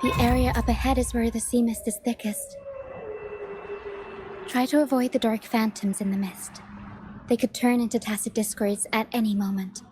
The area up ahead is where the sea mist is thickest. Try to avoid the dark phantoms in the mist. They could turn into tacit discords at any moment.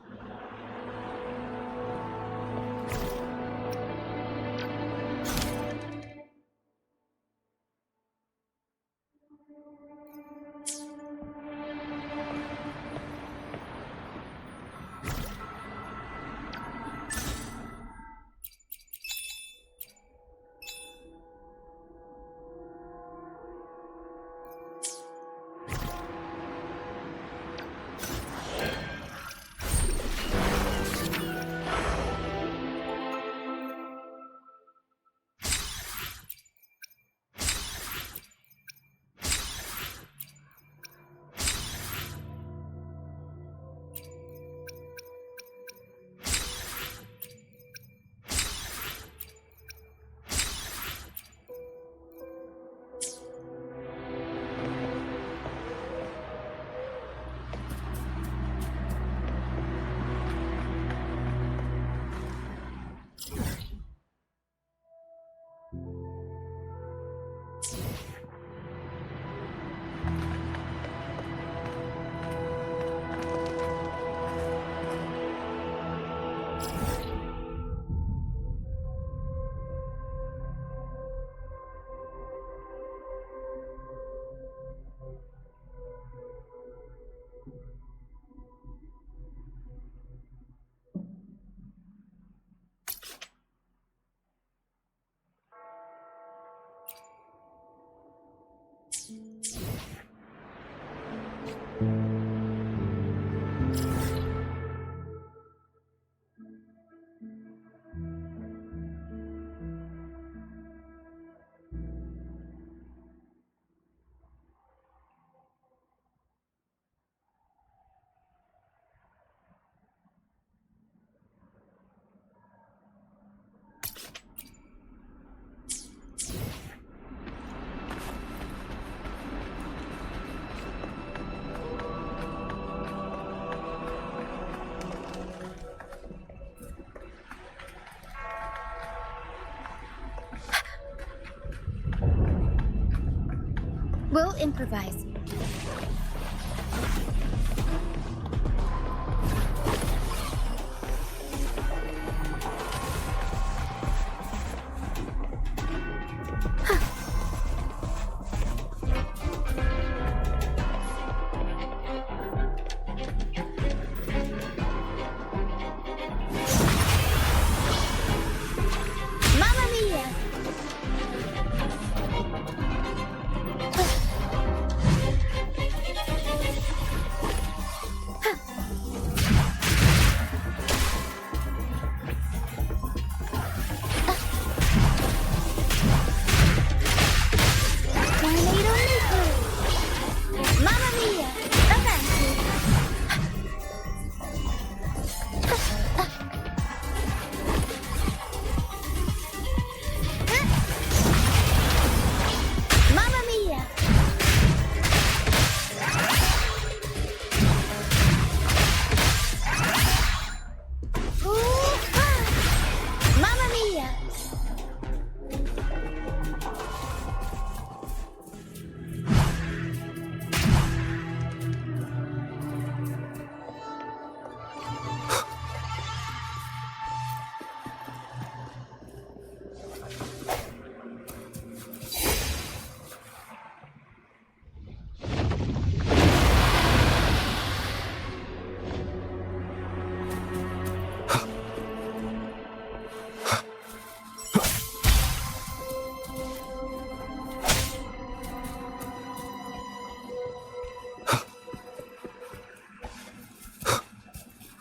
We'll improvise.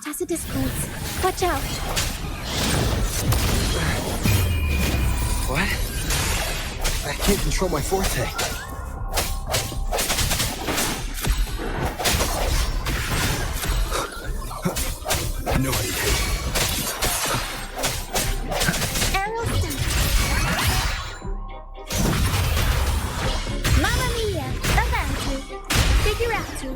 Tacit discords. Watch out! What? I can't control my forte. No idea. Arrow stamp. Mamma mia! Avanti! Figurati!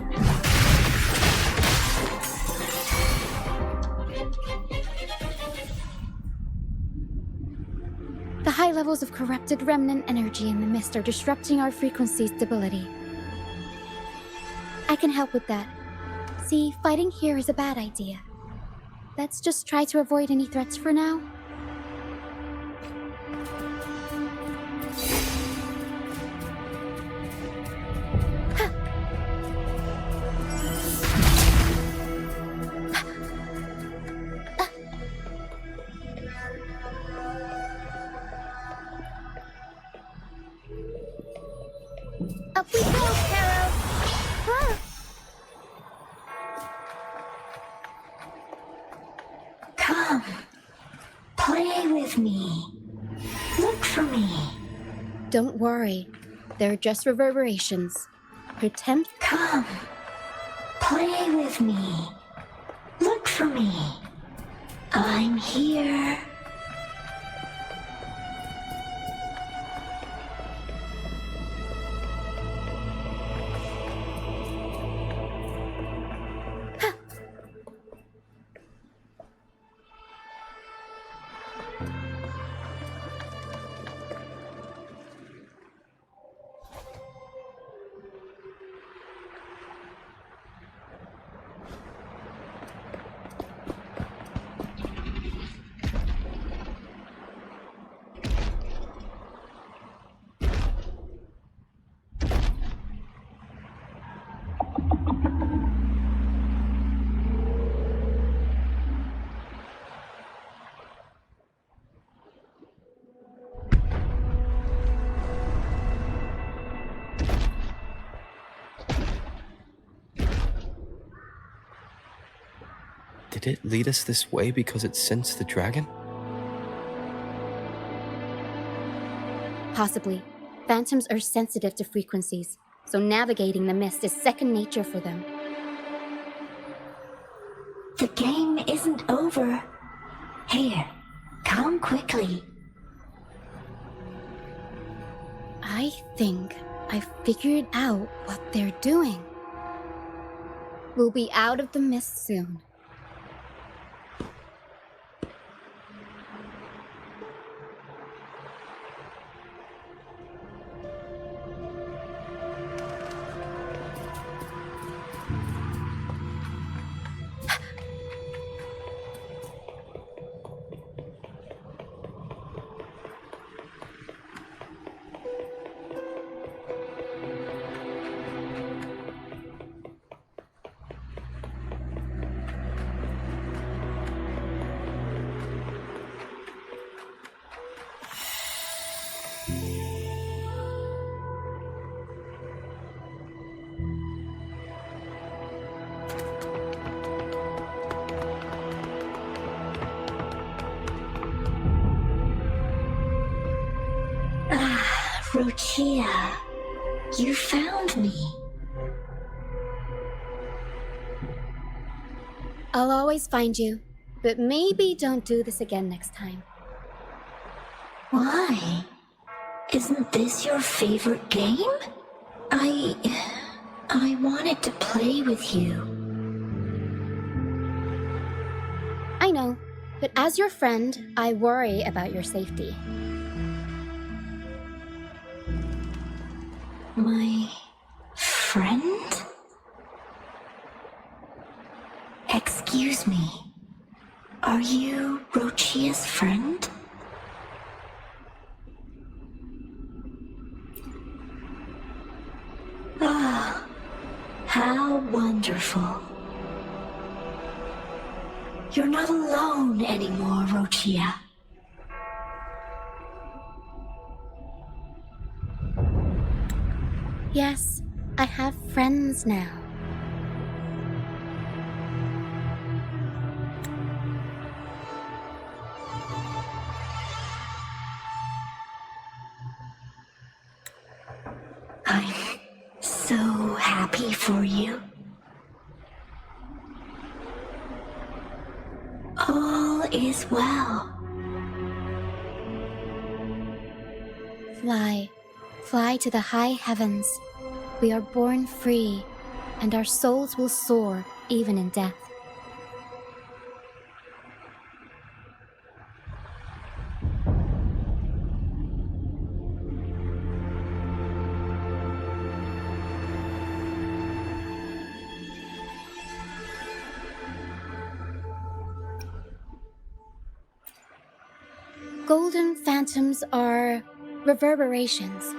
The The high levels of corrupted remnant energy in the mist are disrupting our frequency stability. I can help with that. See, fighting here is a bad idea. Let's just try to avoid any threats for now. Up we go, Carol! Ah! Come, play with me. Look for me. Don't worry, they're just reverberations. Pretend. Come, play with me. Look for me. I'm here. Did it lead us this way because it sensed the dragon? Possibly. Phantoms are sensitive to frequencies, so navigating the mist is second nature for them. The game isn't over. Here, come quickly. I think I've figured out what they're doing. We'll be out of the mist soon. Rochia, you found me. I'll always find you, but maybe don't do this again next time. Why? Isn't this your favorite game? I wanted to play with you. I know, but as your friend, I worry about your safety. My friend? Excuse me. Are you Rochia's friend? Ah, how wonderful. You're not alone anymore, Rochia. Yes, I have friends now. I'm so happy for you. All is well. Fly to the high heavens. We are born free, and our souls will soar even in death. golden phantoms are reverberations,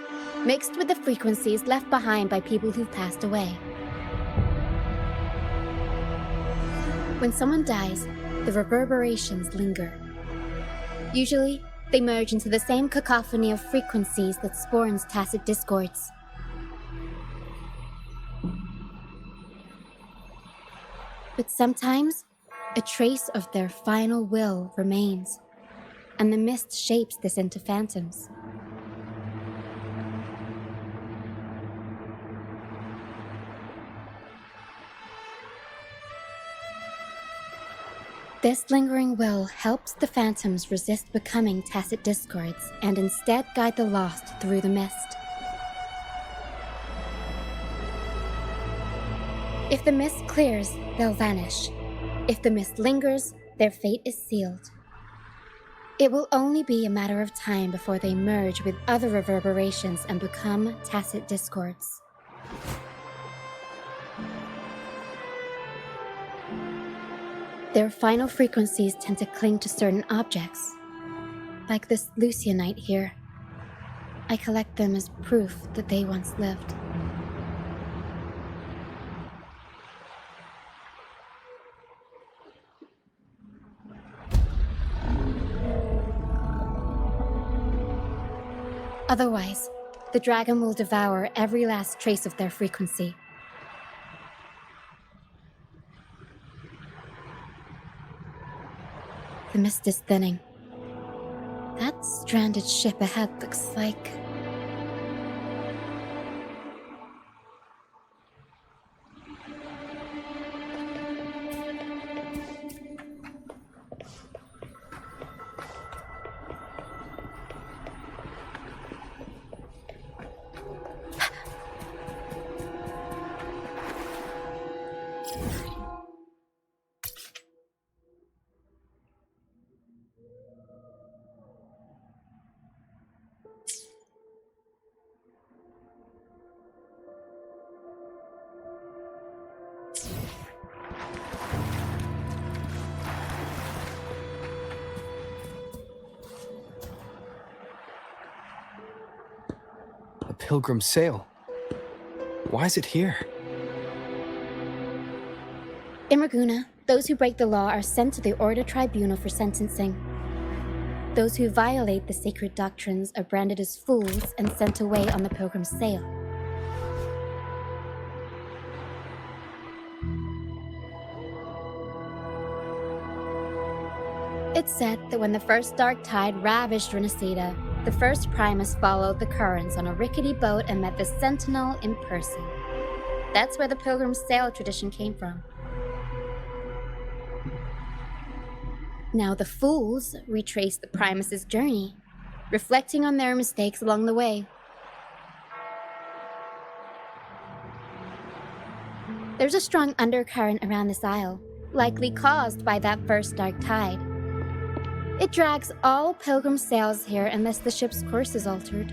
mixed with the frequencies left behind by people who've passed away. When someone dies, the reverberations linger. Usually, they merge into the same cacophony of frequencies that spawns tacit discords. But sometimes, a trace of their final will remains, and the mist shapes this into phantoms. This lingering will helps the phantoms resist becoming tacit discords and instead guide the lost through the mist. If the mist clears, they'll vanish. If the mist lingers, their fate is sealed. It will only be a matter of time before they merge with other reverberations and become tacit discords. Their final frequencies tend to cling to certain objects, like this Lucianite here. I collect them as proof that they once lived. Otherwise, the dragon will devour every last trace of their frequency. The mist is thinning. That stranded ship ahead looks like... A pilgrim sail. Why is it here? In Raguna, those who break the law are sent to the Order Tribunal for sentencing. Those who violate the sacred doctrines are branded as fools and sent away on the pilgrim's sail. It's said that when the first dark tide ravaged Rinascita, the first Primus followed the currents on a rickety boat and met the Sentinel in person. That's where the pilgrim's sail tradition came from. Now the fools retrace the Primus's journey, reflecting on their mistakes along the way. There's a strong undercurrent around this isle, likely caused by that first dark tide. It drags all pilgrim sails here unless the ship's course is altered.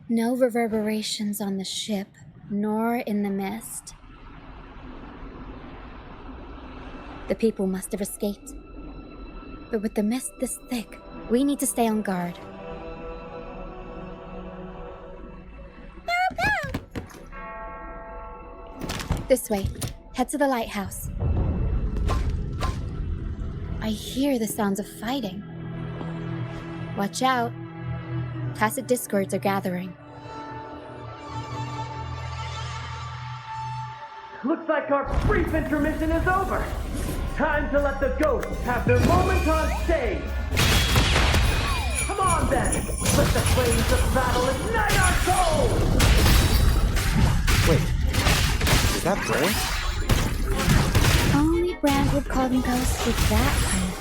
No reverberations on the ship, nor in the mist. The people must have escaped. But with the mist this thick, we need to stay on guard. This way. Head to the lighthouse. I hear the sounds of fighting. Watch out. Tacit discords are gathering. Looks like our brief intermission is over. Time to let the ghosts have their moment on stage. Come on then. Let the flames of battle ignite our souls. Wait, is that Brand? Only Brand would call them ghosts with that kind of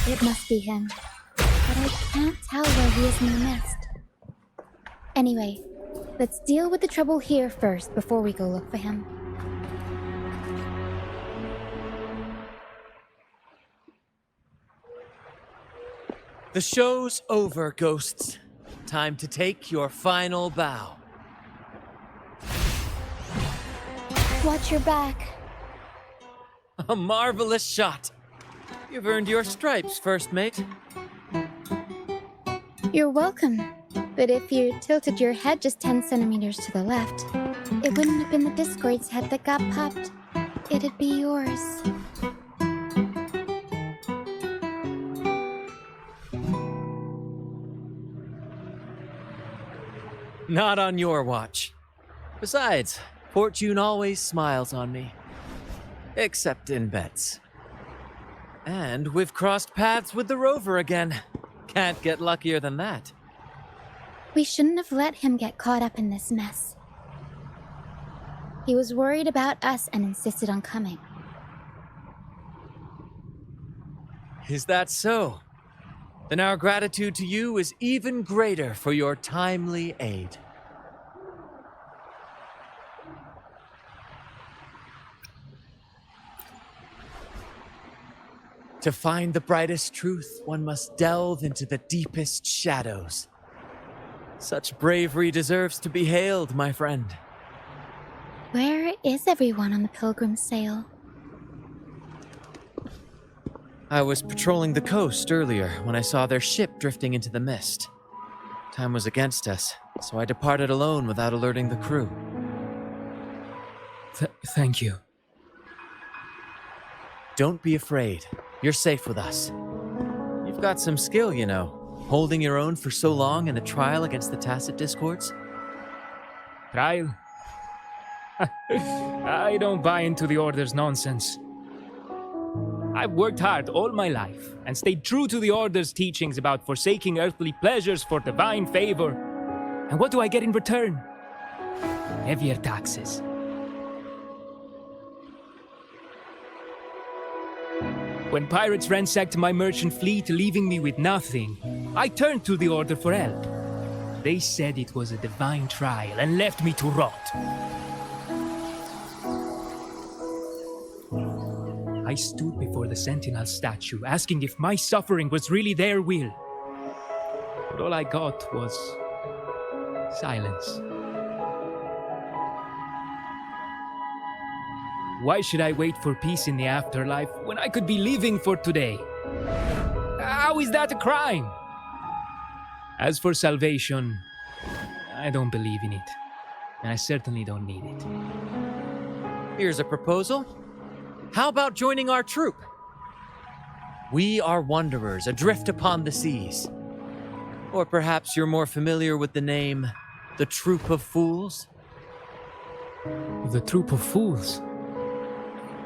flair. It must be him. But I can't tell where he is in the mist. Anyway, let's deal with the trouble here first before we go look for him. The show's over, ghosts. time to take your final bow. Watch your back. A marvelous shot. You've earned your stripes, first mate. You're welcome. But if you tilted your head just 10 centimeters to the left, it wouldn't have been the Discord's head that got popped. It'd be yours. Not on your watch. Besides, fortune always smiles on me. Except in bets. And we've crossed paths with the rover again. Can't get luckier than that. We shouldn't have let him get caught up in this mess. He was worried about us and insisted on coming. Is that so? Then our gratitude to you is even greater for your timely aid. To find the brightest truth, one must delve into the deepest shadows. Such bravery deserves to be hailed, my friend. Where is everyone on the Pilgrim sail? I was patrolling the coast earlier when I saw their ship drifting into the mist. Time was against us, so I departed alone without alerting the crew. Thank you. Don't be afraid. You're safe with us. You've got some skill, you know, holding your own for so long in a trial against the Tacit Discords. Trial? I don't buy into the Order's nonsense. I've worked hard all my life and stayed true to the Order's teachings about forsaking earthly pleasures for divine favor. And what do I get in return? Heavier taxes. When pirates ransacked my merchant fleet, leaving me with nothing, I turned to the Order for help. They said it was a divine trial and left me to rot. I stood before the Sentinel statue, asking if my suffering was really their will. But all I got was silence. Why should I wait for peace in the afterlife when I could be living for today? How is that a crime? As for salvation, I don't believe in it. And I certainly don't need it. Here's a proposal. How about joining our troop? We are wanderers adrift upon the seas. Or perhaps you're more familiar with the name, the Troop of Fools? The Troop of Fools?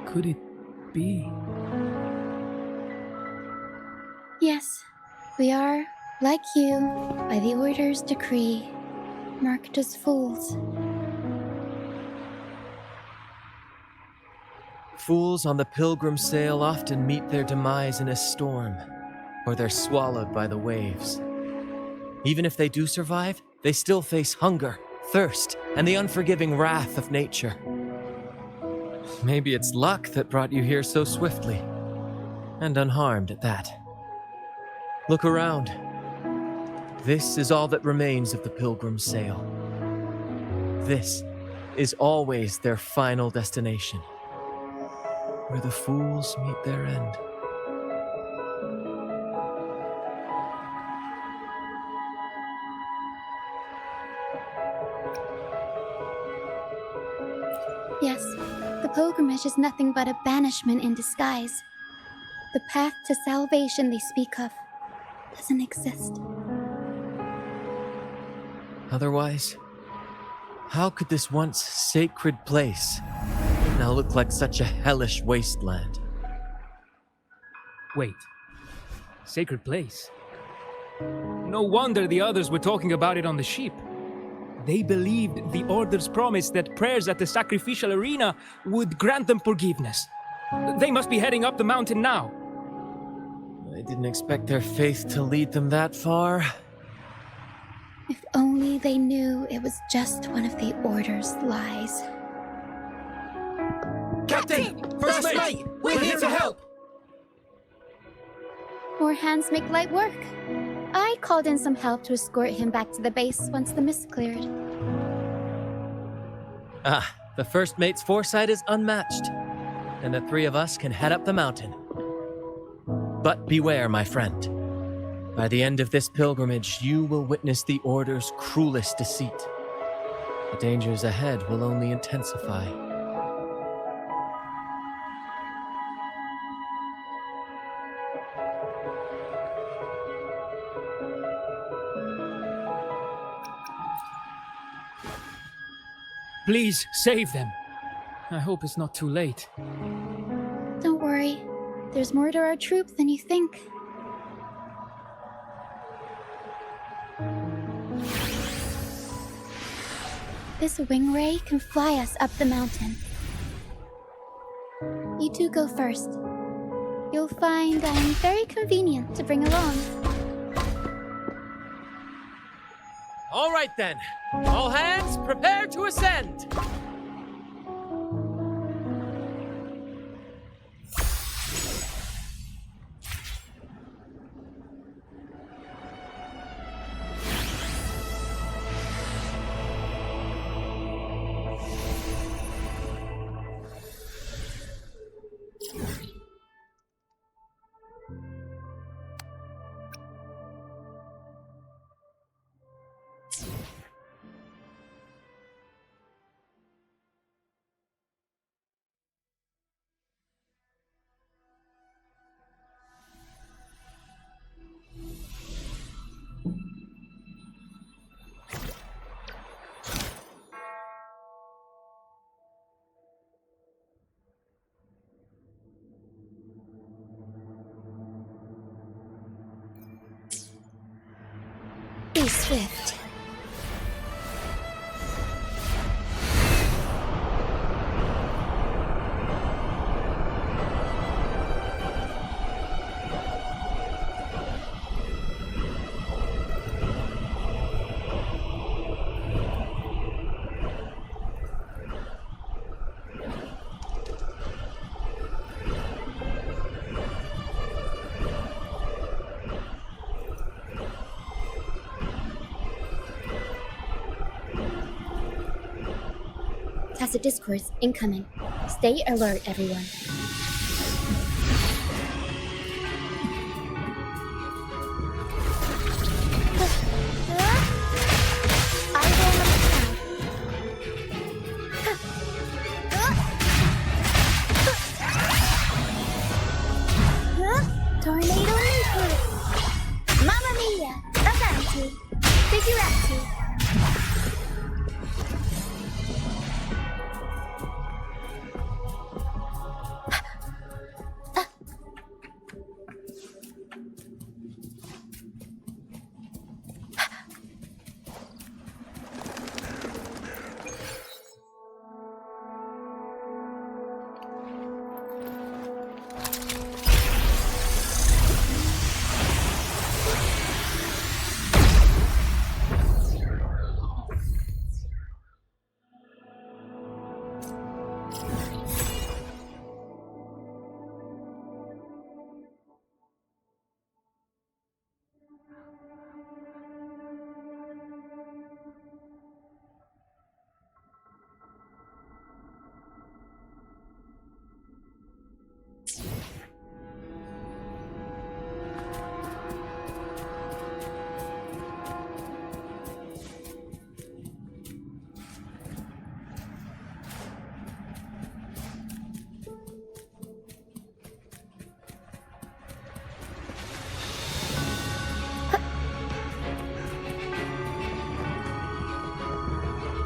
Could it be? Yes, we are, like you, by the Order's decree, marked as fools. Fools on the pilgrim sail often meet their demise in a storm, or they're swallowed by the waves. Even if they do survive, they still face hunger, thirst, and the unforgiving wrath of nature. Maybe it's luck that brought you here so swiftly, and unharmed at that. Look around. This is all that remains of the pilgrim sail. This is always their final destination, where the fools meet their end. Yes, the pilgrimage is nothing but a banishment in disguise. The path to salvation they speak of doesn't exist. Otherwise, how could this once sacred place now look like such a hellish wasteland? Wait. Sacred place? No wonder the others were talking about it on the ship. They believed the Order's promise that prayers at the sacrificial arena would grant them forgiveness. They must be heading up the mountain now. I didn't expect their faith to lead them that far. If only they knew it was just one of the Order's lies. Captain! First mate! We're here to help! More hands make light work. I called in some help to escort him back to the base once the mist cleared. Ah, the first mate's foresight is unmatched, and the three of us can head up the mountain. But beware, my friend. By the end of this pilgrimage, you will witness the Order's cruelest deceit. The dangers ahead will only intensify. Please, save them. I hope it's not too late. Don't worry. There's more to our troop than you think. This wing ray can fly us up the mountain. You two go first. You'll find I'm very convenient to bring along. All right then. All hands, prepare to ascend! Be swift. Tacit discourse incoming. Stay alert, everyone. Tornado input. Mamma mia! Avanti. Figurati.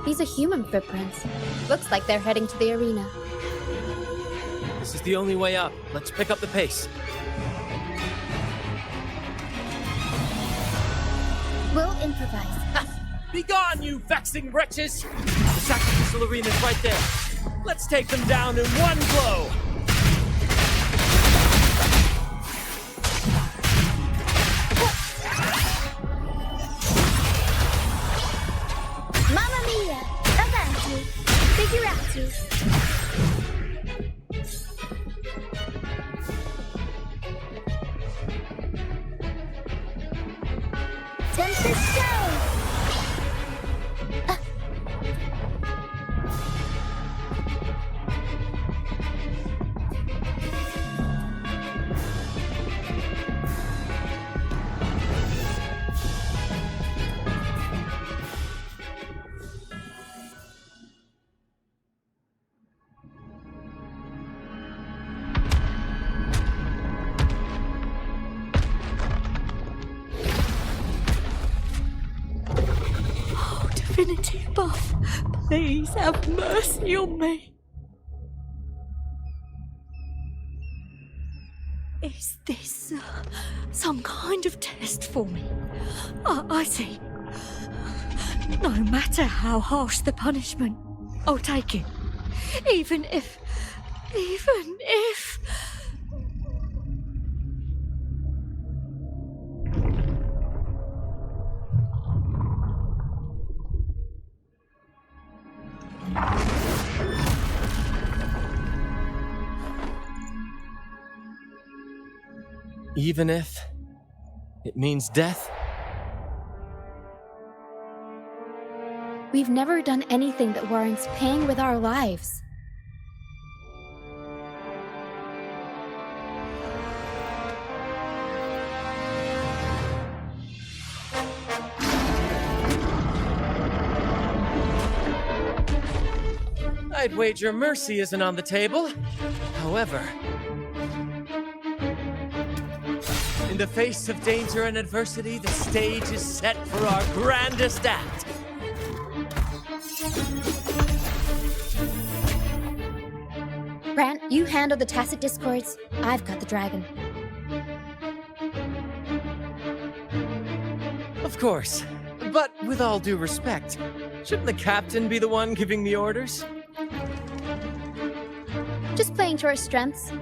These are human footprints. Looks like they're heading to the arena. This is the only way up. Let's pick up the pace. We'll improvise. Begone, you vexing wretches! The sacrificial arena's right there. Let's take them down in one blow! Mamma mia! Avanti! Figurati! comes the show! Divinity above, please have mercy on me. Is this some kind of test for me? I see. No matter how harsh the punishment, I'll take it. Even if... Even if it means death? We've never done anything that warrants paying with our lives. I'd wager mercy isn't on the table. However, in the face of danger and adversity, the stage is set for our grandest act. Brant, you handle the tacit discords. I've got the dragon. Of course. But with all due respect, shouldn't the captain be the one giving the orders? Just playing to our strengths.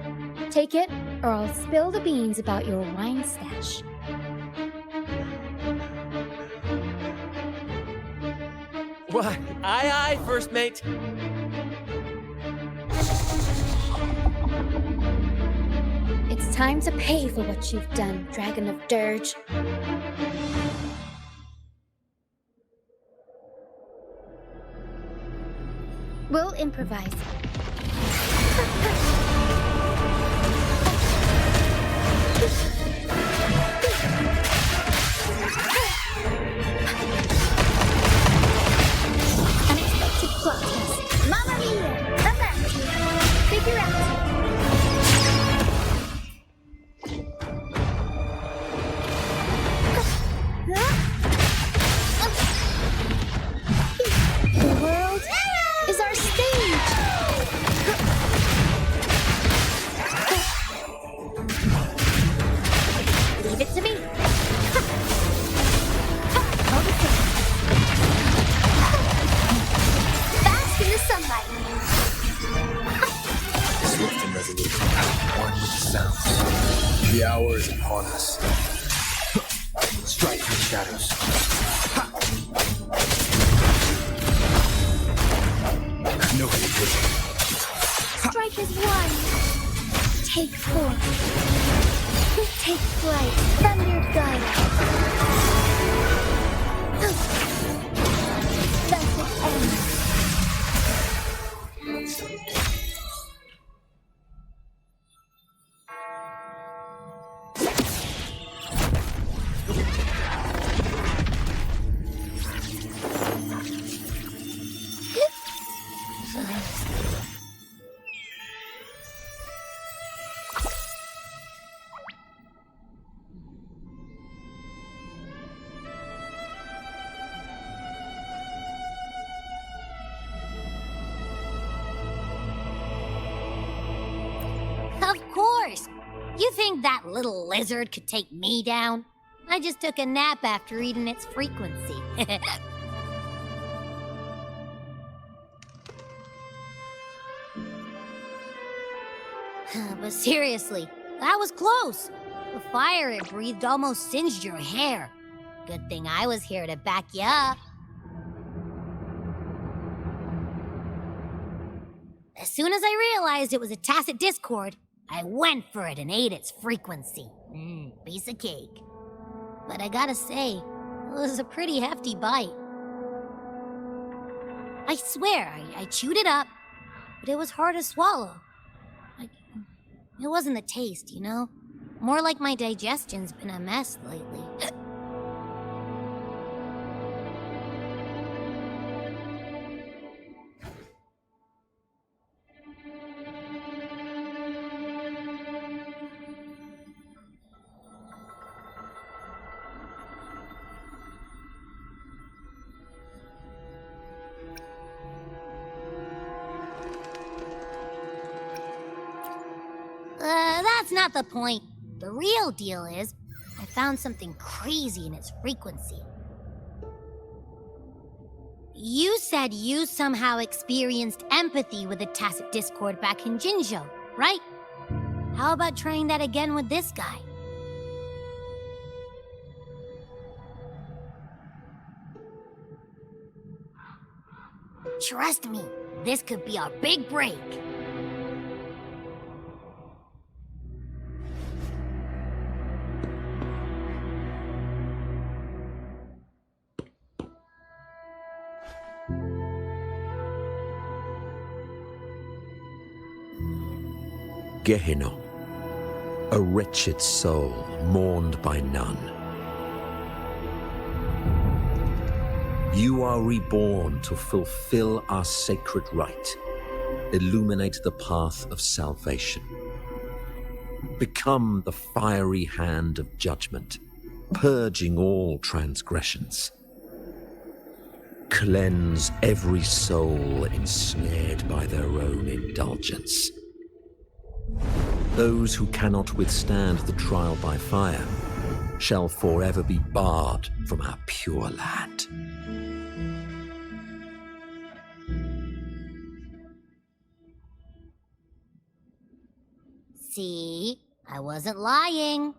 Take it, or I'll spill the beans about your wine stash. Why, aye, first mate. It's time to pay for what you've done, Dragon of Dirge. We'll improvise. Unexpected plot twist. Mamma mia! About you! Figure out. The world is our stage. Leave it to me. Bask in the sunlight. Swift and resolute, one with the sounds. The hour is upon us. Strike through the shadows. No hesitation. Strike is one. Take four. Take flight. Thunder guide. Thus it ends. Of course! You think that little lizard could take me down? I just took a nap after eating its frequency. But seriously, that was close. The fire it breathed almost singed your hair. Good thing I was here to back you up. As soon as I realized it was a tacit discord, I went for it and ate its frequency. Piece of cake. But I gotta say, was a pretty hefty bite. I swear, I chewed it up, but it was hard to swallow. It wasn't the taste, you know? More like my digestion's been a mess lately. That's not the point. The real deal is, I found something crazy in its frequency. You said you somehow experienced empathy with the Tacit Discord back in Jinzhou, right? How about trying that again with this guy? Trust me, this could be our big break. Gehenna, a wretched soul mourned by none. You are reborn to fulfill our sacred rite, illuminate the path of salvation. Become the fiery hand of judgment, purging all transgressions. Cleanse every soul ensnared by their own indulgence. Those who cannot withstand the trial by fire shall forever be barred from our pure land. See? I wasn't lying.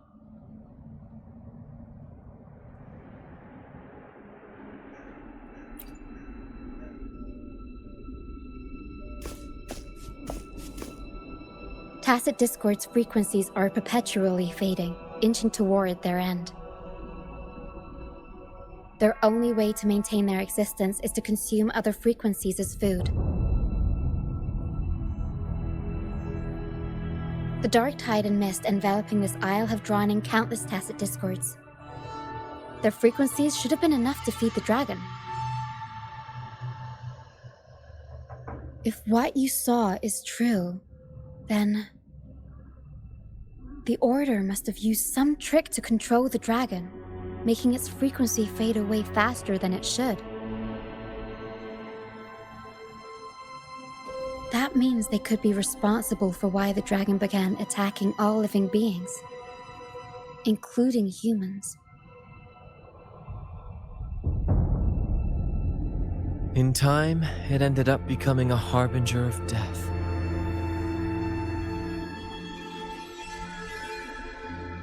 Tacit Discord's frequencies are perpetually fading, inching toward their end. Their only way to maintain their existence is to consume other frequencies as food. The dark tide and mist enveloping this isle have drawn in countless Tacit Discords. Their frequencies should have been enough to feed the dragon. If what you saw is true, then the Order must have used some trick to control the dragon, making its frequency fade away faster than it should. That means they could be responsible for why the dragon began attacking all living beings, including humans. In time, it ended up becoming a harbinger of death.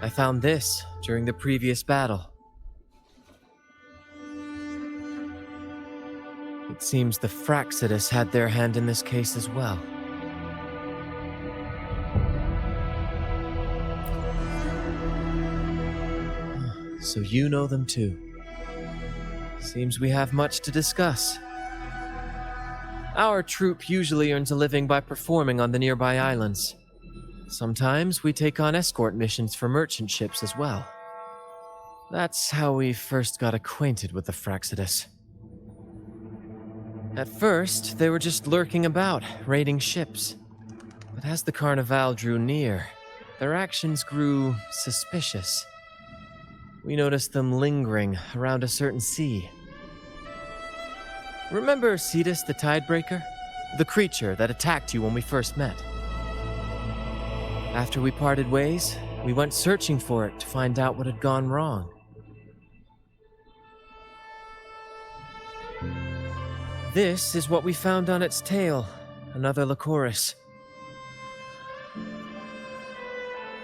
I found this during the previous battle. It seems the Fraxidus had their hand in this case as well. So you know them too. Seems we have much to discuss. Our troop usually earns a living by performing on the nearby islands. Sometimes we take on escort missions for merchant ships as well. That's how we first got acquainted with the Fraxidus. At first, they were just lurking about, raiding ships. But as the Carnival drew near, their actions grew suspicious. We noticed them lingering around a certain sea. Remember Cetus the Tidebreaker? The creature that attacked you when we first met? After we parted ways, we went searching for it to find out what had gone wrong. This is what we found on its tail, another Lycoris.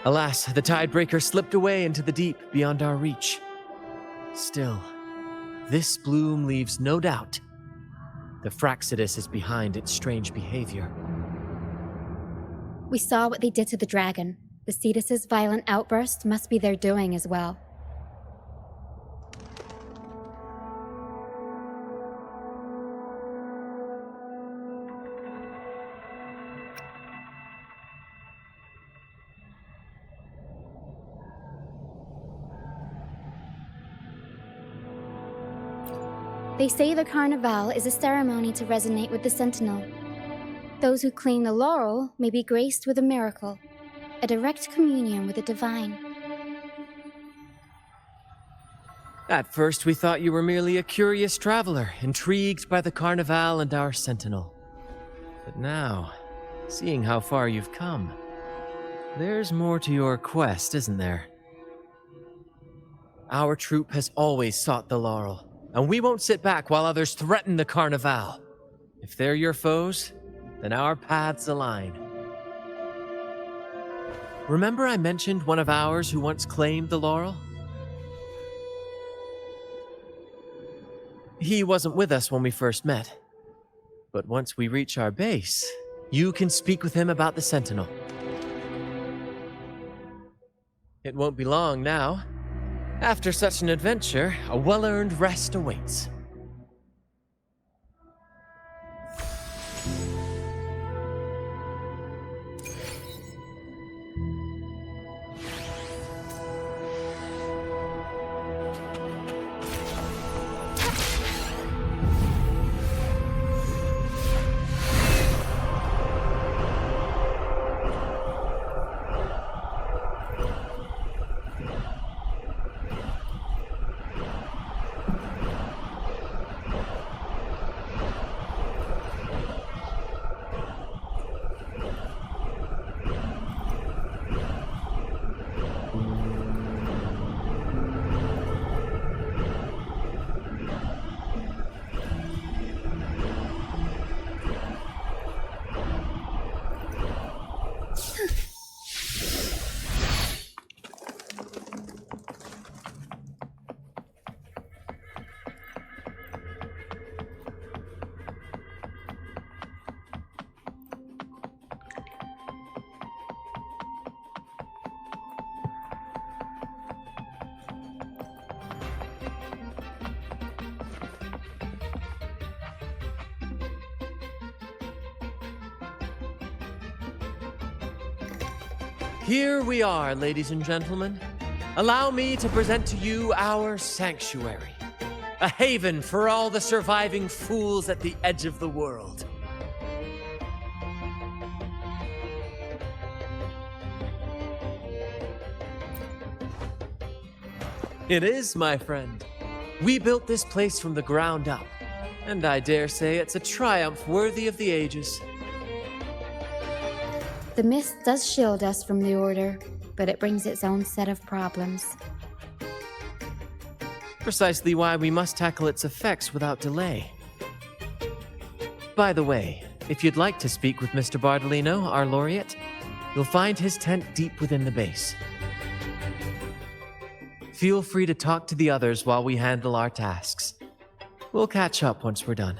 Alas, the Tidebreaker slipped away into the deep beyond our reach. Still, this bloom leaves no doubt. The Fraxidus is behind its strange behavior. We saw what they did to the dragon. The Cetus's violent outburst must be their doing as well. They say the Carnival is a ceremony to resonate with the Sentinel. Those who claim the laurel may be graced with a miracle, a direct communion with the divine. At first, we thought you were merely a curious traveler, intrigued by the Carnival and our Sentinel. But now, seeing how far you've come, there's more to your quest, isn't there? Our troop has always sought the laurel, and we won't sit back while others threaten the Carnival. If they're your foes, then our paths align. Remember I mentioned one of ours who once claimed the laurel? He wasn't with us when we first met, but once we reach our base, you can speak with him about the Sentinel. It won't be long now. After such an adventure, a well-earned rest awaits. Here we are, ladies and gentlemen. Allow me to present to you our sanctuary, a haven for all the surviving fools at the edge of the world. It is, my friend. We built this place from the ground up, and I dare say it's a triumph worthy of the ages. The mist does shield us from the Order, but it brings its own set of problems. Precisely why we must tackle its effects without delay. By the way, if you'd like to speak with Mr. Bardolino, our laureate, you'll find his tent deep within the base. Feel free to talk to the others while we handle our tasks. We'll catch up once we're done.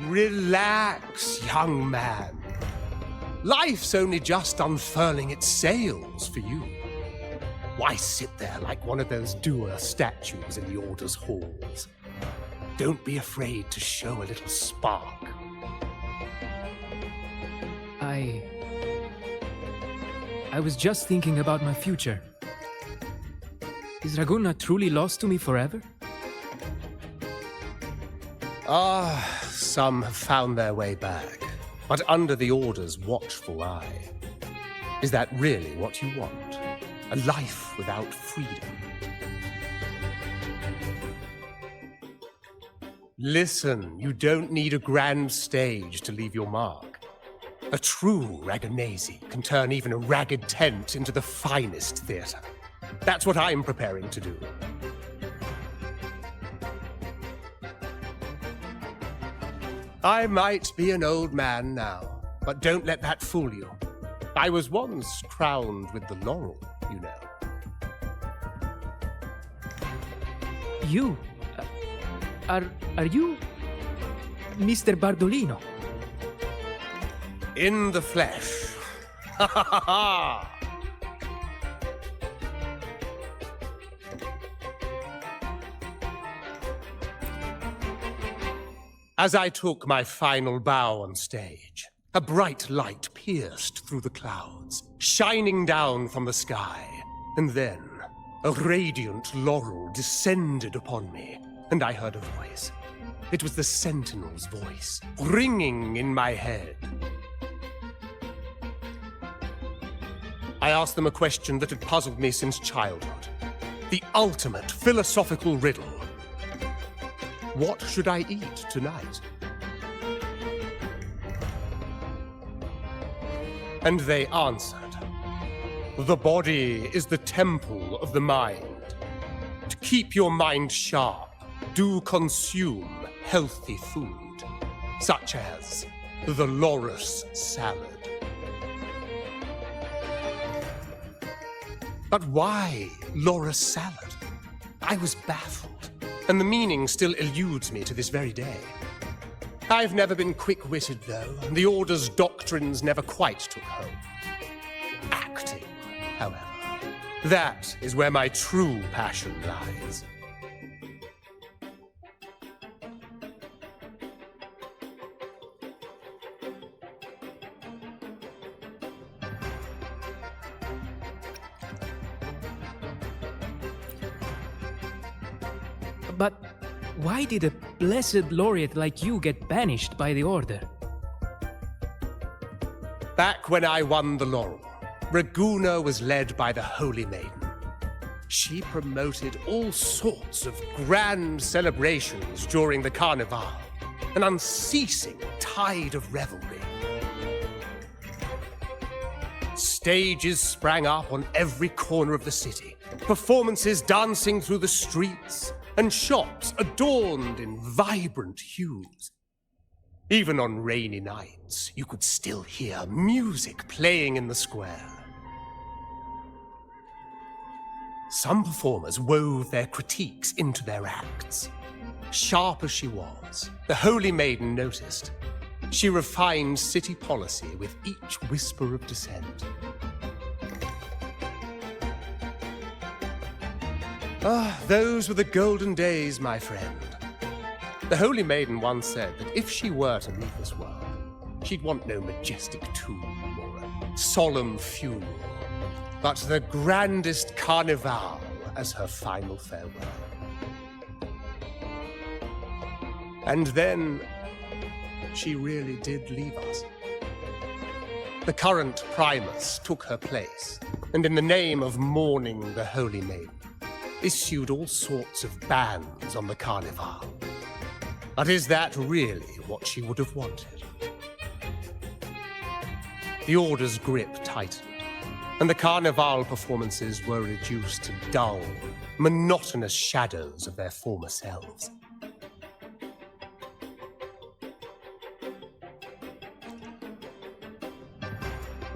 Relax, young man. Life's only just unfurling its sails for you. Why sit there like one of those dour statues in the Order's halls? Don't be afraid to show a little spark. I was just thinking about my future. Is Raguna truly lost to me forever? Some have found their way back. but under the Order's watchful eye. Is that really what you want? A life without freedom? Listen, you don't need a grand stage to leave your mark. A true Raganazi can turn even a ragged tent into the finest theater. That's what I'm preparing to do. I might be an old man now, but don't let that fool you. I was once crowned with the laurel, you know. You? Are you Mr. Bardolino? In the flesh. Ha ha ha ha! As I took my final bow on stage, a bright light pierced through the clouds, shining down from the sky, and then a radiant laurel descended upon me, and I heard a voice. It was the Sentinel's voice, ringing in my head. I asked them a question that had puzzled me since childhood. The ultimate philosophical riddle. What should I eat tonight? And they answered, the body is the temple of the mind. To keep your mind sharp, do consume healthy food, such as the loris salad. But why loris salad? I was baffled, and the meaning still eludes me to this very day. I've never been quick-witted, though, and the Order's doctrines never quite took hold. Acting, however, that is where my true passion lies. But why did a blessed laureate like you get banished by the Order? Back when I won the laurel, Raguna was led by the Holy Maiden. She promoted all sorts of grand celebrations during the Carnival, an unceasing tide of revelry. Stages sprang up on every corner of the city, performances dancing through the streets, and shops adorned in vibrant hues. Even on rainy nights, you could still hear music playing in the square. Some performers wove their critiques into their acts. Sharp as she was, the Holy Maiden noticed. She refined city policy with each whisper of dissent. Ah, those were the golden days, my friend. The Holy Maiden once said that if she were to leave this world, she'd want no majestic tomb or a solemn funeral, but the grandest carnival as her final farewell. And then she really did leave us. The current Primus took her place, and in the name of mourning the Holy Maiden, issued all sorts of bans on the Carnival. But is that really what she would have wanted? The Order's grip tightened, and the Carnival performances were reduced to dull, monotonous shadows of their former selves.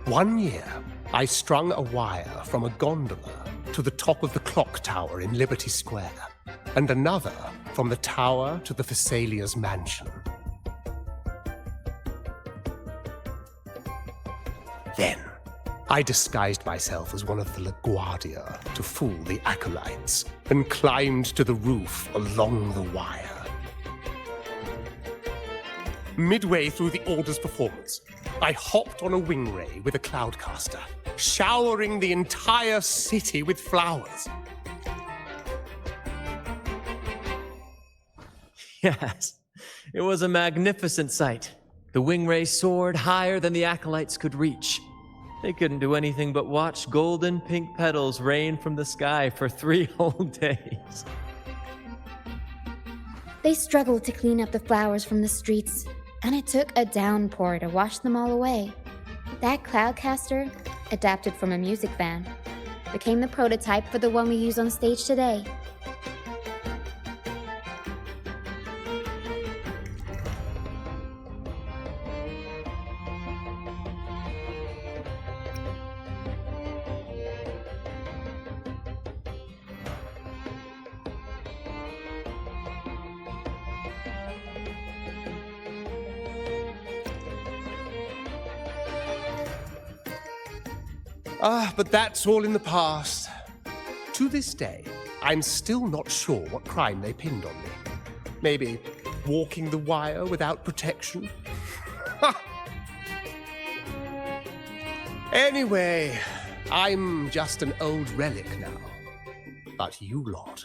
One year, I strung a wire from a gondola to the top of the clock tower in Liberty Square, and another from the tower to the Thessalia's mansion. Then, I disguised myself as one of the LaGuardia to fool the acolytes, and climbed to the roof along the wire. Midway through the Order's performance, I hopped on a wing ray with a cloudcaster, showering the entire city with flowers. Yes, it was a magnificent sight. The wing rays soared higher than the acolytes could reach. They couldn't do anything but watch golden pink petals rain from the sky for 3 whole days. They struggled to clean up the flowers from the streets, and it took a downpour to wash them all away. That cloudcaster, adapted from a music van, became the prototype for the one we use on stage today. But that's all in the past. To this day, I'm still not sure what crime they pinned on me. Maybe walking the wire without protection? Anyway, I'm just an old relic now. But you lot,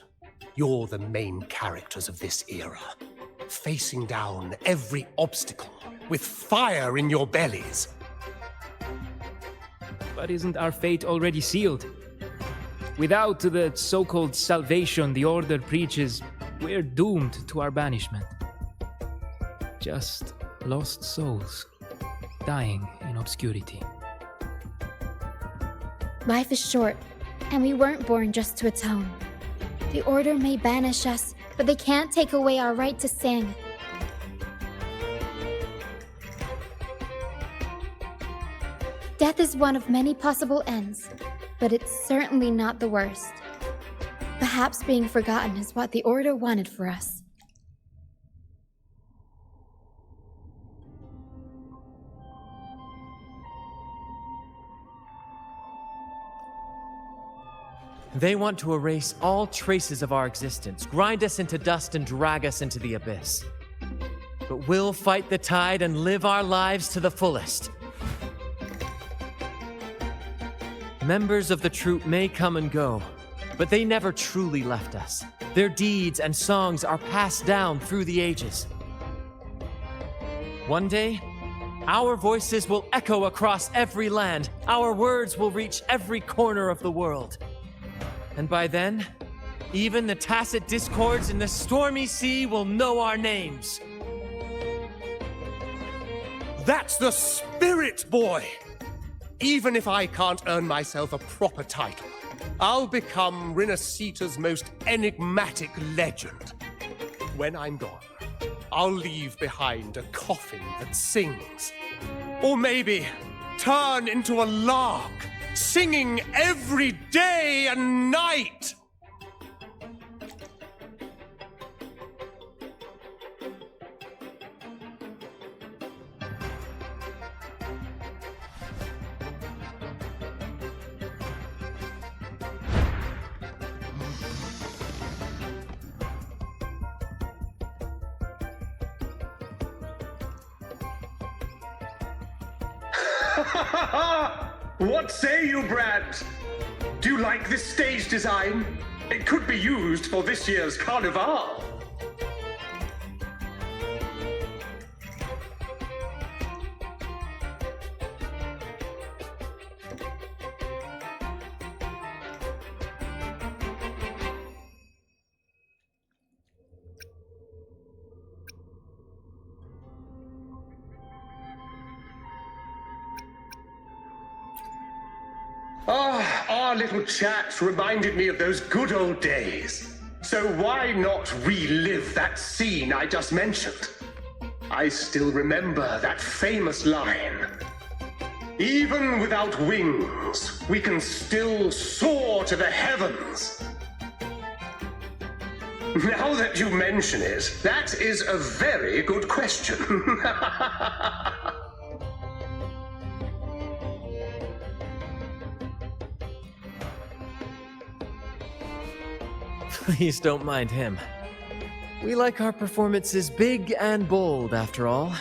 you're the main characters of this era, facing down every obstacle with fire in your bellies. But isn't our fate already sealed? Without the so-called salvation the Order preaches, we're doomed to our banishment. Just lost souls, dying in obscurity. Life is short, and we weren't born just to atone. The Order may banish us, but they can't take away our right to sing. Death is one of many possible ends, but it's certainly not the worst. Perhaps being forgotten is what the Order wanted for us. They want to erase all traces of our existence, grind us into dust and drag us into the abyss. But we'll fight the tide and live our lives to the fullest. Members of the troupe may come and go, but they never truly left us. Their deeds and songs are passed down through the ages. One day, our voices will echo across every land. Our words will reach every corner of the world. And by then, even the tacit discords in the stormy sea will know our names. That's the spirit, boy! Even if I can't earn myself a proper title, I'll become Rinascita's most enigmatic legend. When I'm gone, I'll leave behind a coffin that sings. Or maybe turn into a lark, singing every day and night! What say you, Brad? Do you like this stage design? It could be used for this year's carnival. Our little chat reminded me of those good old days. So why not relive that scene I just mentioned? I still remember that famous line. Even without wings, we can still soar to the heavens. Now that you mention it, that is a very good question. Please don't mind him. We like our performances big and bold, after all.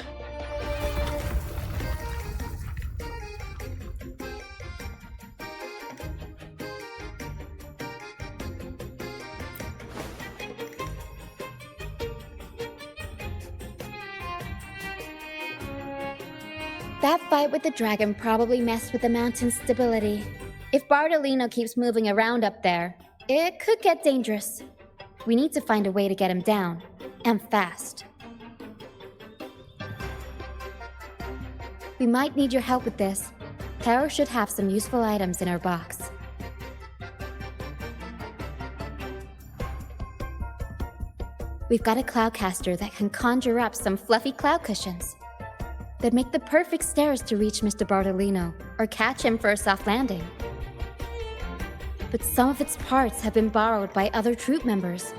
That fight with the dragon probably messed with the mountain's stability. If Bartolino keeps moving around up there, it could get dangerous. We need to find a way to get him down, and fast. We might need your help with this. Tara should have some useful items in her box. We've got a cloudcaster that can conjure up some fluffy cloud cushions. They'd make the perfect stairs to reach Mr. Bartolino, or catch him for a soft landing. But some of its parts have been borrowed by other troop members.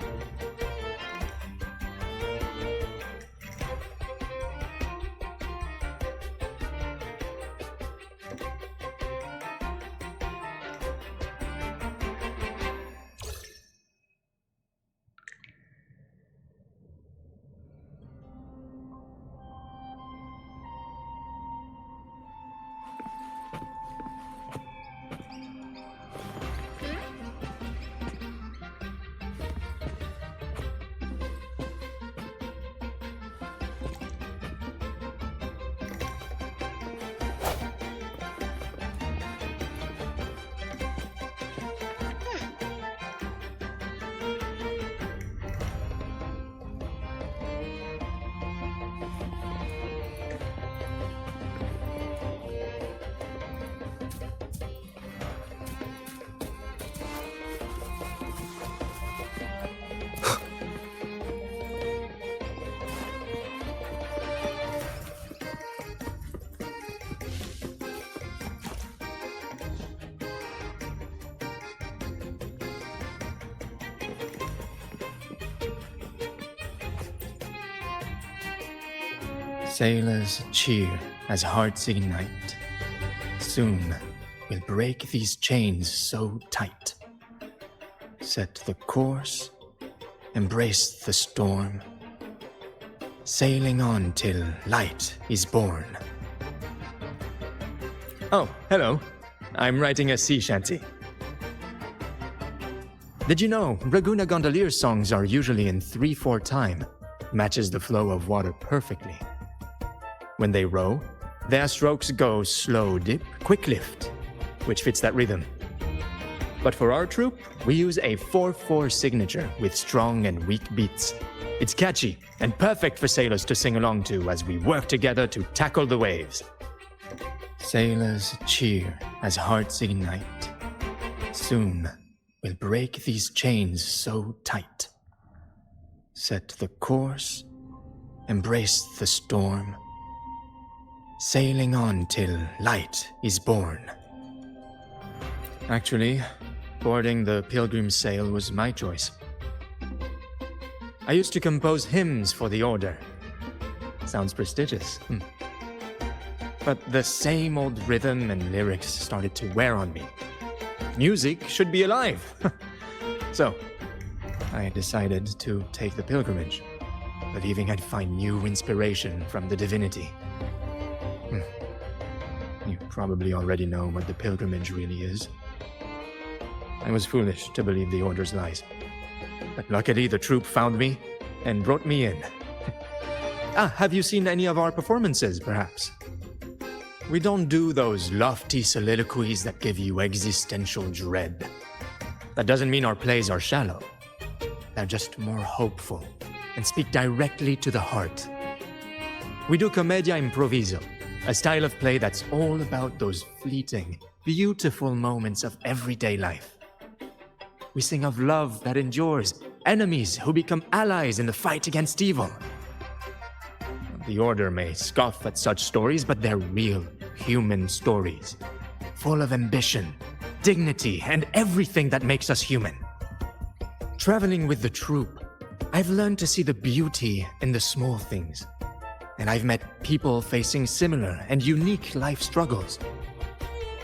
Sailors cheer as hearts ignite. Soon we'll break these chains so tight. Set the course, embrace the storm, sailing on till light is born. Oh, hello. I'm writing a sea shanty. Did you know Raguna Gondolier's songs are usually in 3/4 time? Matches the flow of water perfectly. When they row, their strokes go slow dip, quick lift, which fits that rhythm. But for our troop, we use a 4/4 signature with strong and weak beats. It's catchy and perfect for sailors to sing along to as we work together to tackle the waves. Sailors cheer as hearts ignite. Soon we'll break these chains so tight. Set the course, embrace the storm, sailing on till light is born. Actually, boarding the Pilgrim's Sail was my choice. I used to compose hymns for the Order. Sounds prestigious. But the same old rhythm and lyrics started to wear on me. Music should be alive. So, I decided to take the pilgrimage, believing I'd find new inspiration from the divinity. You probably already know what the pilgrimage really is. I was foolish to believe the Order's lies. But luckily the troop found me and brought me in. Have you seen any of our performances, perhaps? We don't do those lofty soliloquies that give you existential dread. That doesn't mean our plays are shallow. They're just more hopeful and speak directly to the heart. We do commedia improviso, a style of play that's all about those fleeting, beautiful moments of everyday life. We sing of love that endures, enemies who become allies in the fight against evil. The Order may scoff at such stories, but they're real, human stories, full of ambition, dignity, and everything that makes us human. Traveling with the troop, I've learned to see the beauty in the small things. And I've met people facing similar and unique life struggles.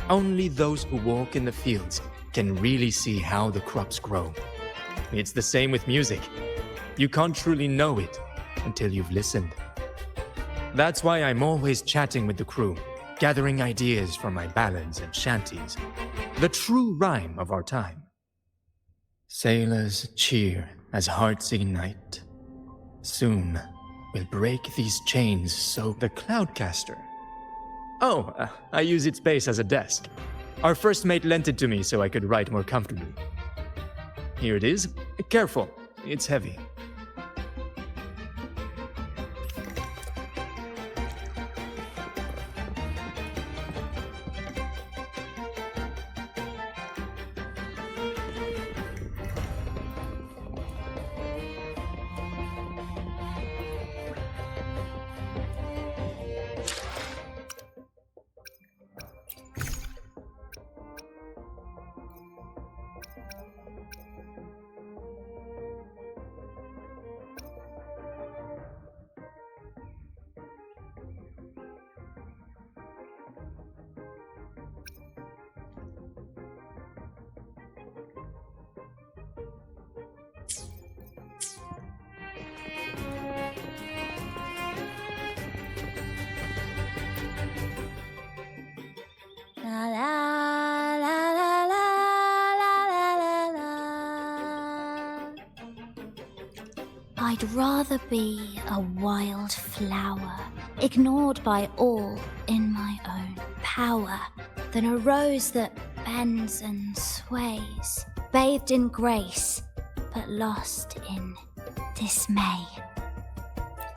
Only those who walk in the fields can really see how the crops grow. It's the same with music. You can't truly know it until you've listened. That's why I'm always chatting with the crew, gathering ideas for my ballads and shanties, the true rhyme of our time. Sailors cheer as hearts ignite. Soon we'll break these chains so the Cloudcaster. Oh, I use its base as a desk. Our first mate lent it to me so I could write more comfortably. Here it is. Careful, it's heavy. La la la la la la la la. I'd rather be a wild flower, ignored by all in my own power, than a rose that bends and sways, bathed in grace, but lost in dismay.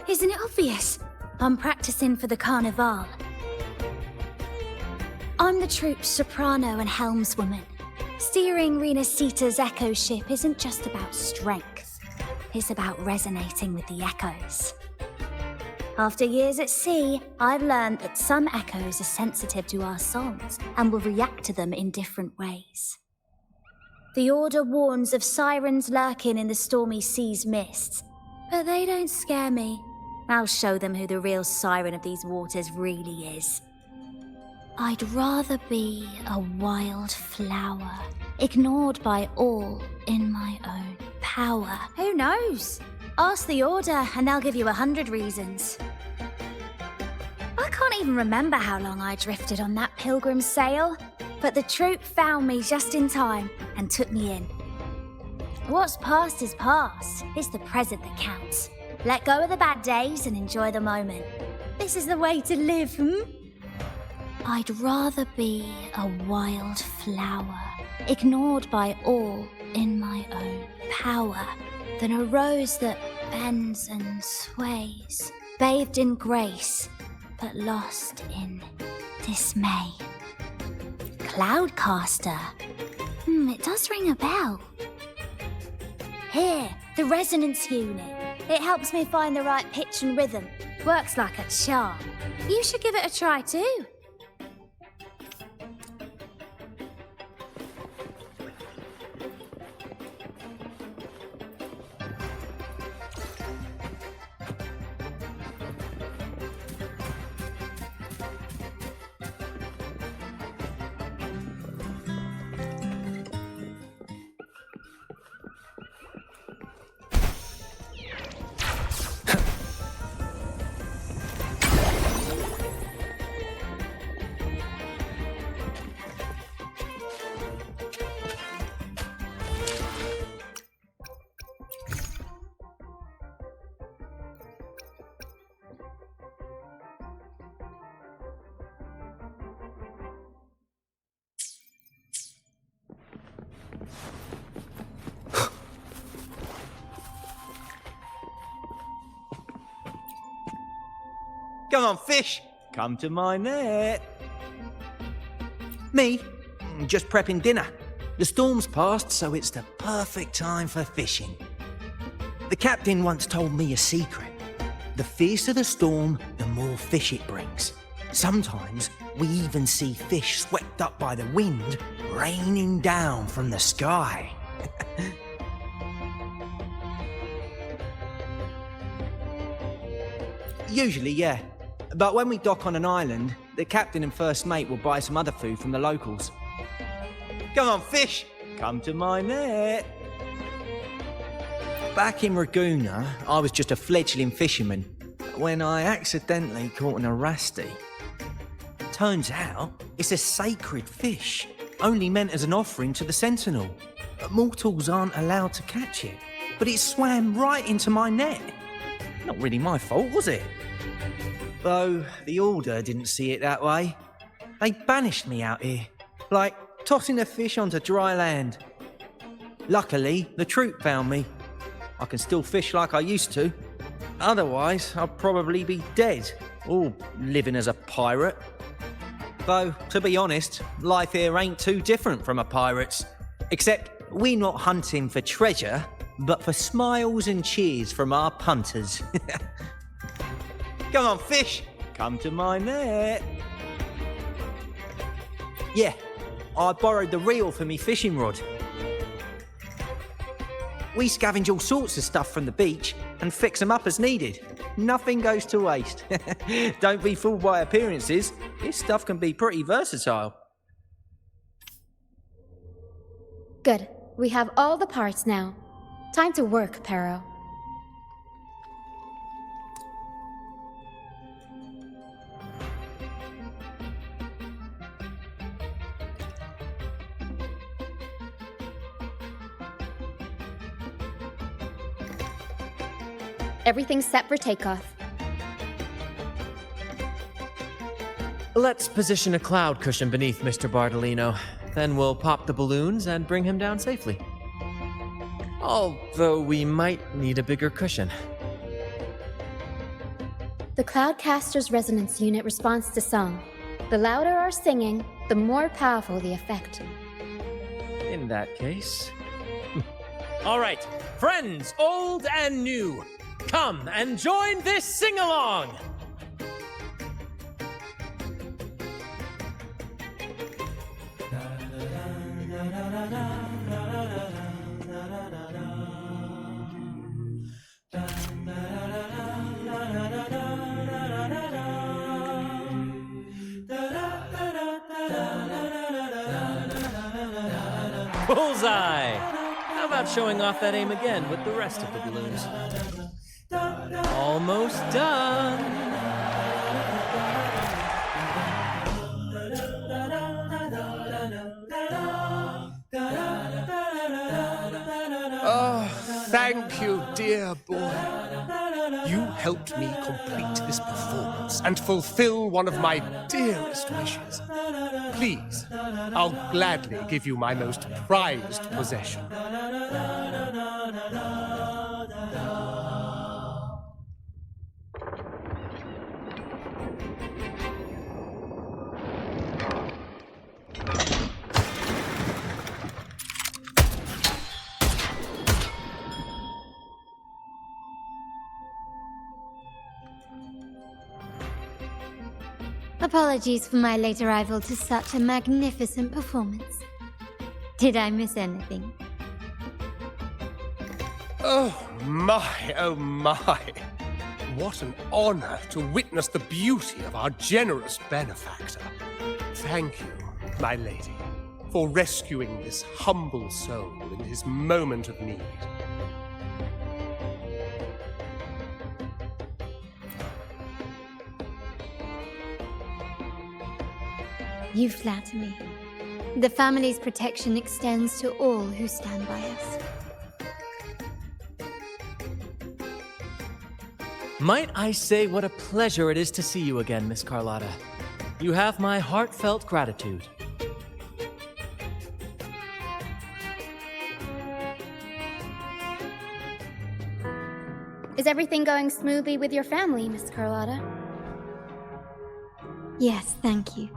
Isn't it obvious? I'm practicing for the carnival. I'm the troupe's soprano and helmswoman. Steering Rinascita's echo ship isn't just about strength. It's about resonating with the echoes. After years at sea, I've learned that some echoes are sensitive to our songs and will react to them in different ways. The Order warns of sirens lurking in the stormy sea's mists, but they don't scare me. I'll show them who the real siren of these waters really is. I'd rather be a wild flower, ignored by all in my own power. Who knows? Ask the Order and they'll give you 100 reasons. I can't even remember how long I drifted on that pilgrim sail, but the troupe found me just in time and took me in. What's past is past. It's the present that counts. Let go of the bad days and enjoy the moment. This is the way to live, I'd rather be a wild flower, ignored by all in my own power, than a rose that bends and sways, bathed in grace, but lost in dismay. Cloudcaster. It does ring a bell. Here, the resonance unit. It helps me find the right pitch and rhythm. Works like a charm. You should give it a try too. Come on, fish. Come to my net. Me? Just prepping dinner. The storm's passed, so it's the perfect time for fishing. The captain once told me a secret. The fiercer the storm, the more fish it brings. Sometimes we even see fish swept up by the wind, raining down from the sky. Usually, yeah. But when we dock on an island, the captain and first mate will buy some other food from the locals. Come on, fish! Come to my net! Back in Raguna, I was just a fledgling fisherman when I accidentally caught an Arasti. Turns out, it's a sacred fish, only meant as an offering to the Sentinel. Mortals aren't allowed to catch it, but it swam right into my net. Not really my fault, was it? Though the Order didn't see it that way. They banished me out here, like tossing a fish onto dry land. Luckily, the troop found me. I can still fish like I used to. Otherwise, I'd probably be dead, or living as a pirate. Though, to be honest, life here ain't too different from a pirate's. Except we're not hunting for treasure, but for smiles and cheers from our punters. Come on, fish! Come to my net! Yeah, I borrowed the reel for me fishing rod. We scavenge all sorts of stuff from the beach and fix them up as needed. Nothing goes to waste. Don't be fooled by appearances. This stuff can be pretty versatile. Good. We have all the parts now. Time to work, Pero. Everything's set for takeoff. Let's position a cloud cushion beneath Mr. Bartolino. Then we'll pop the balloons and bring him down safely. Although we might need a bigger cushion. The Cloudcaster's resonance unit responds to song. The louder our singing, the more powerful the effect. In that case... All right, friends, old and new, come and join this sing-along! Bullseye! How about showing off that aim again with the rest of the balloons? Almost done! Oh, thank you, dear boy. You helped me complete this performance and fulfill one of my dearest wishes. Please, I'll gladly give you my most prized possession. Apologies for my late arrival to such a magnificent performance. Did I miss anything? Oh my, oh my. What an honor to witness the beauty of our generous benefactor. Thank you, my lady, for rescuing this humble soul in his moment of need. You flatter me. The family's protection extends to all who stand by us. Might I say what a pleasure it is to see you again, Miss Carlotta. You have my heartfelt gratitude. Is everything going smoothly with your family, Miss Carlotta? Yes, thank you.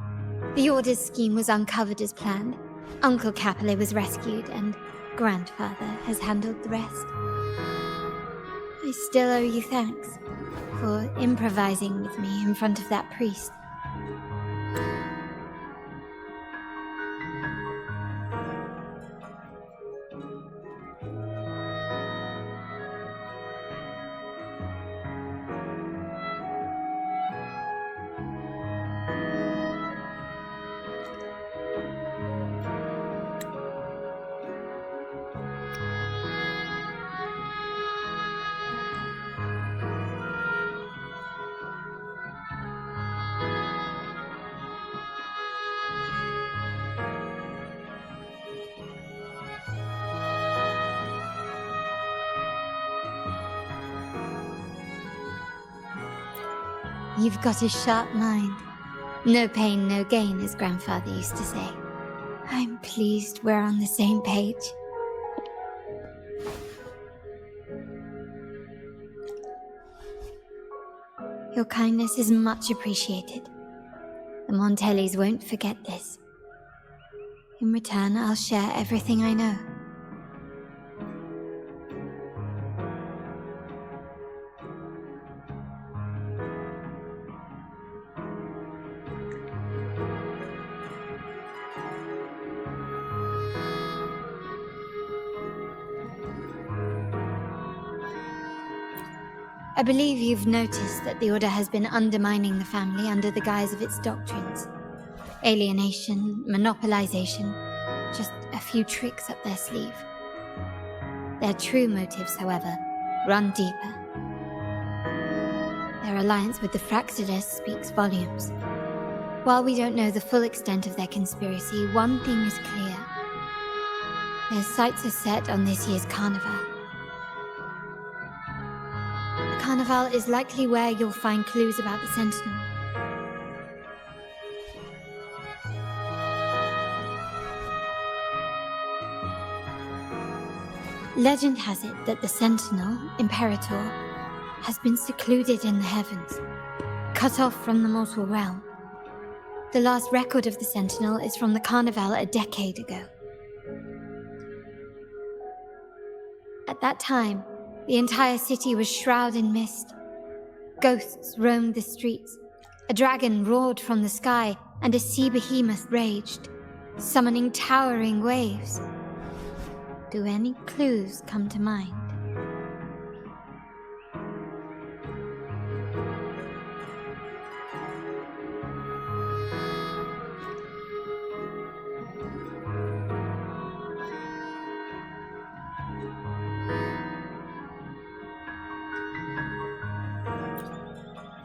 The Order's scheme was uncovered as planned. Uncle Capulet was rescued, and Grandfather has handled the rest. I still owe you thanks for improvising with me in front of that priest. You've got a sharp mind. No pain, no gain, as Grandfather used to say. I'm pleased we're on the same page. Your kindness is much appreciated. The Montellis won't forget this. In return, I'll share everything I know. I believe you've noticed that the Order has been undermining the family under the guise of its doctrines. Alienation, monopolization, just a few tricks up their sleeve. Their true motives, however, run deeper. Their alliance with the Fraxidus speaks volumes. While we don't know the full extent of their conspiracy, one thing is clear. Their sights are set on this year's carnival. The carnival is likely where you'll find clues about the Sentinel. Legend has it that the Sentinel, Imperator, has been secluded in the heavens, cut off from the mortal realm. The last record of the Sentinel is from the Carnival a decade ago. At that time, the entire city was shrouded in mist. Ghosts roamed the streets, a dragon roared from the sky, and a sea behemoth raged, summoning towering waves. Do any clues come to mind?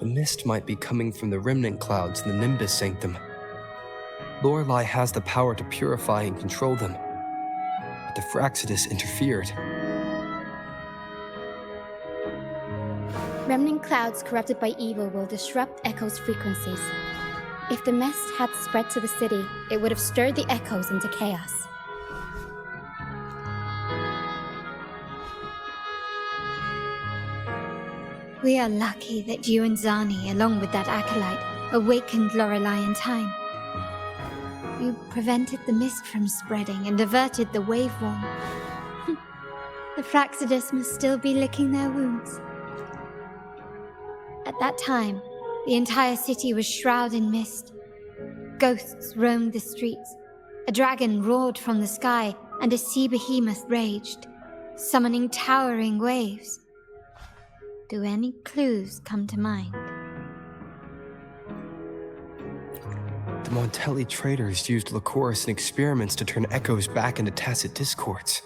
The mist might be coming from the remnant clouds in the Nimbus Sanctum. Lorelei has the power to purify and control them, but the Fraxidus interfered. Remnant clouds corrupted by evil will disrupt Echo's frequencies. If the mist had spread to the city, it would have stirred the Echoes into chaos. We are lucky that you and Zani, along with that acolyte, awakened Lorelei in time. You prevented the mist from spreading and averted the waveworm. The Fraxidus must still be licking their wounds. At that time, the entire city was shrouded in mist. Ghosts roamed the streets. A dragon roared from the sky, and a sea behemoth raged, summoning towering waves. Do any clues come to mind? The Montelli traders used Lycoris in experiments to turn Echoes back into tacit discords.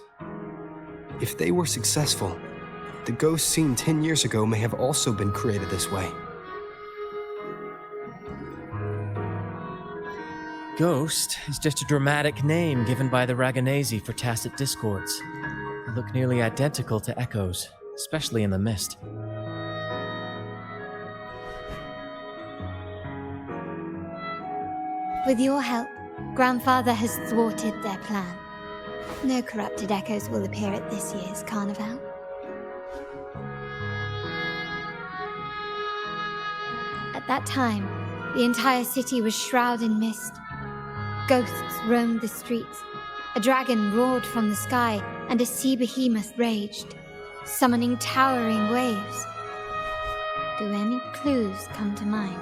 If they were successful, the ghosts seen 10 years ago may have also been created this way. Ghost is just a dramatic name given by the Ragganese for tacit discords. They look nearly identical to Echoes, especially in the mist. With your help, Grandfather has thwarted their plan. No corrupted Echoes will appear at this year's carnival. At that time, the entire city was shrouded in mist. Ghosts roamed the streets. A dragon roared from the sky, and a sea behemoth raged, summoning towering waves. Do any clues come to mind?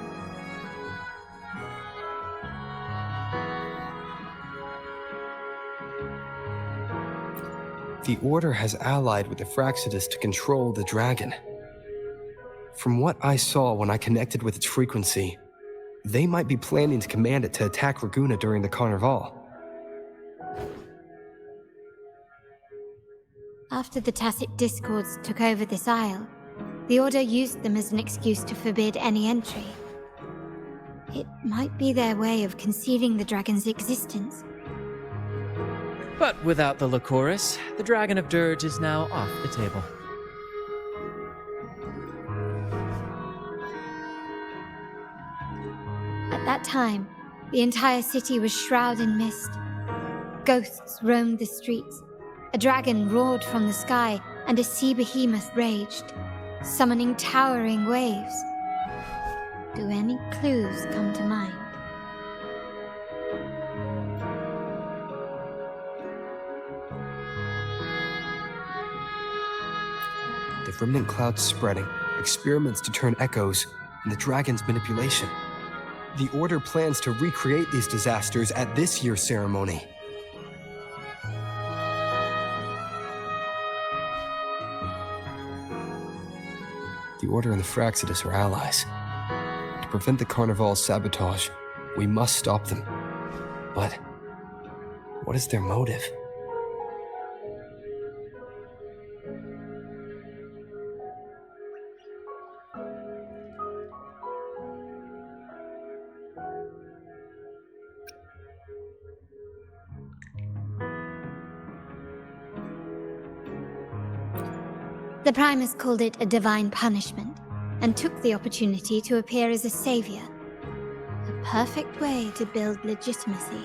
The Order has allied with the Fraxidus to control the dragon. From what I saw when I connected with its frequency, they might be planning to command it to attack Raguna during the Carnival. After the Tacit Discords took over this isle, the Order used them as an excuse to forbid any entry. It might be their way of concealing the dragon's existence. But without the Lycoris, the Dragon of Dirge is now off the table. At that time, the entire city was shrouded in mist. Ghosts roamed the streets. A dragon roared from the sky, and a sea behemoth raged, summoning towering waves. Do any clues come to mind? The remnant clouds spreading, experiments to turn echoes, and the dragon's manipulation. The Order plans to recreate these disasters at this year's ceremony. The Order and the Fraxidus are allies. To prevent the Carnival's sabotage, we must stop them. But what is their motive? The Primus called it a divine punishment, and took the opportunity to appear as a savior. A perfect way to build legitimacy.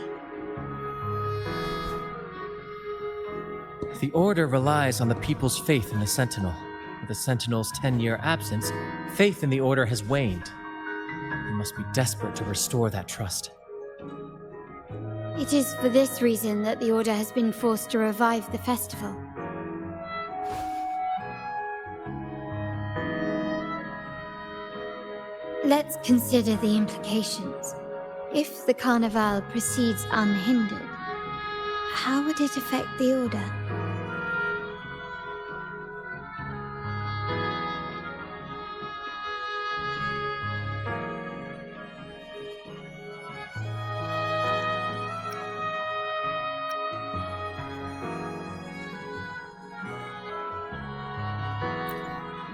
The Order relies on the people's faith in the Sentinel. With the Sentinel's 10-year absence, faith in the Order has waned. They must be desperate to restore that trust. It is for this reason that the Order has been forced to revive the festival. Let's consider the implications. If the Carnival proceeds unhindered, how would it affect the Order?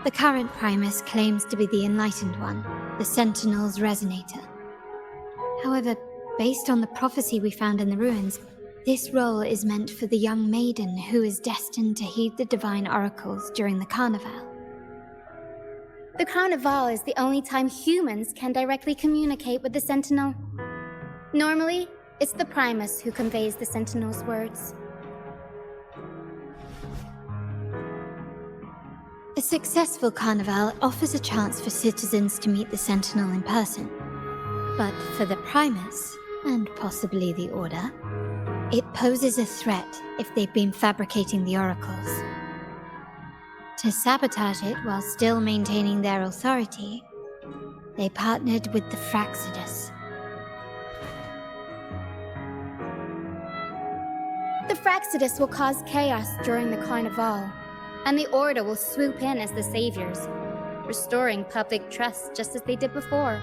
The current Primus claims to be the Enlightened One, the Sentinel's Resonator. However, based on the prophecy we found in the ruins, this role is meant for the young maiden who is destined to heed the divine oracles during the Carnival. The Carnival is the only time humans can directly communicate with the Sentinel. Normally, it's the Primus who conveys the Sentinel's words. A successful Carnival offers a chance for citizens to meet the Sentinel in person. But for the Primus, and possibly the Order, it poses a threat if they've been fabricating the oracles. To sabotage it while still maintaining their authority, they partnered with the Fraxidus. The Fraxidus will cause chaos during the Carnival, and the Order will swoop in as the saviors, restoring public trust just as they did before.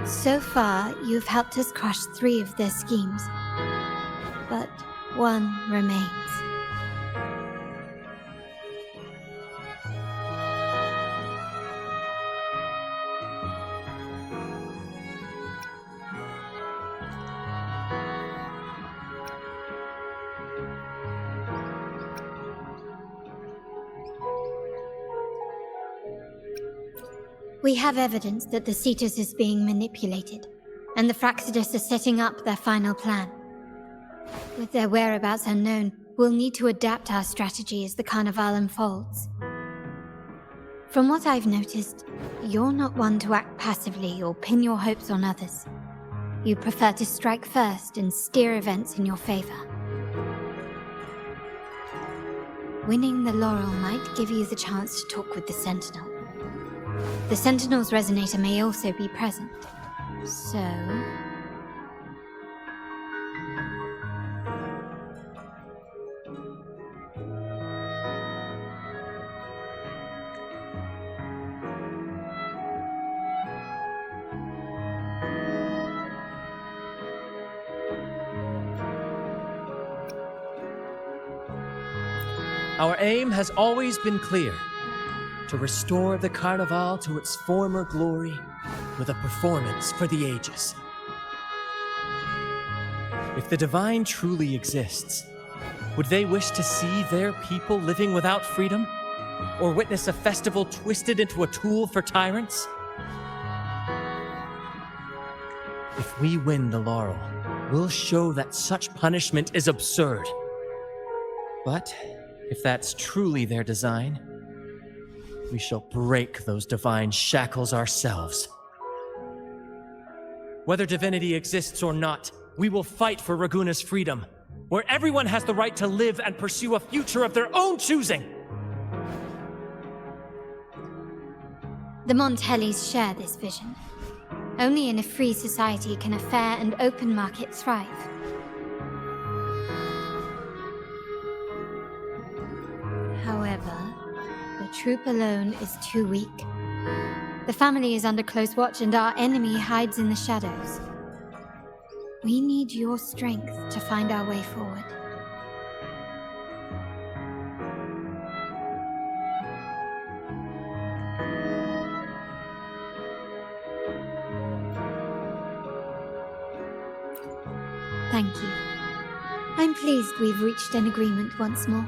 So far, you've helped us crush 3 of their schemes, but one remains. We have evidence that the Cetus is being manipulated, and the Fraxidus are setting up their final plan. With their whereabouts unknown, we'll need to adapt our strategy as the Carnival unfolds. From what I've noticed, you're not one to act passively or pin your hopes on others. You prefer to strike first and steer events in your favor. Winning the laurel might give you the chance to talk with the Sentinel. The Sentinel's Resonator may also be present, so... Our aim has always been clear: to restore the Carnival to its former glory with a performance for the ages. If the Divine truly exists, would they wish to see their people living without freedom? Or witness a festival twisted into a tool for tyrants? If we win the laurel, we'll show that such punishment is absurd. But if that's truly their design, we shall break those divine shackles ourselves. Whether divinity exists or not, we will fight for Raguna's freedom, where everyone has the right to live and pursue a future of their own choosing. The Montellys share this vision. Only in a free society can a fair and open market thrive. However, the troop alone is too weak. The family is under close watch and our enemy hides in the shadows. We need your strength to find our way forward. Thank you. I'm pleased we've reached an agreement once more.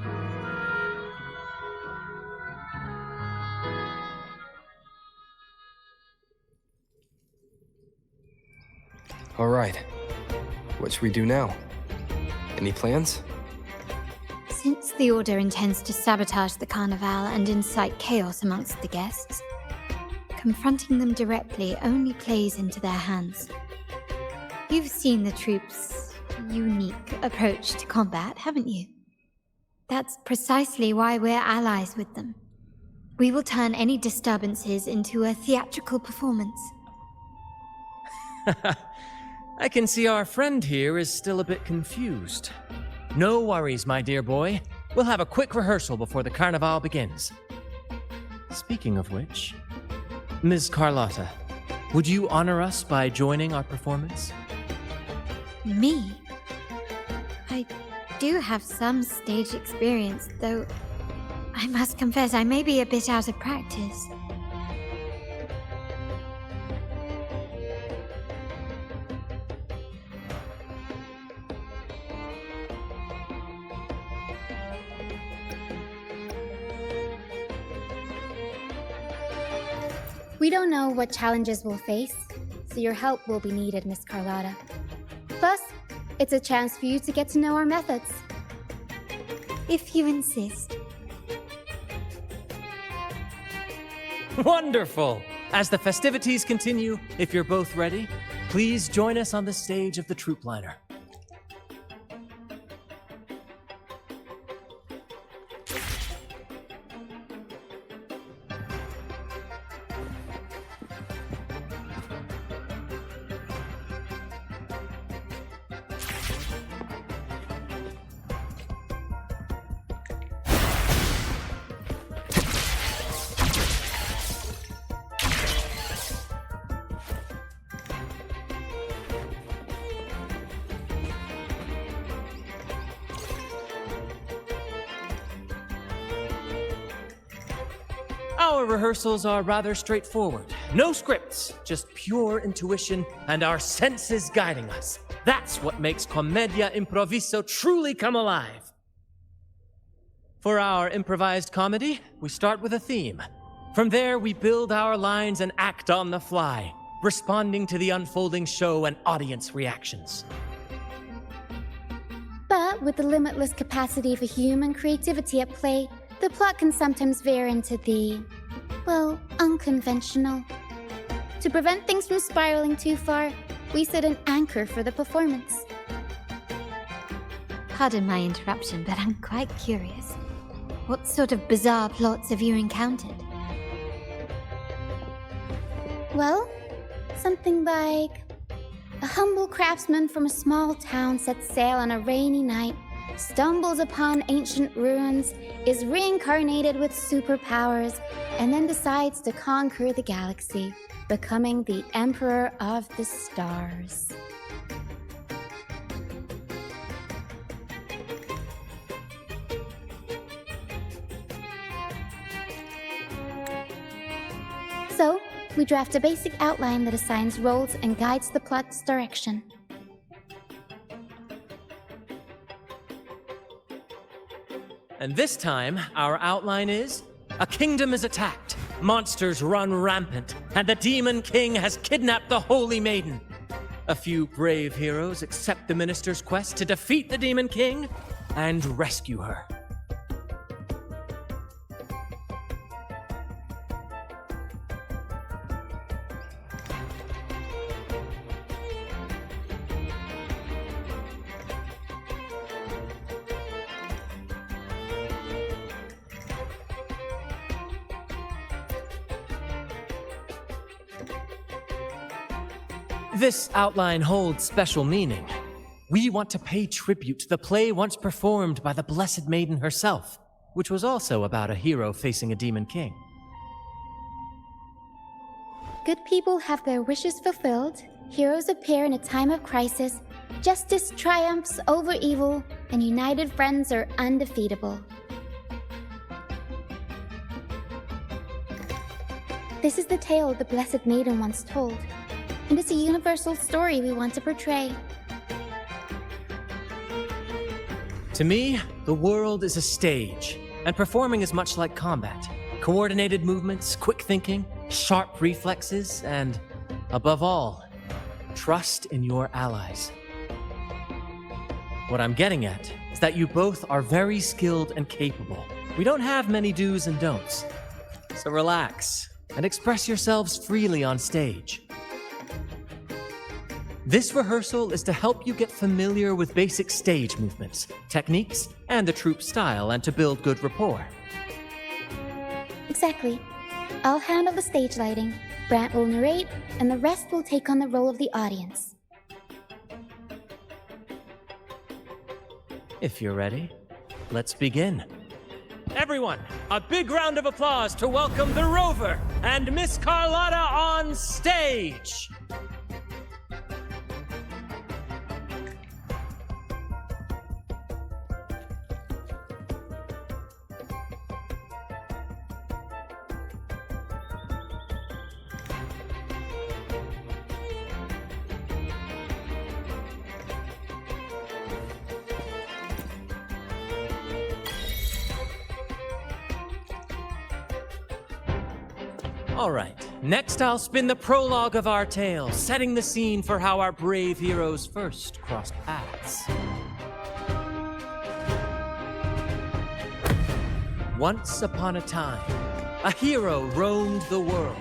All right. What should we do now? Any plans? Since the Order intends to sabotage the Carnival and incite chaos amongst the guests, confronting them directly only plays into their hands. You've seen the troops' unique approach to combat, haven't you? That's precisely why we're allies with them. We will turn any disturbances into a theatrical performance. I can see our friend here is still a bit confused. No worries, my dear boy. We'll have a quick rehearsal before the Carnival begins. Speaking of which, Ms. Carlotta, would you honor us by joining our performance? Me? I do have some stage experience, though I must confess I may be a bit out of practice. We don't know what challenges we'll face, so your help will be needed, Miss Carlotta. Plus, it's a chance for you to get to know our methods. If you insist. Wonderful! As the festivities continue, if you're both ready, please join us on the stage of the troop liner. Our rehearsals are rather straightforward. No scripts, just pure intuition and our senses guiding us. That's what makes Commedia Improviso truly come alive. For our improvised comedy, we start with a theme. From there, we build our lines and act on the fly, responding to the unfolding show and audience reactions. But with the limitless capacity for human creativity at play, the plot can sometimes veer into the, well, unconventional. To prevent things from spiraling too far, we set an anchor for the performance. Pardon my interruption, but I'm quite curious. What sort of bizarre plots have you encountered? Well, something like a humble craftsman from a small town sets sail on a rainy night, stumbles upon ancient ruins, is reincarnated with superpowers, and then decides to conquer the galaxy, becoming the Emperor of the Stars. So, we draft a basic outline that assigns roles and guides the plot's direction. And this time, our outline is: a kingdom is attacked, monsters run rampant, and the Demon King has kidnapped the Holy Maiden. A few brave heroes accept the minister's quest to defeat the Demon King and rescue her. This outline holds special meaning. We want to pay tribute to the play once performed by the Blessed Maiden herself, which was also about a hero facing a demon king. Good people have their wishes fulfilled, heroes appear in a time of crisis, justice triumphs over evil, and united friends are undefeatable. This is the tale the Blessed Maiden once told, and it's a universal story we want to portray. To me, the world is a stage, and performing is much like combat. Coordinated movements, quick thinking, sharp reflexes, and, above all, trust in your allies. What I'm getting at is that you both are very skilled and capable. We don't have many do's and don'ts, so relax and express yourselves freely on stage. This rehearsal is to help you get familiar with basic stage movements, techniques, and the troupe style, and to build good rapport. Exactly. I'll handle the stage lighting, Brant will narrate, and the rest will take on the role of the audience. If you're ready, let's begin. Everyone, a big round of applause to welcome the Rover and Miss Carlotta on stage! All right, next I'll spin the prologue of our tale, setting the scene for how our brave heroes first crossed paths. Once upon a time, a hero roamed the world.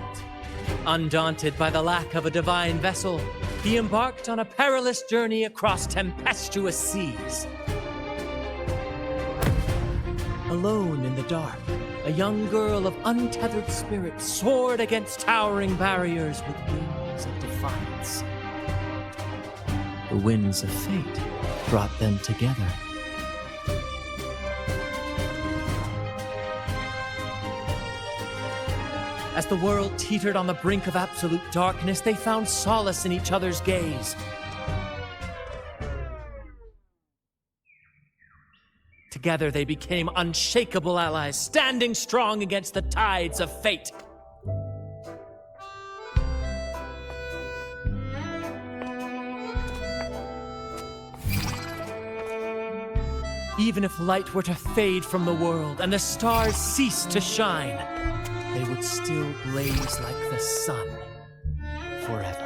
Undaunted by the lack of a divine vessel, he embarked on a perilous journey across tempestuous seas. Alone in the dark, a young girl of untethered spirit soared against towering barriers with wings of defiance. The winds of fate brought them together. As the world teetered on the brink of absolute darkness, they found solace in each other's gaze. Together they became unshakable allies, standing strong against the tides of fate. Even if light were to fade from the world and the stars cease to shine, they would still blaze like the sun forever.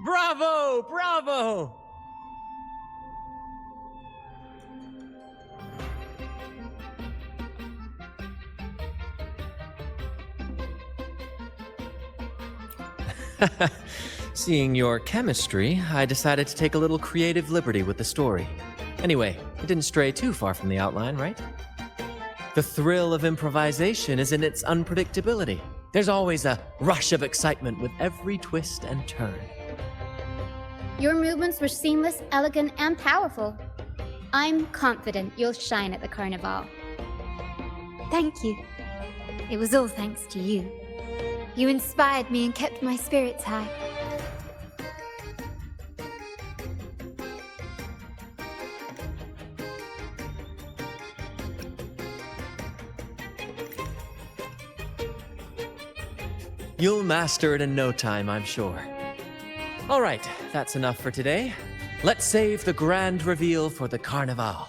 Bravo! Bravo! Seeing your chemistry, I decided to take a little creative liberty with the story. Anyway, it didn't stray too far from the outline, right? The thrill of improvisation is in its unpredictability. There's always a rush of excitement with every twist and turn. Your movements were seamless, elegant, and powerful. I'm confident you'll shine at the Carnival. Thank you. It was all thanks to you. You inspired me and kept my spirits high. You'll master it in no time, I'm sure. All right, that's enough for today. Let's save the grand reveal for the Carnival.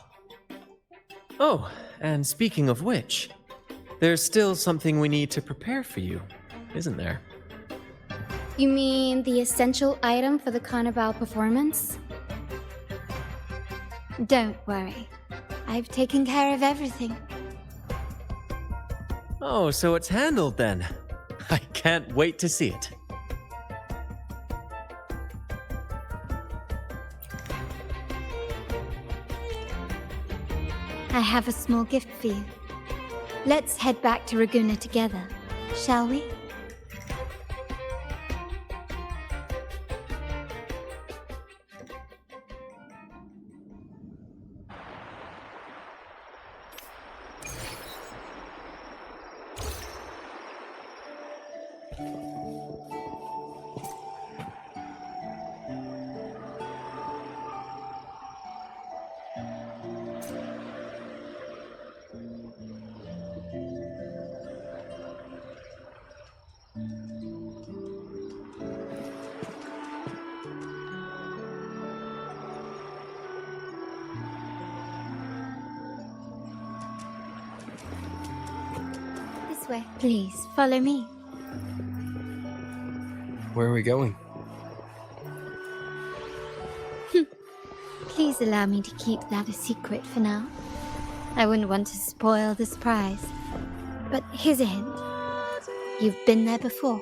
Oh, and speaking of which, there's still something we need to prepare for you, isn't there? You mean the essential item for the Carnival performance? Don't worry. I've taken care of everything. Oh, so it's handled then. I can't wait to see it. I have a small gift for you. Let's head back to Raguna together, shall we? This way. Please, follow me. Where are we going? Please allow me to keep that a secret for now. I wouldn't want to spoil the surprise. But here's a hint. You've been there before.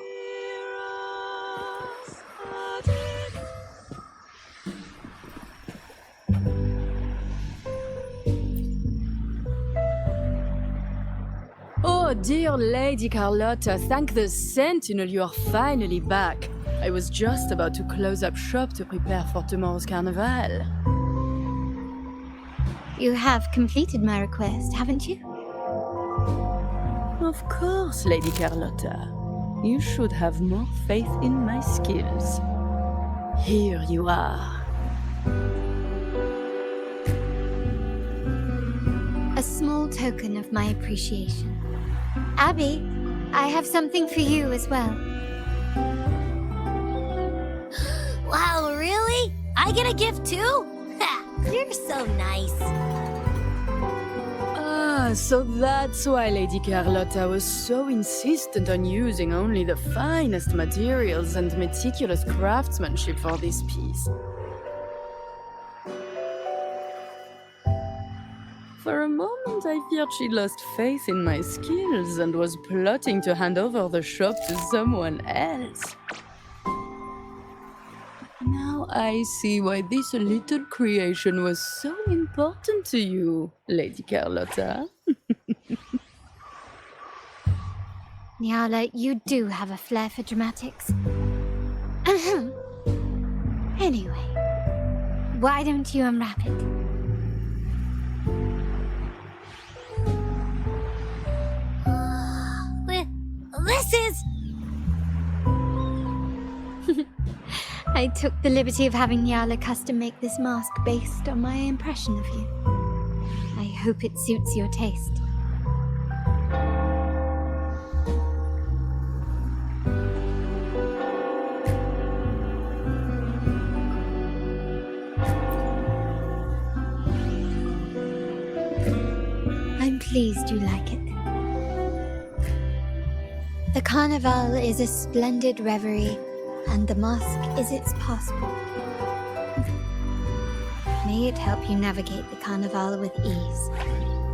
Oh, dear Lady Carlotta, thank the Sentinel you are finally back. I was just about to close up shop to prepare for tomorrow's carnival. You have completed my request, haven't you? Of course, Lady Carlotta. You should have more faith in my skills. Here you are. A small token of my appreciation. Abby, I have something for you as well. Wow, really? I get a gift too? Ha! You're so nice. Ah, so that's why Lady Carlotta was so insistent on using only the finest materials and meticulous craftsmanship for this piece. For a moment, I feared she'd lost faith in my skills and was plotting to hand over the shop to someone else. Now I see why this little creation was so important to you, Lady Carlotta. Nyala, you do have a flair for dramatics. Anyway, why don't you unwrap it? This is... I took the liberty of having Nyala custom make this mask based on my impression of you. I hope it suits your taste. I'm pleased you like it. The Carnival is a splendid reverie, and the mask is its passport. May it help you navigate the Carnival with ease,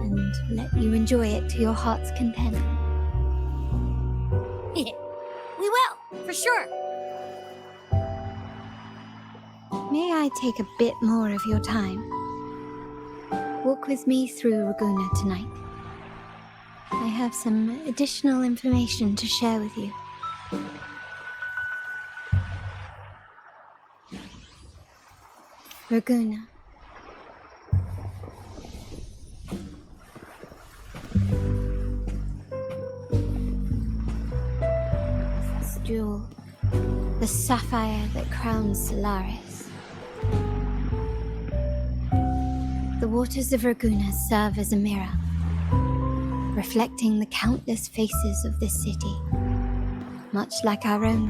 and let you enjoy it to your heart's content. We will, for sure. May I take a bit more of your time? Walk with me through Raguna tonight. have some additional information to share with you. Raguna. This jewel, the sapphire that crowns Solaris. The waters of Raguna serve as a mirror, reflecting the countless faces of this city, much like our own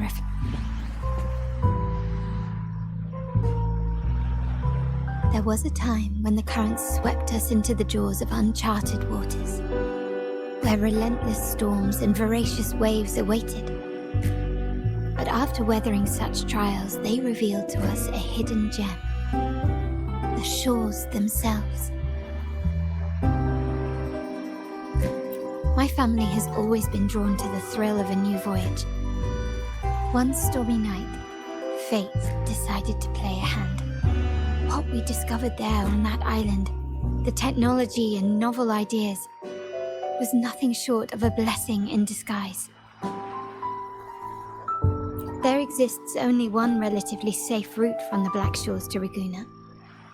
There was a time when the currents swept us into the jaws of uncharted waters, where relentless storms and voracious waves awaited. But after weathering such trials, they revealed to us a hidden gem, the shores themselves. My family has always been drawn to the thrill of a new voyage. One stormy night, fate decided to play a hand. What we discovered there on that island, the technology and novel ideas, was nothing short of a blessing in disguise. There exists only one relatively safe route from the Black Shores to Raguna,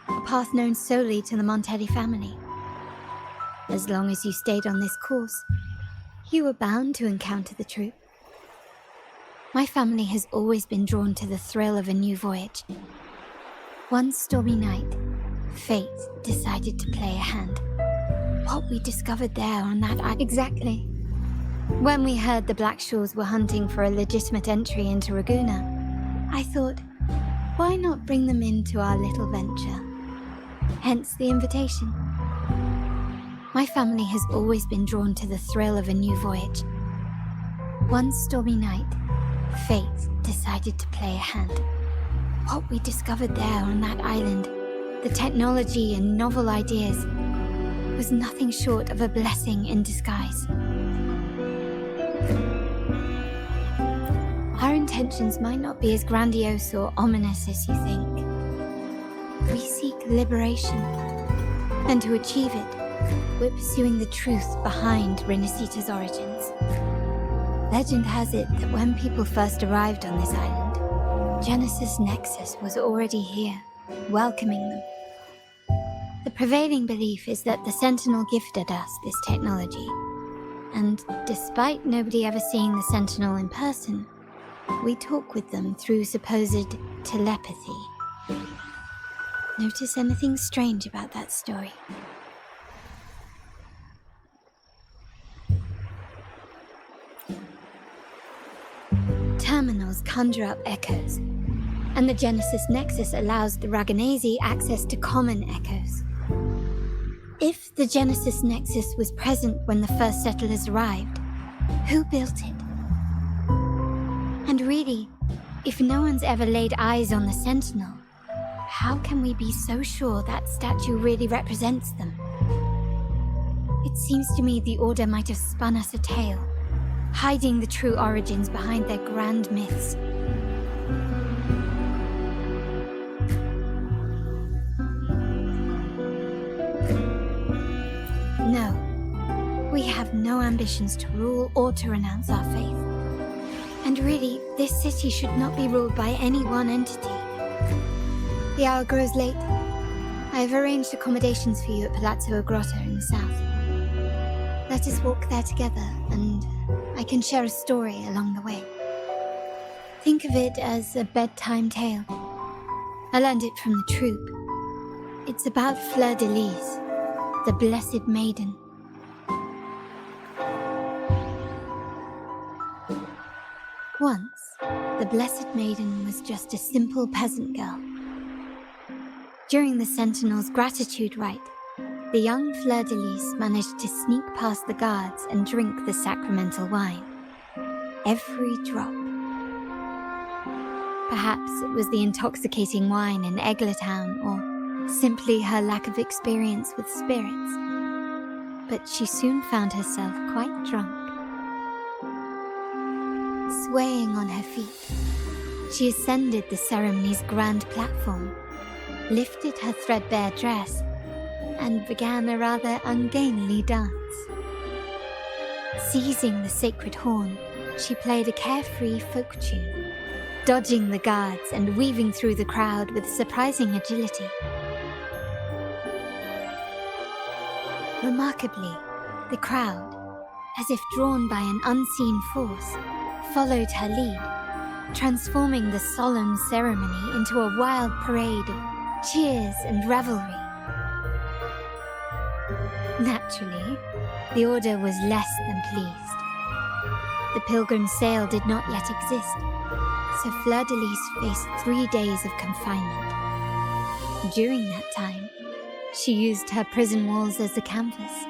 a path known solely to the Montelli family. As long as you stayed on this course, you were bound to encounter the truth. My family has always been drawn to the thrill of a new voyage. One stormy night, fate decided to play a hand. What we discovered there on that island... Exactly. When we heard the Black Shores were hunting for a legitimate entry into Raguna, I thought, why not bring them into our little venture? Hence the invitation. My family has always been drawn to the thrill of a new voyage. One stormy night, fate decided to play a hand. What we discovered there on that island, the technology and novel ideas, was nothing short of a blessing in disguise. Our intentions might not be as grandiose or ominous as you think. We seek liberation, and to achieve it, we're pursuing the truth behind Rinascita's origins. Legend has it that when people first arrived on this island, Genesis Nexus was already here, welcoming them. The prevailing belief is that the Sentinel gifted us this technology, and despite nobody ever seeing the Sentinel in person, we talk with them through supposed telepathy. Notice anything strange about that story? Terminals conjure up echoes, and the Genesis Nexus allows the Raganese access to common echoes. If the Genesis Nexus was present when the first settlers arrived, who built it? And really, if no one's ever laid eyes on the Sentinel, how can we be so sure that statue really represents them? It seems to me the Order might have spun us a tale, hiding the true origins behind their grand myths. No, we have no ambitions to rule or to renounce our faith. And really, this city should not be ruled by any one entity. The hour grows late. I have arranged accommodations for you at Palazzo Grotta in the south. Let us walk there together, and I can share a story along the way. Think of it as a bedtime tale. I learned it from the troop. It's about Fleur de Lis, the Blessed Maiden. Once, the Blessed Maiden was just a simple peasant girl. During the Sentinel's gratitude rite, the young Fleur de Lis managed to sneak past the guards and drink the sacramental wine. Every drop. Perhaps it was the intoxicating wine in Eggletown, or simply her lack of experience with spirits. But she soon found herself quite drunk. Swaying on her feet, she ascended the ceremony's grand platform, lifted her threadbare dress, and began a rather ungainly dance. Seizing the sacred horn, she played a carefree folk tune, dodging the guards and weaving through the crowd with surprising agility. Remarkably, the crowd, as if drawn by an unseen force, followed her lead, transforming the solemn ceremony into a wild parade of cheers and revelry. Naturally, the Order was less than pleased. The pilgrim sale did not yet exist, so Fleur-de-Lis faced 3 days of confinement. During that time, she used her prison walls as a canvas.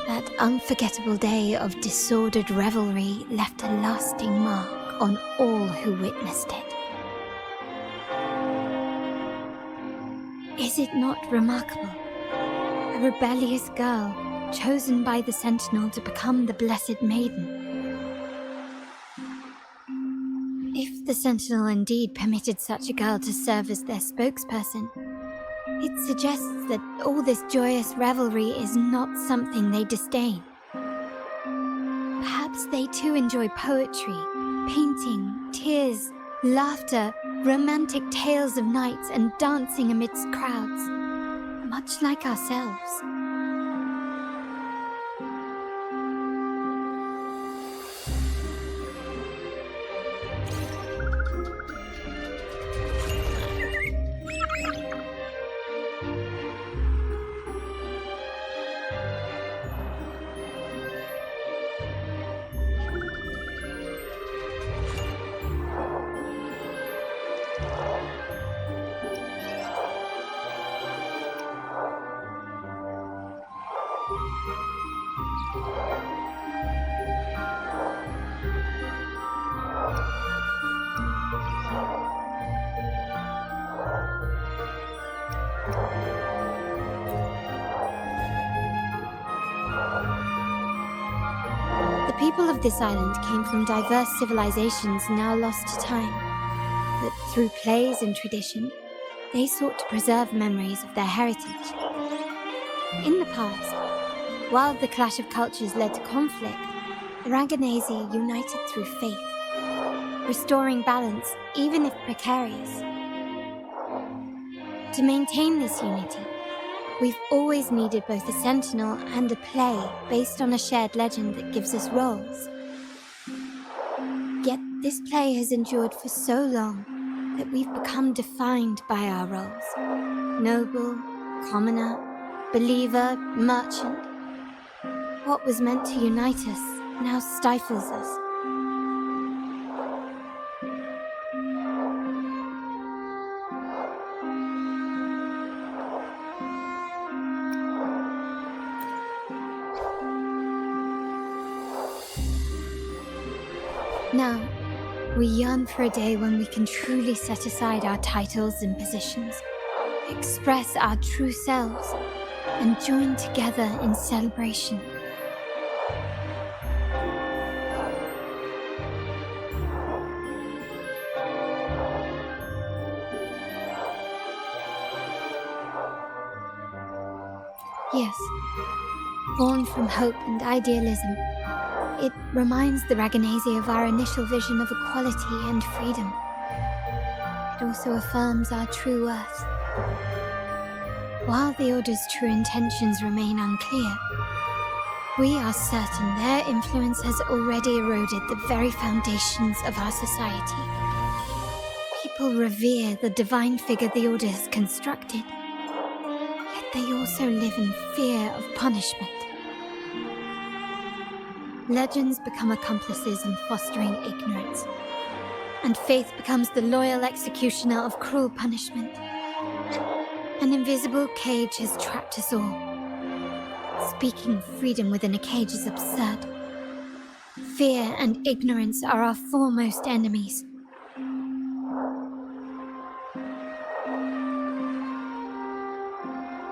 That unforgettable day of disordered revelry left a lasting mark on all who witnessed it. Is it not remarkable? A rebellious girl, chosen by the Sentinel to become the Blessed Maiden. If the Sentinel indeed permitted such a girl to serve as their spokesperson, it suggests that all this joyous revelry is not something they disdain. Perhaps they too enjoy poetry, painting, tears, laughter, romantic tales of knights, and dancing amidst crowds, much like ourselves. The people of this island came from diverse civilizations now lost to time, but through plays and tradition, they sought to preserve memories of their heritage. In the past, while the clash of cultures led to conflict, the Raganazi united through faith, restoring balance even if precarious. To maintain this unity, we've always needed both a sentinel and a play based on a shared legend that gives us roles. Yet this play has endured for so long that we've become defined by our roles. Noble, commoner, believer, merchant. What was meant to unite us now stifles us. Now, we yearn for a day when we can truly set aside our titles and positions, express our true selves, and join together in celebration. Yes, born from hope and idealism, it reminds the Raganazi of our initial vision of equality and freedom. It also affirms our true worth. While the Order's true intentions remain unclear, we are certain their influence has already eroded the very foundations of our society. People revere the divine figure the Order has constructed, yet they also live in fear of punishment. Legends become accomplices in fostering ignorance, and faith becomes the loyal executioner of cruel punishment. An invisible cage has trapped us all. Speaking of freedom within a cage is absurd. Fear and ignorance are our foremost enemies.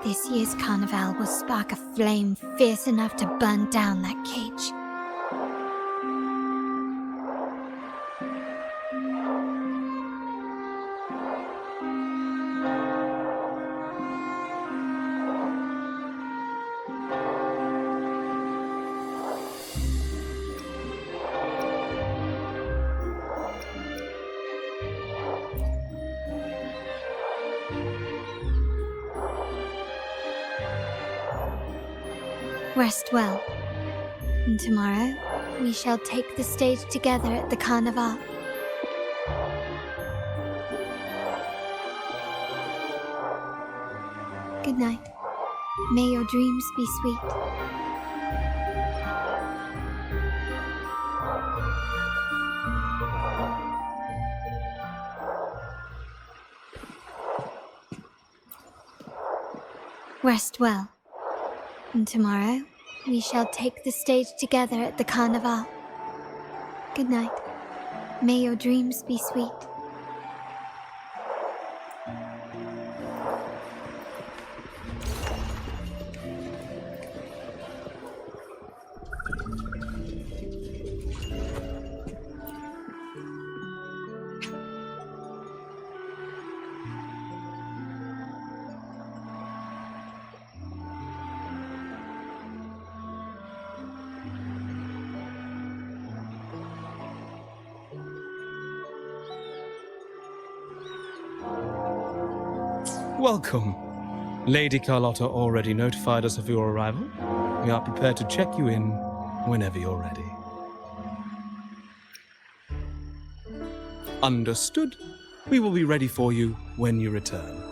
This year's carnival will spark a flame fierce enough to burn down that cage. Rest well. And tomorrow, we shall take the stage together at the Carnival. Good night. May your dreams be sweet. Rest well. And tomorrow, we shall take the stage together at the Carnival. Good night. May your dreams be sweet. Welcome. Lady Carlotta already notified us of your arrival. We are prepared to check you in whenever you're ready. Understood. We will be ready for you when you return.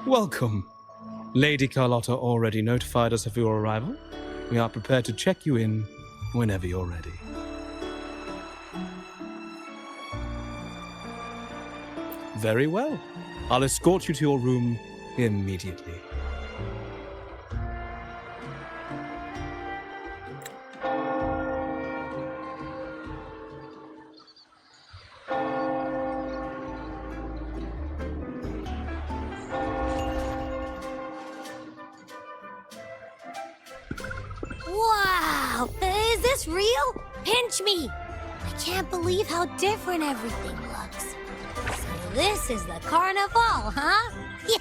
Welcome. Lady Carlotta already notified us of your arrival. We are prepared to check you in whenever you're ready. Very well. I'll escort you to your room immediately. Wow! Is this real? Pinch me! I can't believe how different everything looks. So this is the carnival, huh? Yeah!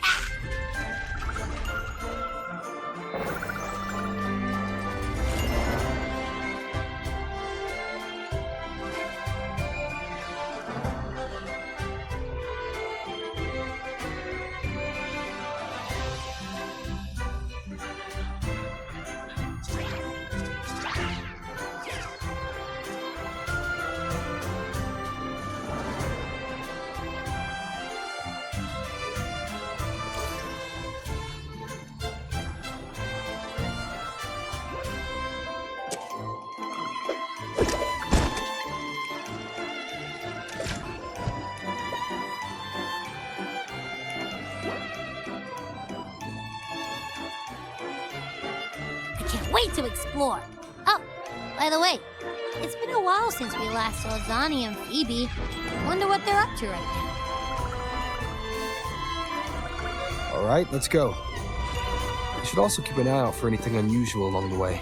Wait to explore. Oh, by the way, it's been a while since we last saw Zani and Phoebe. Wonder what they're up to right now. All right, let's go. We should also keep an eye out for anything unusual along the way.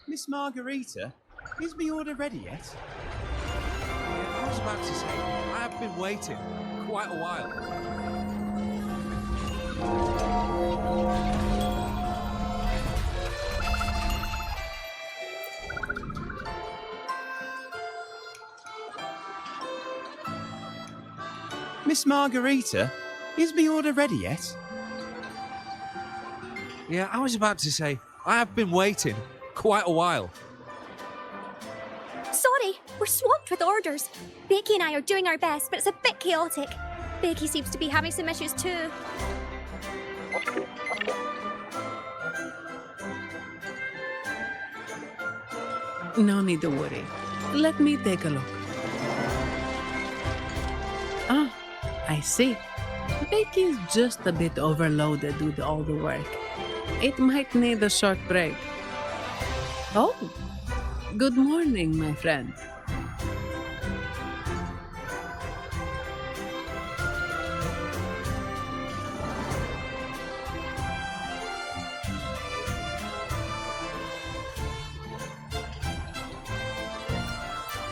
Miss Margarita, is me order ready yet? I was about to say, I have been waiting quite a while. Miss Margarita, is me order ready yet? Yeah, I was about to say, I have been waiting quite a while. Sorry, we're swamped with orders. Becky and I are doing our best, but it's a bit chaotic. Becky seems to be having some issues too. No need to worry. Let me take a look. Ah, I see. Becky's just a bit overloaded with all the work. It might need a short break. Oh, good morning, my friend.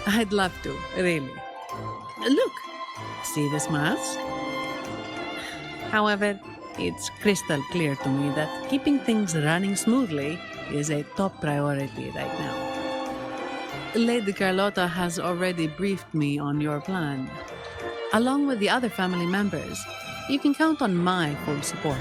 I'd love to, really. Look, see the smiles? However, it's crystal clear to me that keeping things running smoothly is a top priority right now. Lady Carlotta has already briefed me on your plan. Along with the other family members, you can count on my full support.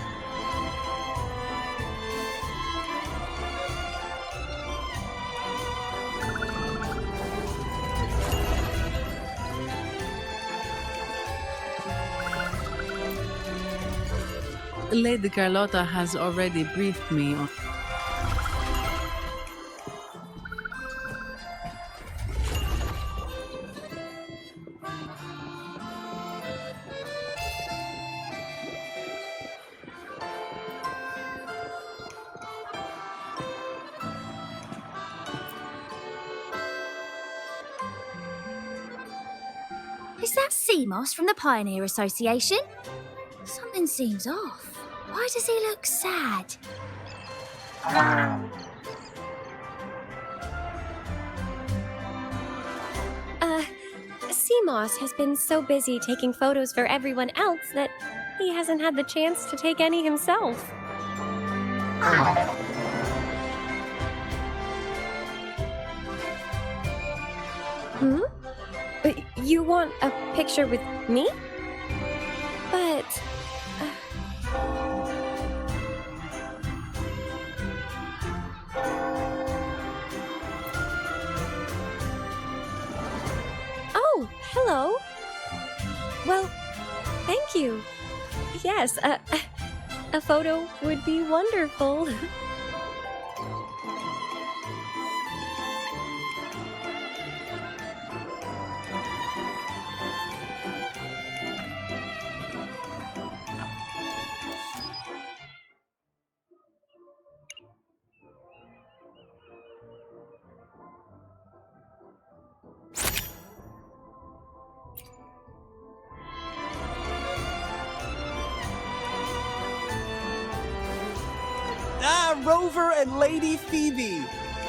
Lady Carlotta has already briefed me on... Is that Seamoss from the Pioneer Association? Something seems off. Why does he look sad? Seamoss has been so busy taking photos for everyone else that he hasn't had the chance to take any himself. Hmm? You want a picture with me? But... Oh, hello. Well, thank you. Yes, a photo would be wonderful. Rover and Lady Phoebe!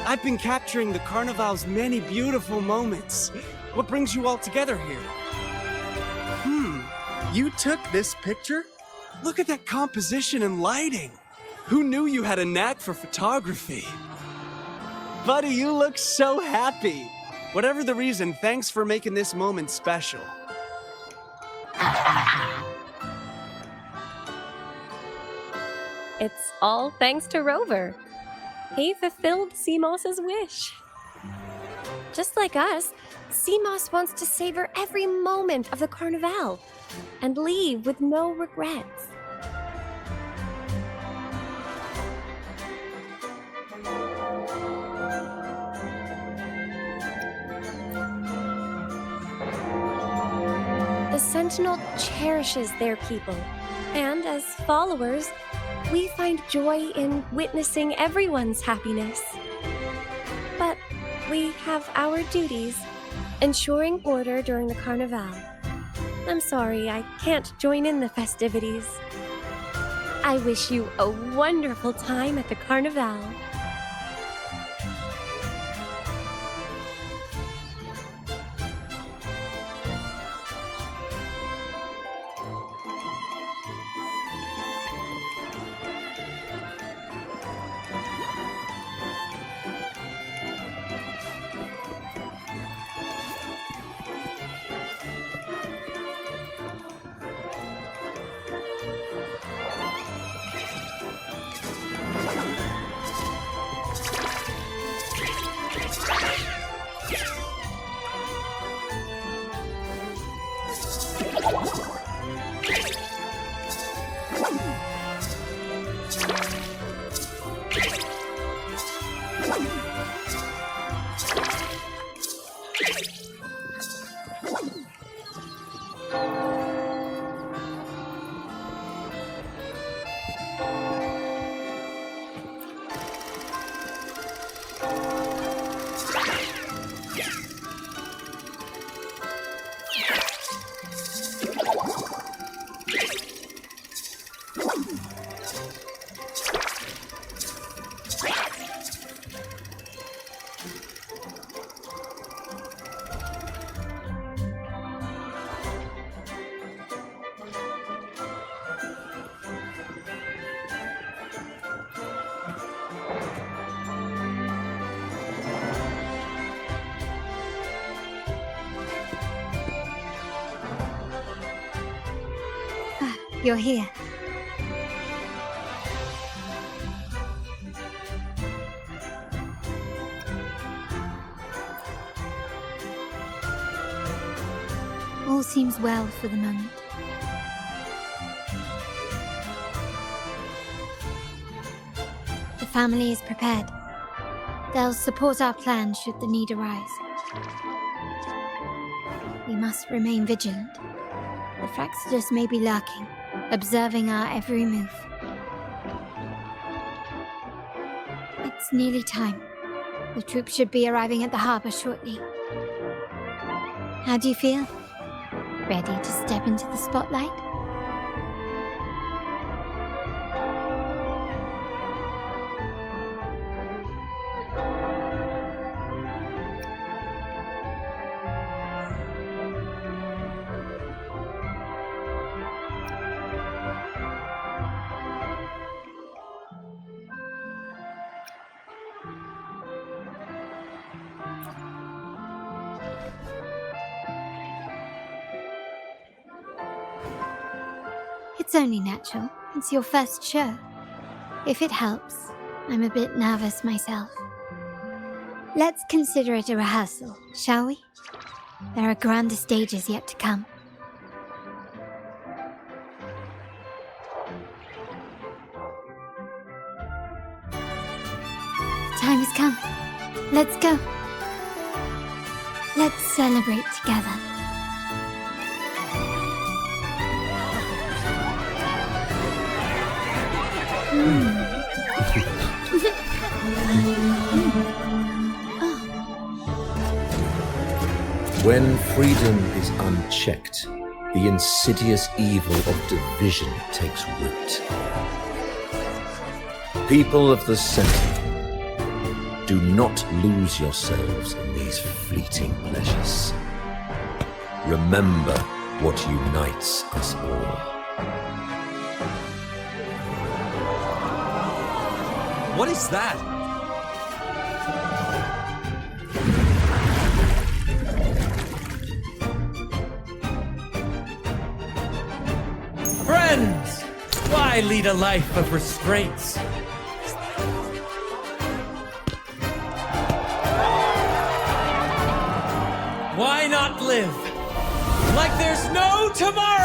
I've been capturing the Carnival's many beautiful moments. What brings you all together here? You took this picture? Look at that composition and lighting. Who knew you had a knack for photography? Buddy, you look so happy. Whatever the reason, thanks for making this moment special. It's all thanks to Rover. He fulfilled Seamoss's wish. Just like us, Seamoss wants to savor every moment of the Carnival and leave with no regrets. The Sentinel cherishes their people, and as followers, we find joy in witnessing everyone's happiness. But we have our duties, ensuring order during the Carnival. I'm sorry, I can't join in the festivities. I wish you a wonderful time at the Carnival. You're here. All seems well for the moment. The family is prepared. They'll support our plan should the need arise. We must remain vigilant. The Fraxidus may be lurking, observing our every move. It's nearly time. The troops should be arriving at the harbor shortly. How do you feel? Ready to step into the spotlight? It's only natural. It's your first show. If it helps, I'm a bit nervous myself. Let's consider it a rehearsal, shall we? There are grander stages yet to come. The time has come. Let's go. Let's celebrate together. When freedom is unchecked, the insidious evil of division takes root. People of the Center, do not lose yourselves in these fleeting pleasures. Remember what unites us all. What is that? Friends! Why lead a life of restraints? Why not live like there's no tomorrow?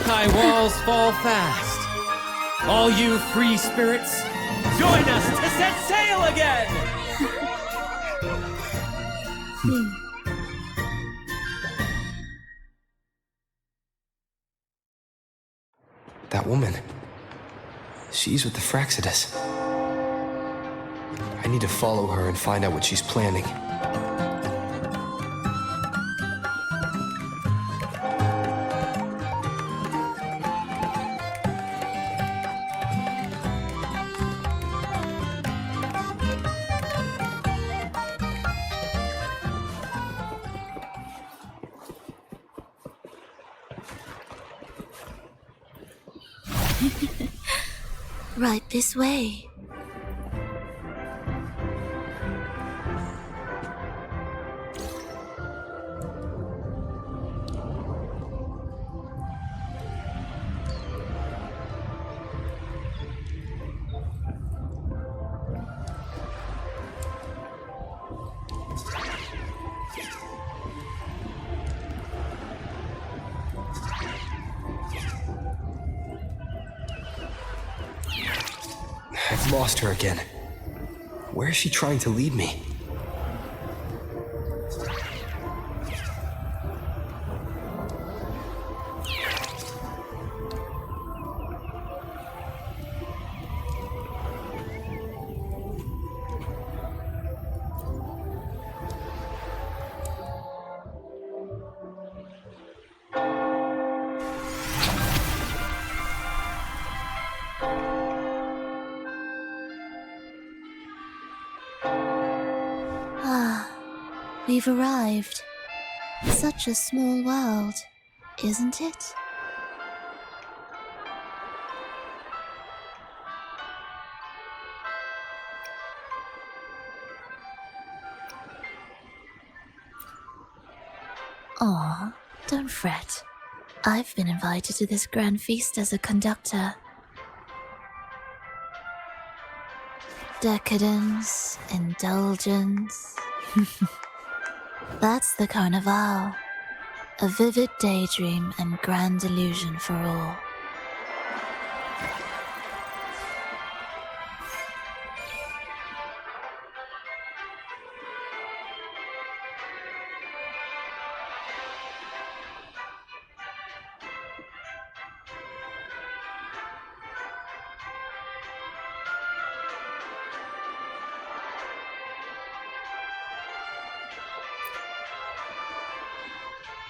High walls fall fast. All you free spirits, join us to set sail again! That woman. She's with the Fraxidus. I need to follow her and find out what she's planning. Right this way. lost her again. Where is she trying to lead me? We've arrived. Such a small world, isn't it? Aw, don't fret. I've been invited to this grand feast as a conductor. Decadence, indulgence. That's the Carnival. A vivid daydream and grand illusion for all.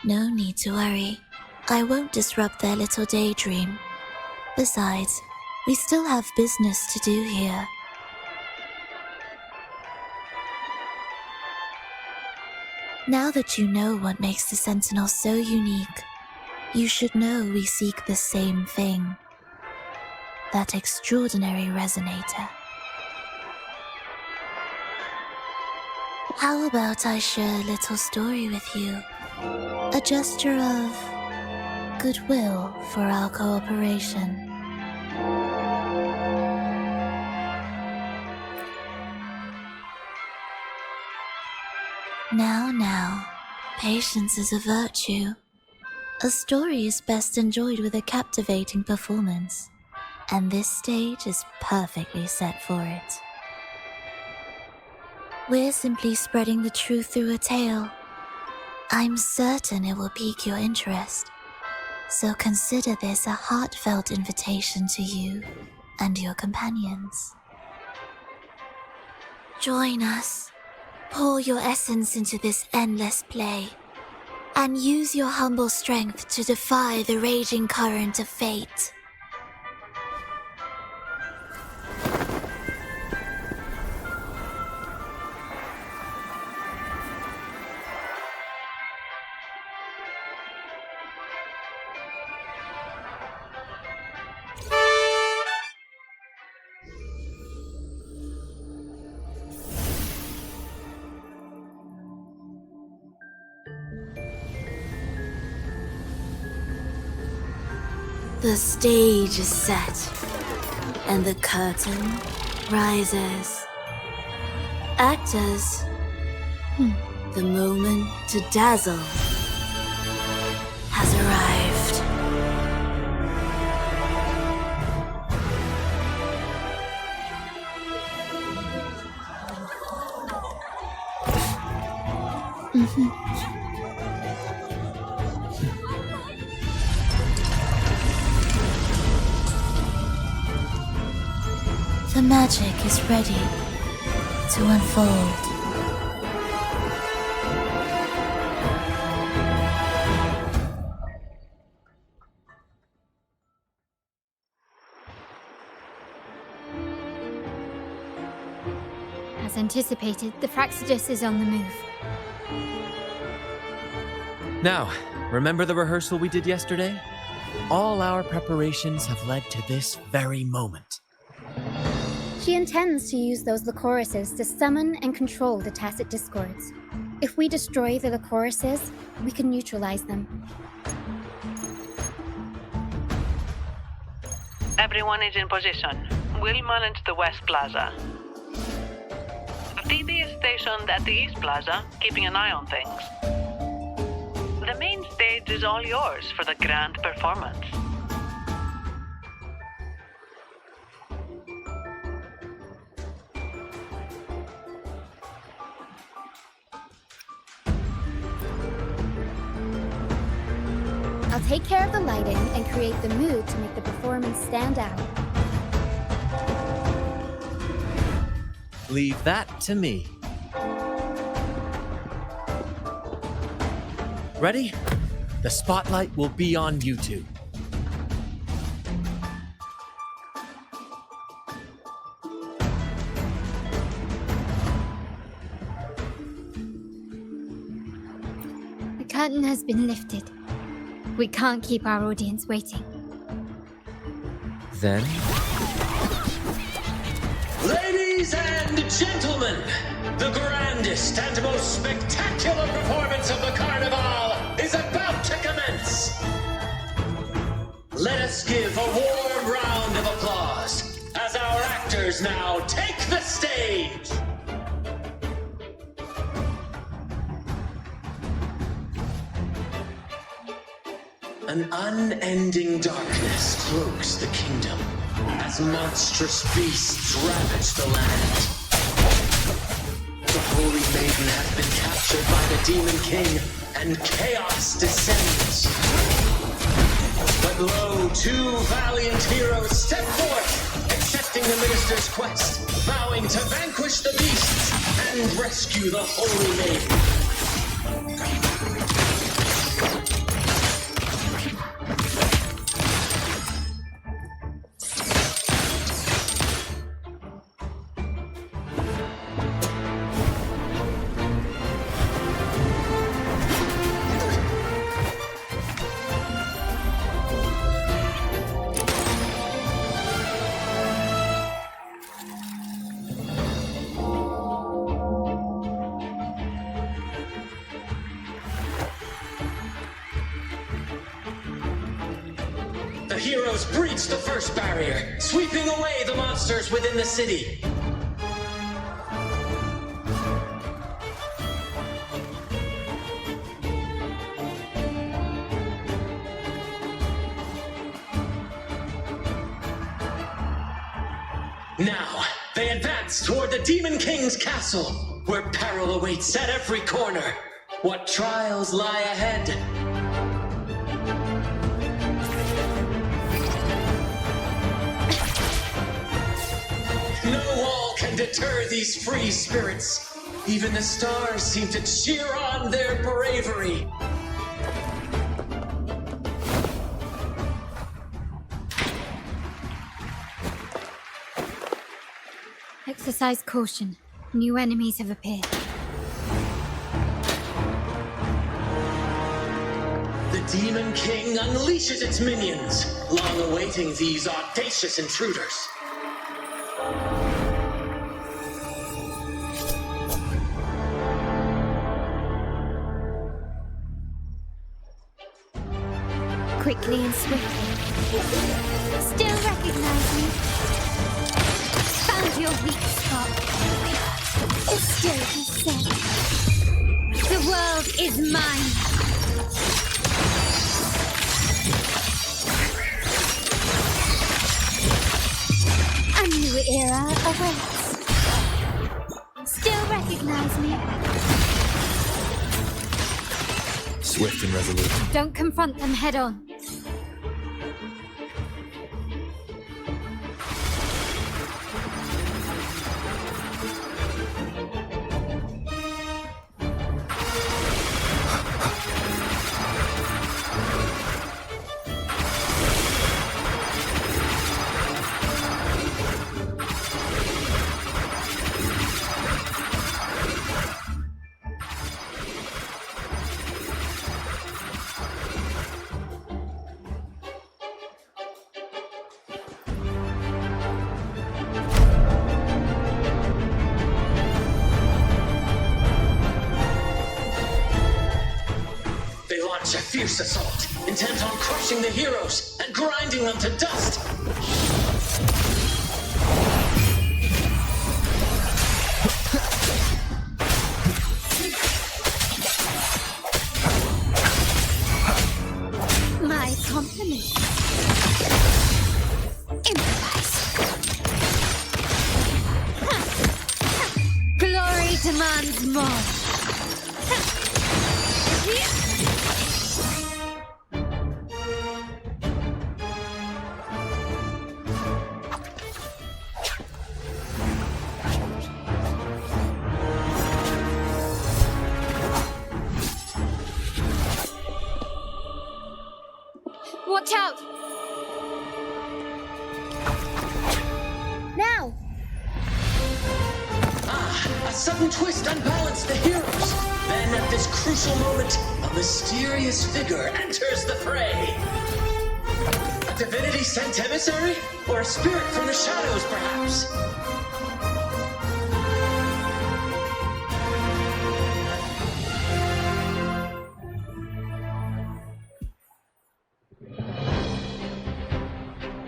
No need to worry. I won't disrupt their little daydream. Besides, we still have business to do here. Now that you know what makes the Sentinel so unique, you should know we seek the same thing. That extraordinary resonator. How about I share a little story with you? A gesture of goodwill for our cooperation. Now, patience is a virtue. A story is best enjoyed with a captivating performance, and this stage is perfectly set for it. We're simply spreading the truth through a tale. I'm certain it will pique your interest, so consider this a heartfelt invitation to you and your companions. Join us, pour your essence into this endless play, and use your humble strength to defy the raging current of fate. The stage is set, and the curtain rises. Actors, the moment to dazzle has arrived. The magic is ready to unfold. As anticipated, the Praxidus is on the move. Now, remember the rehearsal we did yesterday? All our preparations have led to this very moment. She intends to use those Lycoruses to summon and control the Tacit Discords. If we destroy the Lycoruses, we can neutralize them. Everyone is in position. We'll manage the West Plaza. Phoebe is stationed at the East Plaza, keeping an eye on things. The main stage is all yours for the grand performance. I'll take care of the lighting and create the mood to make the performance stand out. Leave that to me. Ready? The spotlight will be on you two. The curtain has been lifted. We can't keep our audience waiting. Then, Ladies and gentlemen, the grandest and most spectacular performance of the Carnival is about to commence. Let us give a warm round of applause as our actors now take the stage. An unending darkness cloaks the kingdom as monstrous beasts ravage the land. The Holy Maiden has been captured by the Demon King, and chaos descends. But lo, two valiant heroes step forth, accepting the minister's quest, vowing to vanquish the beasts and rescue the Holy Maiden. The heroes breach the first barrier, sweeping away the monsters within the city. Now, they advance toward the Demon King's castle, where peril awaits at every corner. What trials lie ahead? No wall can deter these free spirits. Even the stars seem to cheer on their bravery. Exercise caution. New enemies have appeared. The Demon King unleashes its minions, long awaiting these audacious intruders. Quickly and swiftly. Still recognize me? Found your weak spot. It's still the same. The world is mine. A new era awaits. Still recognize me? Swift and resolute. Don't confront them head on. A fierce assault, intent on crushing the heroes and grinding them to dust. My compliment. Improvise. Glory demands more. Watch out! Now! A sudden twist unbalanced the heroes. Then at this crucial moment, a mysterious figure enters the fray. A divinity sent emissary? Or a spirit from the shadows, perhaps?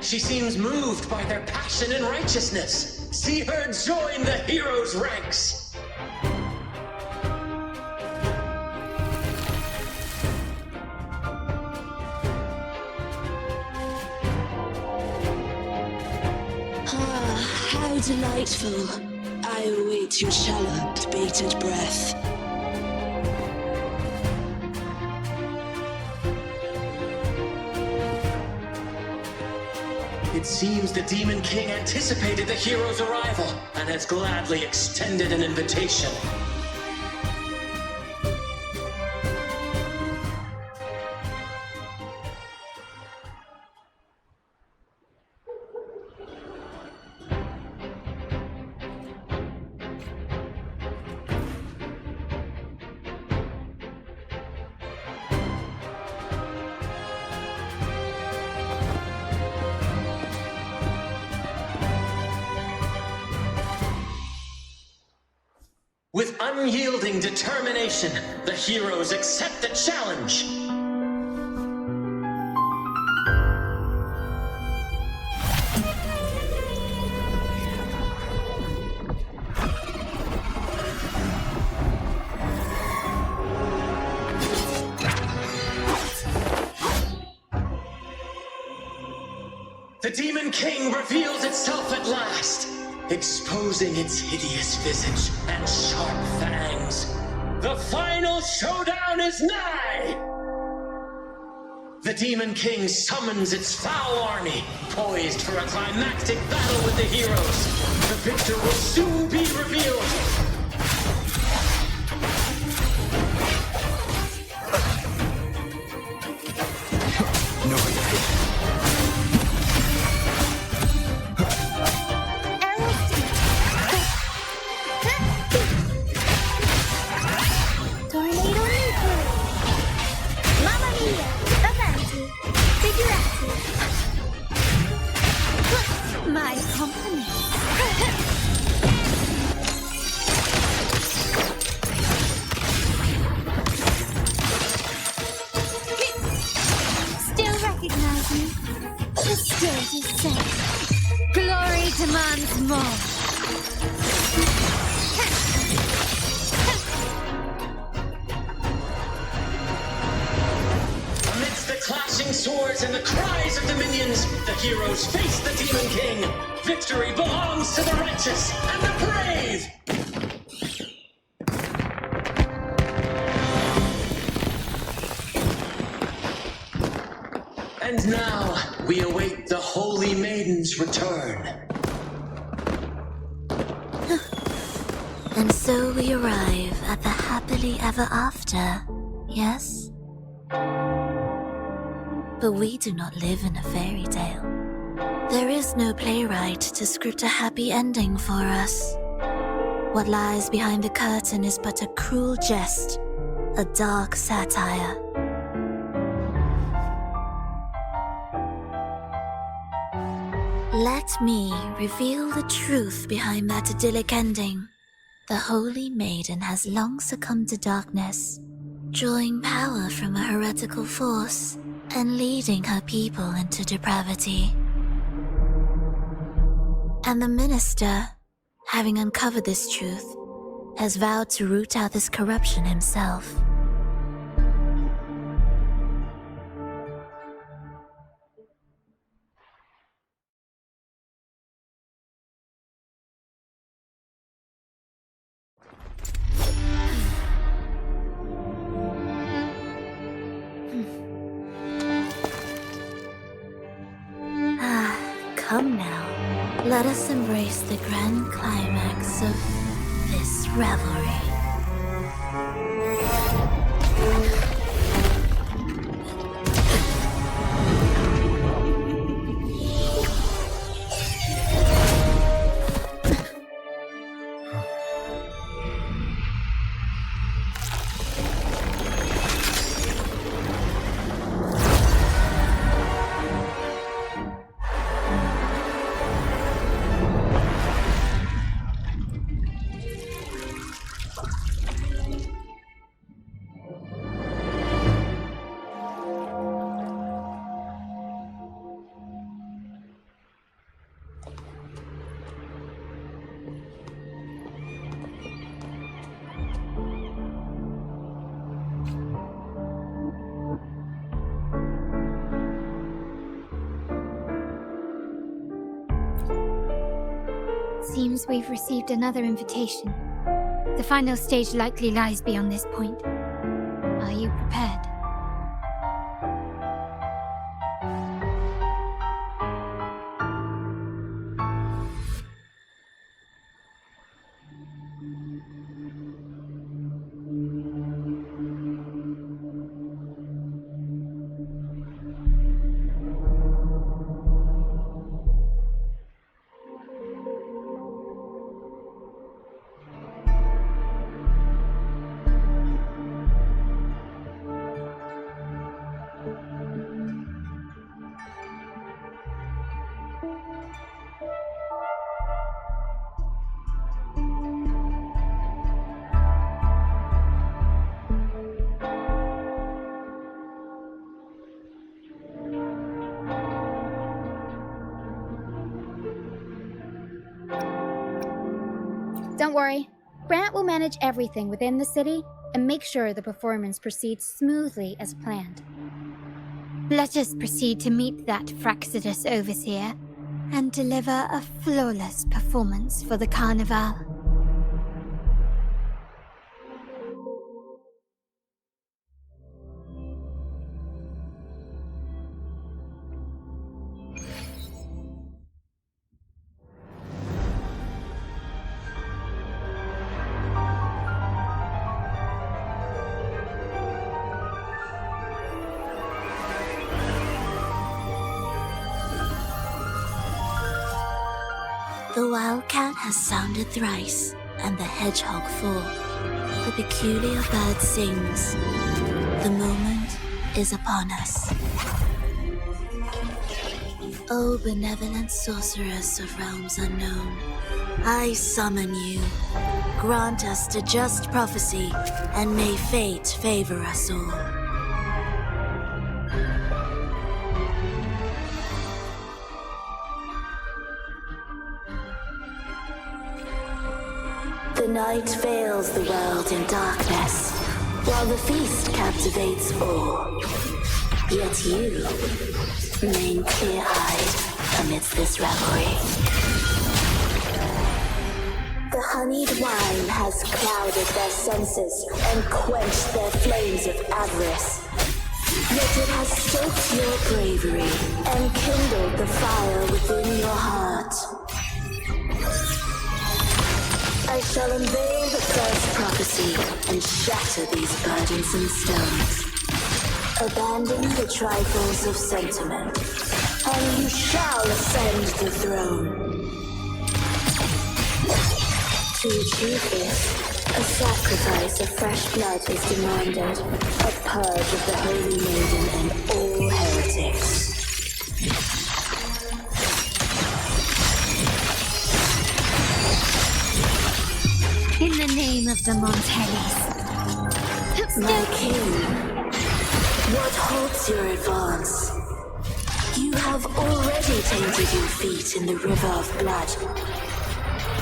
She seems moved by their passion and righteousness. See her join the heroes' ranks. How delightful. I await your shallowed, bated breath. It seems the Demon King anticipated the hero's arrival and has gladly extended an invitation. With unyielding determination, the heroes accept the challenge. The Demon King reveals itself at last, exposing its hideous visage and sharp fangs. The final showdown is nigh! The Demon King summons its foul army, poised for a climactic battle with the heroes. The victor will soon be revealed. My compliments. Still recognize me? The stage is set. Glory demands more. Amidst the clashing swords and the cries of the minions, the heroes face the Demon King. Victory belongs to the righteous and the brave! And now, we await the Holy Maiden's return. And so we arrive at the happily ever after, yes? But we do not live in a fairy tale. There is no playwright to script a happy ending for us. What lies behind the curtain is but a cruel jest, a dark satire. Let me reveal the truth behind that idyllic ending. The Holy Maiden has long succumbed to darkness, drawing power from a heretical force and leading her people into depravity. And the minister, having uncovered this truth, has vowed to root out this corruption himself. Come now, let us embrace the grand climax of this revelry. seems we've received another invitation. The final stage likely lies beyond this point. Are you prepared? Don't worry. Brant will manage everything within the city and make sure the performance proceeds smoothly as planned. Let us proceed to meet that Fractsidus overseer and deliver a flawless performance for the Carnival. The wildcat has sounded thrice, and the hedgehog four. The peculiar bird sings. The moment is upon us. O benevolent sorceress of realms unknown, I summon you. Grant us a just prophecy, and may fate favor us all. The night veils the world in darkness, while the feast captivates all. Yet you remain clear-eyed amidst this revelry. The honeyed wine has clouded their senses and quenched their flames of avarice. Yet it has stoked your bravery and kindled the fire within your heart. I shall unveil the first prophecy and shatter these burdensome stones. Abandon the trifles of sentiment, and you shall ascend the throne. To achieve this, a sacrifice of fresh blood is demanded, a purge of the Holy Maiden and all heretics. In the name of the Montellis. My king, what halts your advance? You have already tainted your feet in the river of blood.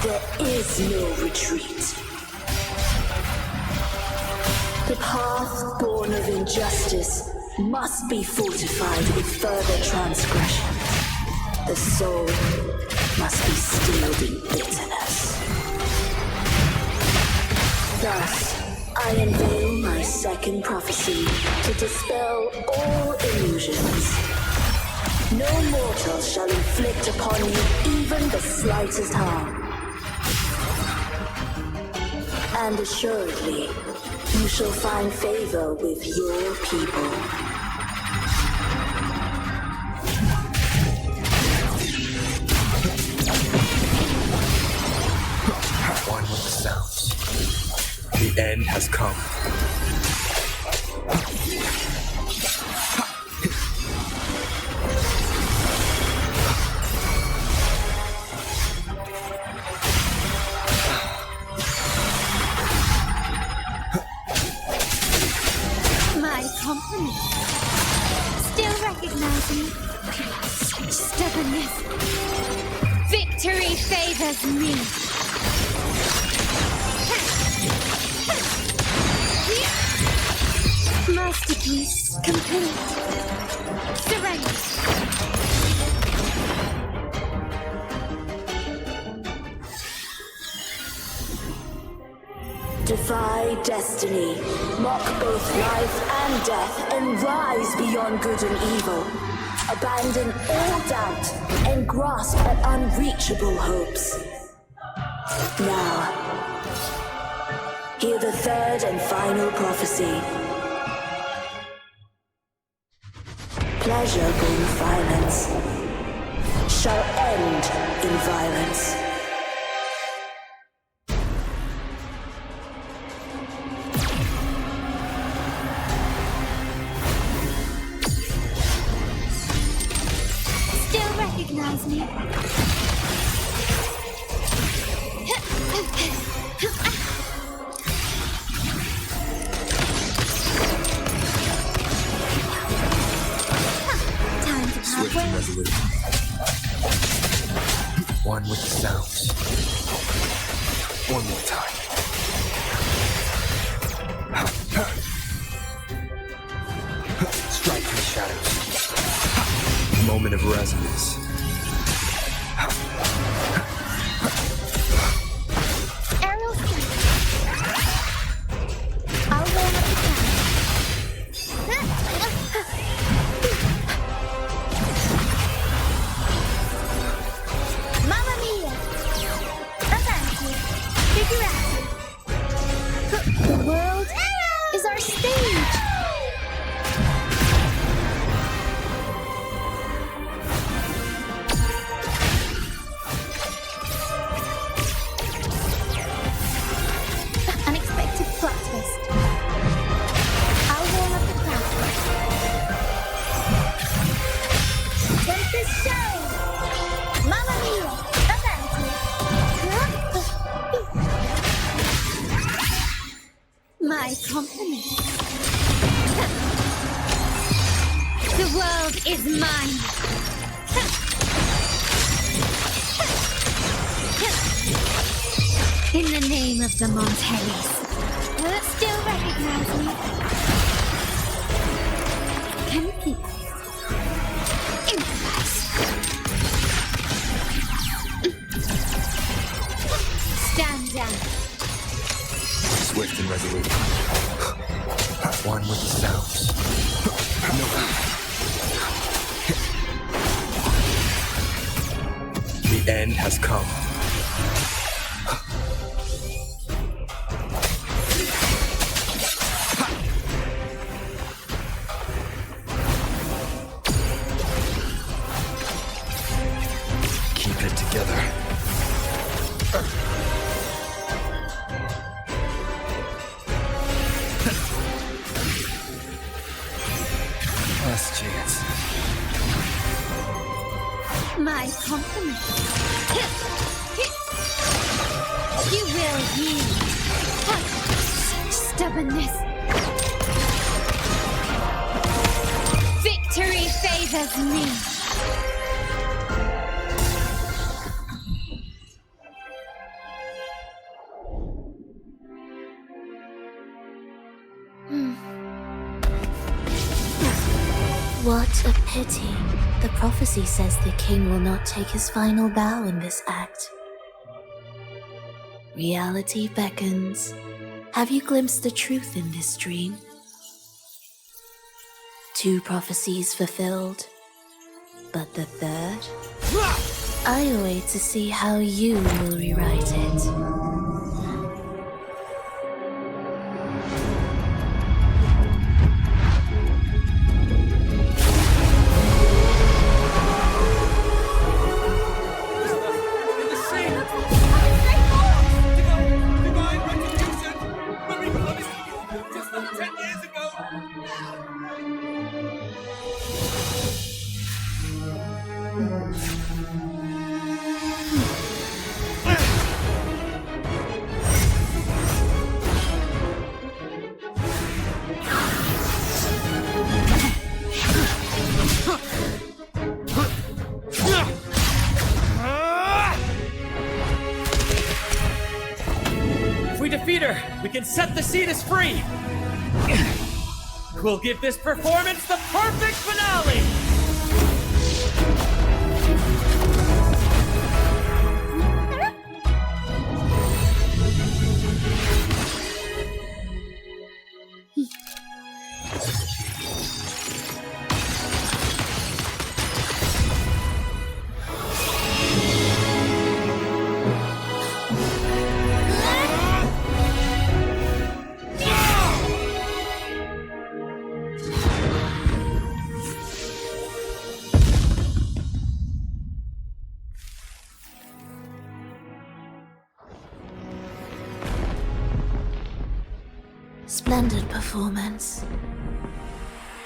There is no retreat. The path born of injustice must be fortified with further transgression. The soul must be steeled in bitterness. Thus, I unveil my second prophecy to dispel all illusions. No mortal shall inflict upon you even the slightest harm. And assuredly, you shall find favor with your people. One with the sounds. The end has come. My compliments. Still recognize me? Such stubbornness. Victory favors me. Masterpiece complete. Surrender. Defy destiny, mock both life and death, and rise beyond good and evil. Abandon all doubt and grasp at unreachable hopes. Now, hear the third and final prophecy. Pleasure born violence shall end in violence. Still recognize me? Time to Swift and halfway. resolute. One with the sounds. One more time. Strike through shadows. Moment of resonance. Aerial strike. I'll warm up the ground. Mamma mia! Avanti! Figure out! The world is our stage! Unexpected plot twist. I'll warm up the crowd. Tempest show! Mamma mia! Avanti! My compliment. The world is mine. In the name of the Montellis. Still recognize me? Can you please improvise? Stand down. Swift and resolute. One with the sounds. No. The end has come. Keep it together. Last chance. My compliment. You will yield. Stubbornness. Victory favors me. What a pity. The prophecy says the king will not take his final bow in this act. Reality beckons. Have you glimpsed the truth in this dream? 2 prophecies fulfilled, but the third? I await to see how you will rewrite it. If we defeat her, we can set the Cetus free! We'll give this performance the perfect finale! Splendid performance.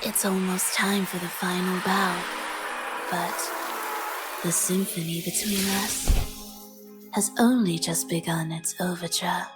It's almost time for the final bow, but the symphony between us has only just begun its overture.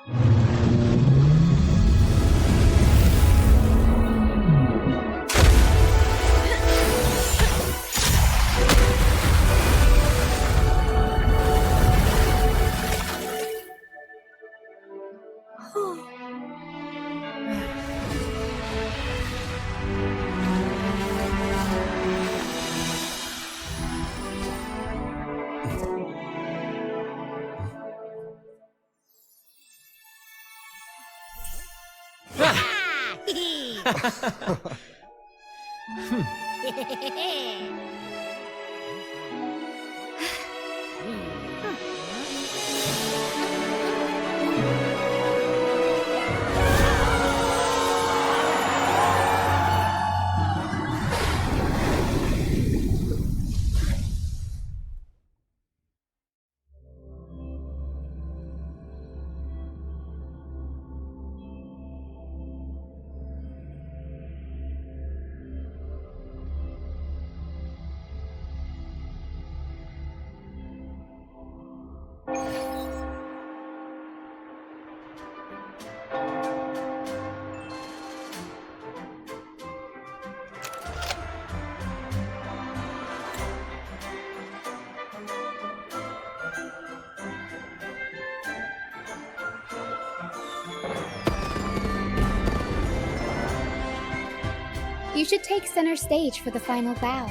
You should take center stage for the final bow.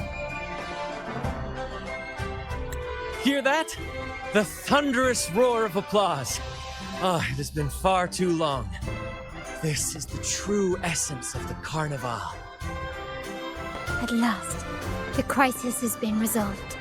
Hear that? The thunderous roar of applause. Ah, it has been far too long. This is the true essence of the Carnival. At last, the crisis has been resolved.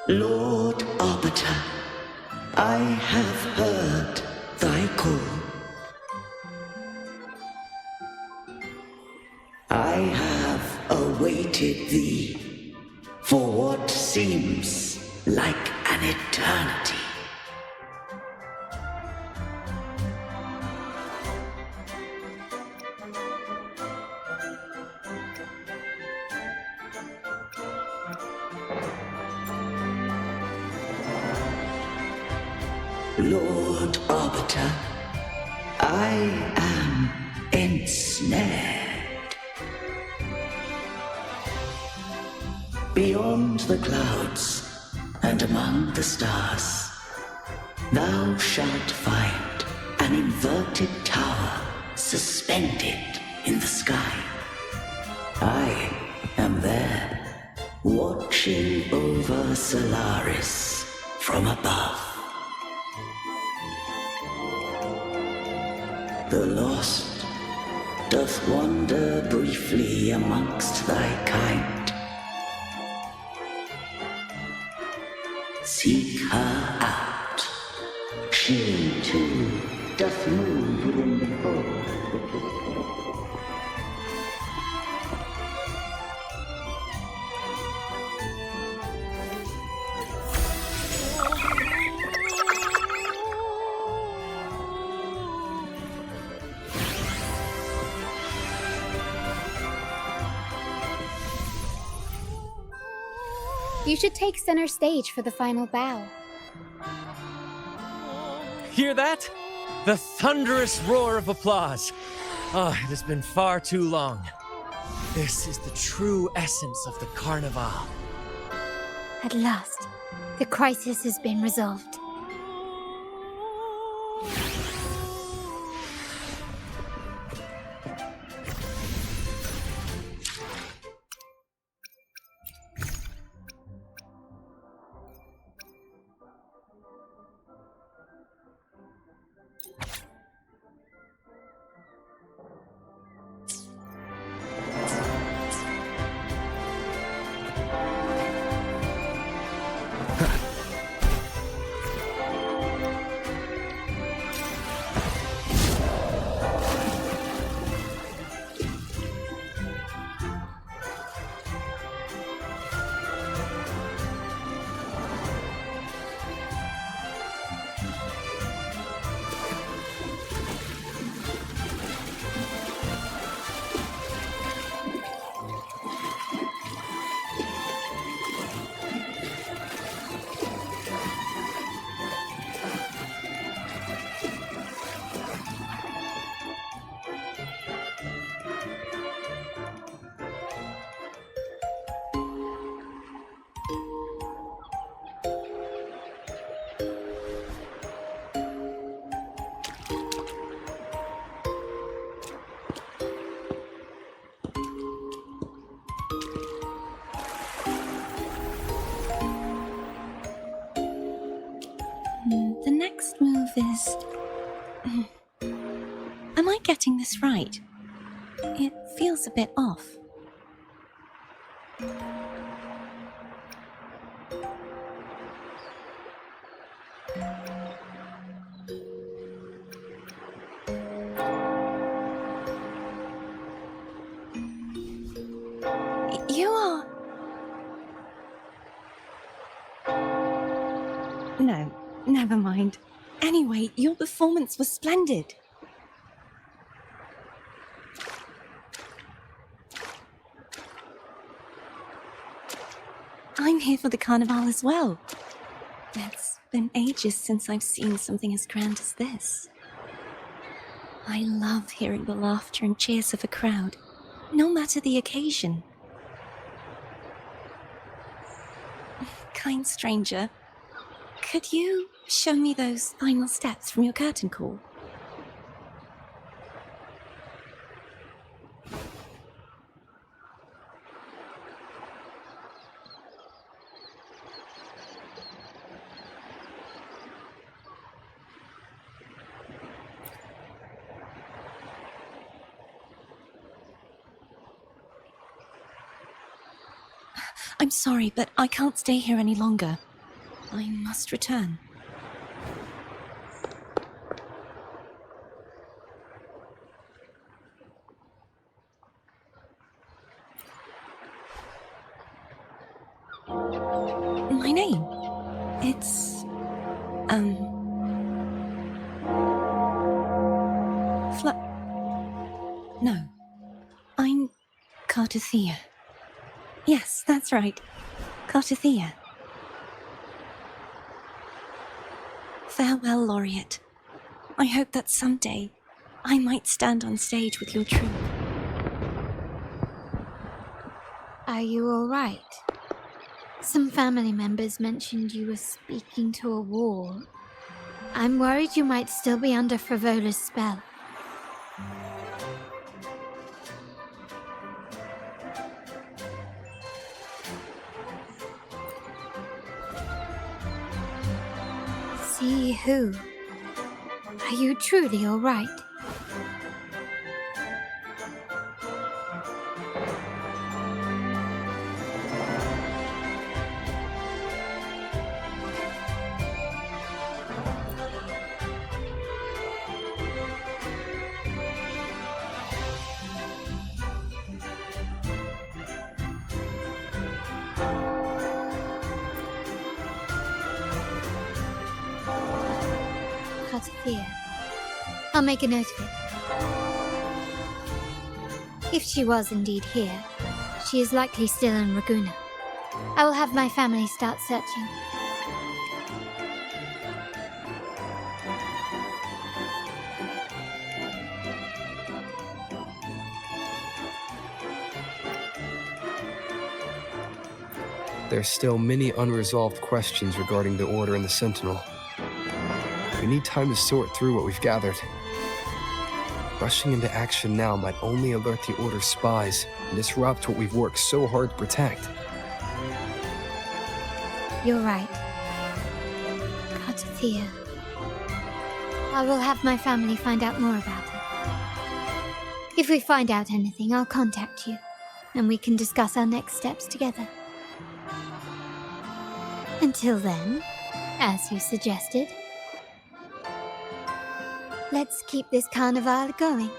Lord Arbiter, I have heard thy call. I have awaited thee for what seems like an eternity. Lord Arbiter, I am ensnared. Beyond the clouds and among the stars, thou shalt find an inverted tower suspended in the sky. I am there, watching over Solaris from above. The lost doth wander briefly amongst thy kind. Seek her out. She too doth move within the fold. You should take center stage for the final bow. Hear that? The thunderous roar of applause. Oh, it has been far too long. This is the true essence of the Carnival. At last, the crisis has been resolved. The next move is... Am I getting this right? It feels a bit off. You are... No, never mind. Anyway, your performance was splendid. I'm here for the Carnival as well. It's been ages since I've seen something as grand as this. I love hearing the laughter and cheers of a crowd, no matter the occasion. Kind stranger, could you show me those final steps from your curtain call? I'm sorry, but I can't stay here any longer. I must return. My name? It's... No. I'm Cartothea. Yes, that's right. Cartothea. Farewell, Laureate. I hope that someday I might stand on stage with your troupe. Are you all right? Some family members mentioned you were speaking to a wall. I'm worried you might still be under Frivola's spell. See who? Are you truly all right? Cartothea. I'll make a note of it. If she was indeed here, she is likely still in Ragusa. I will have my family start searching. There's still many unresolved questions regarding the Order and the Sentinel. We need time to sort through what we've gathered. Rushing into action now might only alert the Order's spies and disrupt what we've worked so hard to protect. You're right. Thea. I will have my family find out more about it. If we find out anything, I'll contact you, and we can discuss our next steps together. Until then, as you suggested, let's keep this carnival going.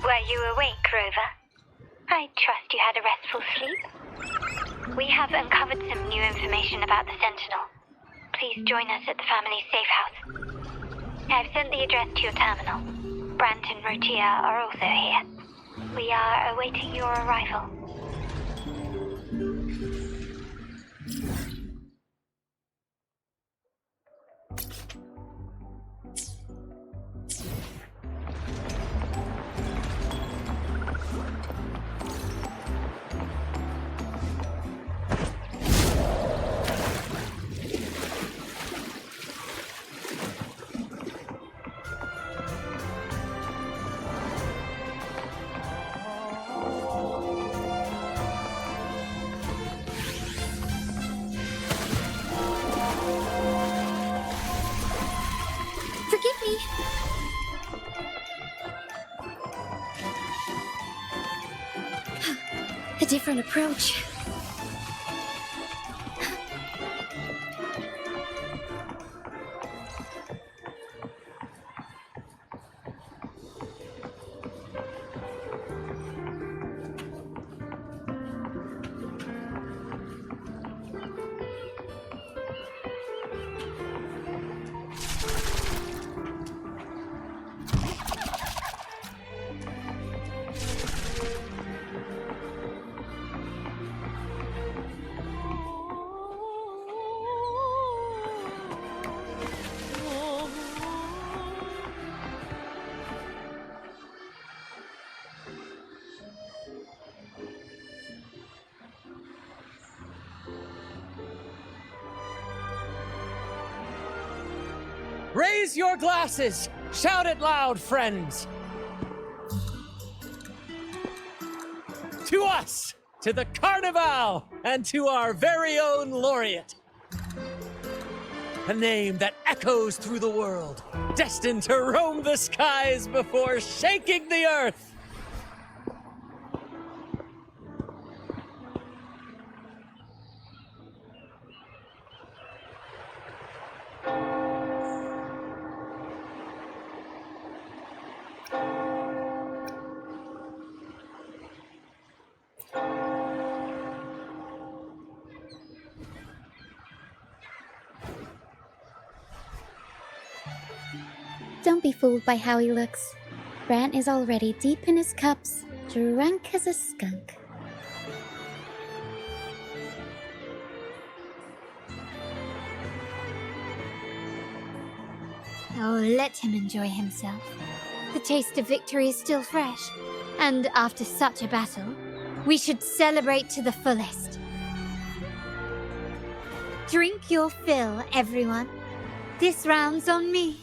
Were you awake, Rover? I trust you had a restful sleep. We have uncovered some new information about the Sentinel. Please join us at the family's safe house. I've sent the address to your terminal. Brant and Rotia are also here. We are awaiting your arrival. A different approach. Raise your glasses! Shout it loud, friends! To us! To the Carnival! And to our very own laureate! A name that echoes through the world, destined to roam the skies before shaking the earth! Don't be fooled by how he looks. Brant is already deep in his cups, drunk as a skunk. Oh, let him enjoy himself. The taste of victory is still fresh, and after such a battle, we should celebrate to the fullest. Drink your fill, everyone. This round's on me.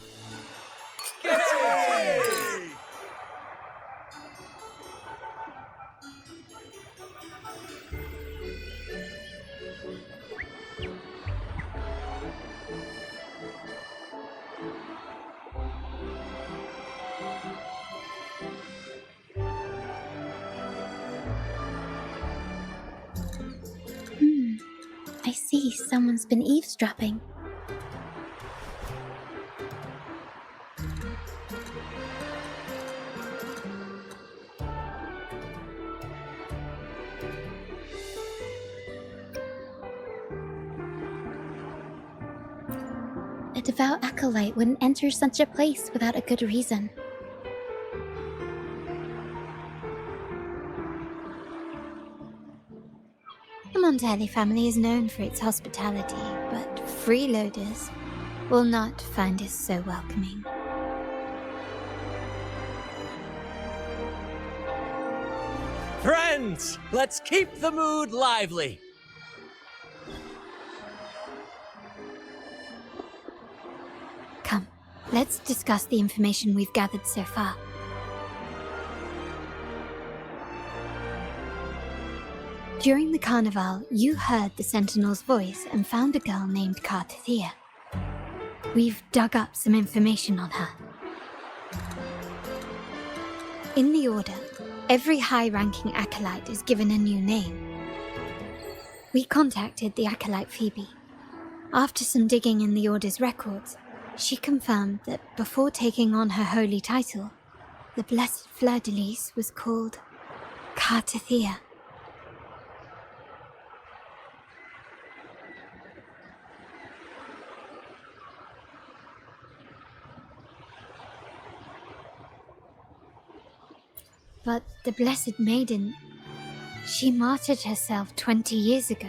be someone's been eavesdropping. A devout acolyte wouldn't enter such a place without a good reason. The Montelli family is known for its hospitality, but freeloaders will not find us so welcoming. Friends, let's keep the mood lively. Come, let's discuss the information we've gathered so far. During the carnival, you heard the Sentinel's voice and found a girl named Cartathea. We've dug up some information on her. In the Order, every high-ranking acolyte is given a new name. We contacted the acolyte Phoebe. After some digging in the Order's records, she confirmed that before taking on her holy title, the Blessed Fleur-de-Lis was called Cartathea. But the Blessed Maiden, she martyred herself 20 years ago.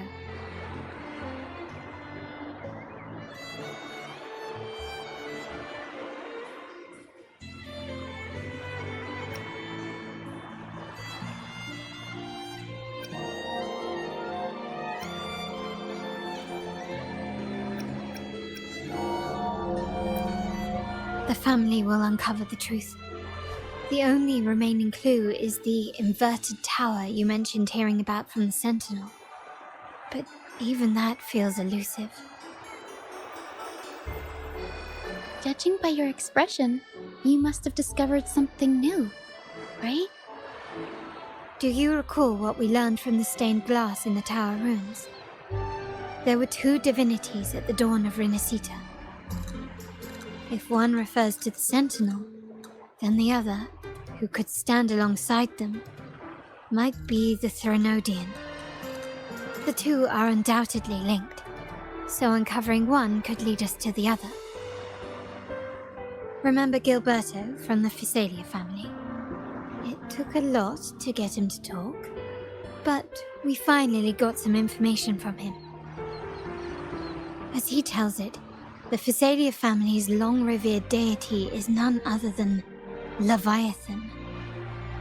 The family will uncover the truth. The only remaining clue is the inverted tower you mentioned hearing about from the Sentinel. But even that feels elusive. Judging by your expression, you must have discovered something new, right? Do you recall what we learned from the stained glass in the tower ruins? There were two divinities at the dawn of Rinascita. If one refers to the Sentinel, then the other, who could stand alongside them, might be the Threnodian. The two are undoubtedly linked, so uncovering one could lead us to the other. Remember Gilberto from the Physalia family? It took a lot to get him to talk, but we finally got some information from him. As he tells it, the Physalia family's long-revered deity is none other than Leviathan,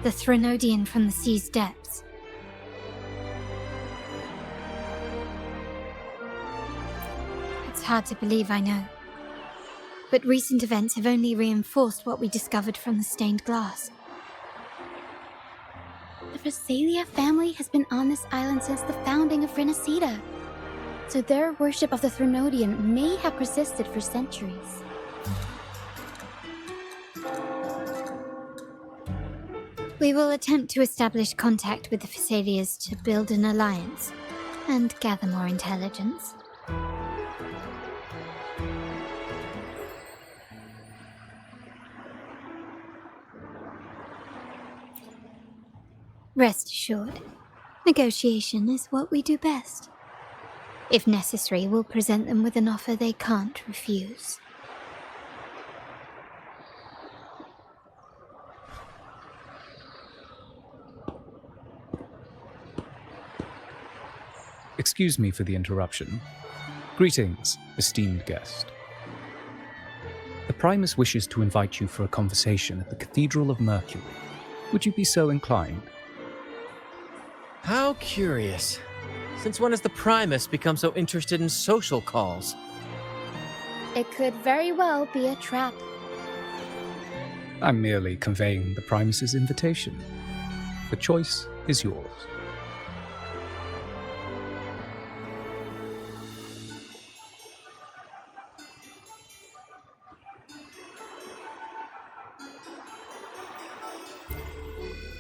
the Threnodian from the sea's depths. It's hard to believe, I know. But recent events have only reinforced what we discovered from the stained glass. The Physalia family has been on this island since the founding of Rinascita, so their worship of the Threnodian may have persisted for centuries. We will attempt to establish contact with the Physalias to build an alliance and gather more intelligence. Rest assured, negotiation is what we do best. If necessary, we'll present them with an offer they can't refuse. Excuse me for the interruption. Greetings, esteemed guest. The Primus wishes to invite you for a conversation at the Cathedral of Mercury. Would you be so inclined? How curious. Since when has the Primus become so interested in social calls? It could very well be a trap. I'm merely conveying the Primus's invitation. The choice is yours.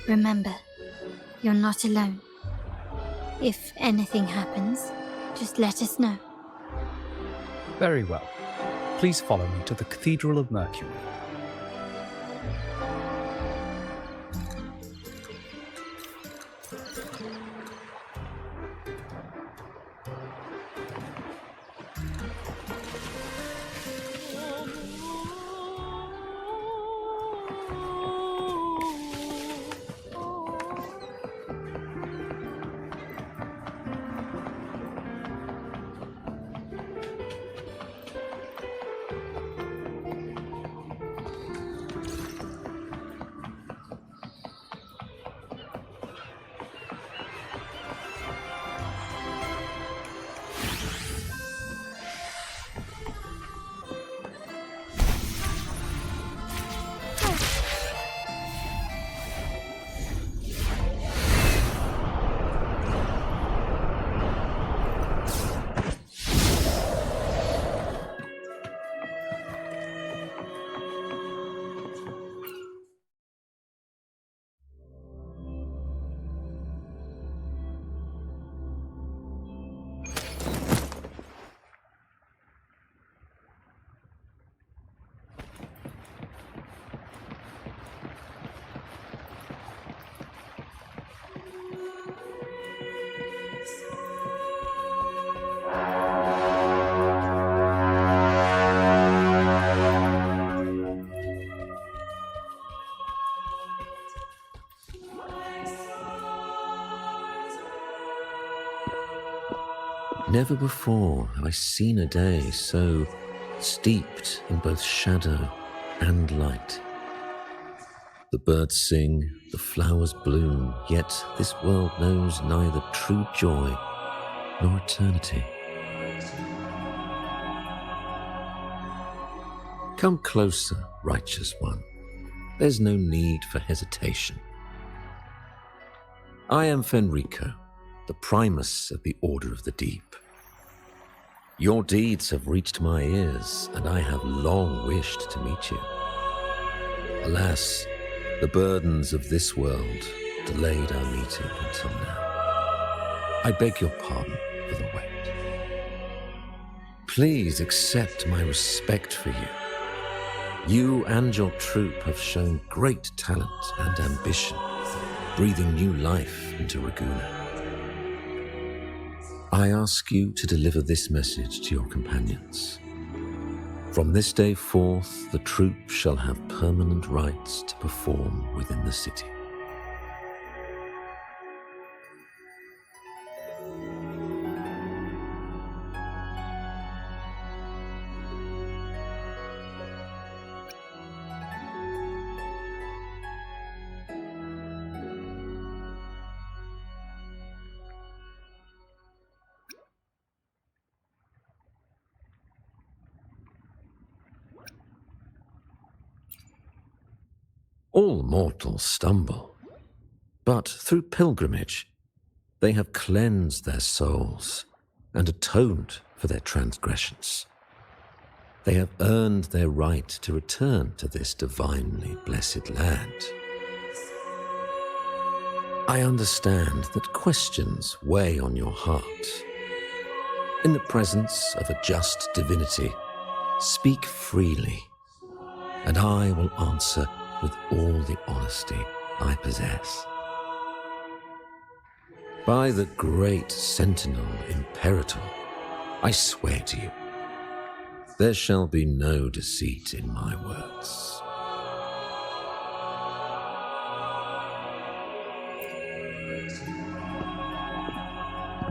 Remember, you're not alone. If anything happens, Just let us know. Very well. Please follow me to the Cathedral of Mercury. Never before have I seen a day so steeped in both shadow and light. The birds sing, the flowers bloom, yet this world knows neither true joy nor eternity. Come closer, righteous one. There's no need for hesitation. I am Fenrico, the Primus of the Order of the Deep. Your deeds have reached my ears, and I have long wished to meet you. Alas, the burdens of this world delayed our meeting until now. I beg your pardon for the wait. Please accept my respect for you. You and your troop have shown great talent and ambition, breathing new life into Raguna. I ask you to deliver this message to your companions. From this day forth, the troop shall have permanent rights to perform within the city. All mortals stumble, but through pilgrimage, they have cleansed their souls and atoned for their transgressions. They have earned their right to return to this divinely blessed land. I understand that questions weigh on your heart. In the presence of a just divinity, speak freely, and I will answer with all the honesty I possess. By the great Sentinel Imperator, I swear to you, there shall be no deceit in my words.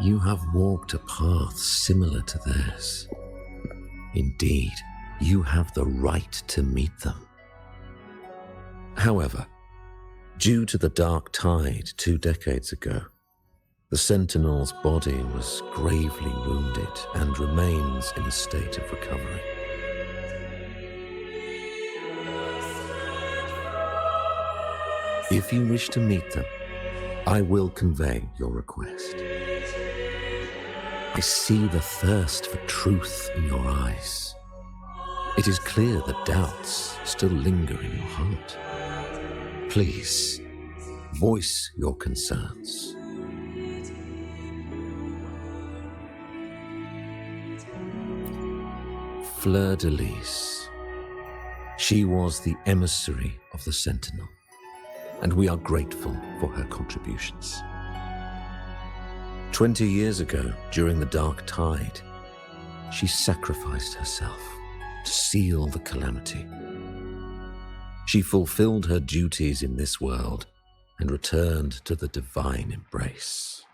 You have walked a path similar to theirs. Indeed, you have the right to meet them. However, due to the dark tide 2 decades ago, the Sentinel's body was gravely wounded and remains in a state of recovery. If you wish to meet them, I will convey your request. I see the thirst for truth in your eyes. It is clear that doubts still linger in your heart. Please, voice your concerns. Fleur de Lis. She was the emissary of the Sentinel, and we are grateful for her contributions. 20 years ago, during the Dark Tide, she sacrificed herself to seal the calamity. She fulfilled her duties in this world and returned to the divine embrace.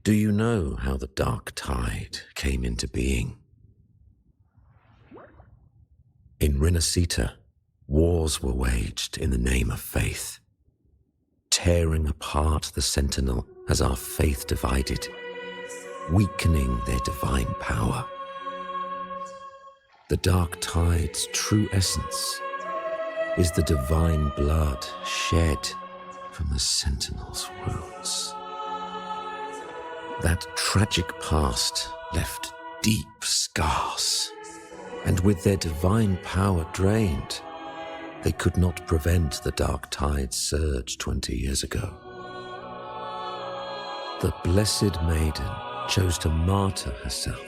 Do you know how the Dark Tide came into being? In Rinascita, wars were waged in the name of faith, tearing apart the Sentinel as our faith divided, weakening their divine power. The Dark Tide's true essence is the divine blood shed from the Sentinel's wounds. That tragic past left deep scars, and with their divine power drained, they could not prevent the Dark Tide's surge 20 years ago. The Blessed Maiden chose to martyr herself.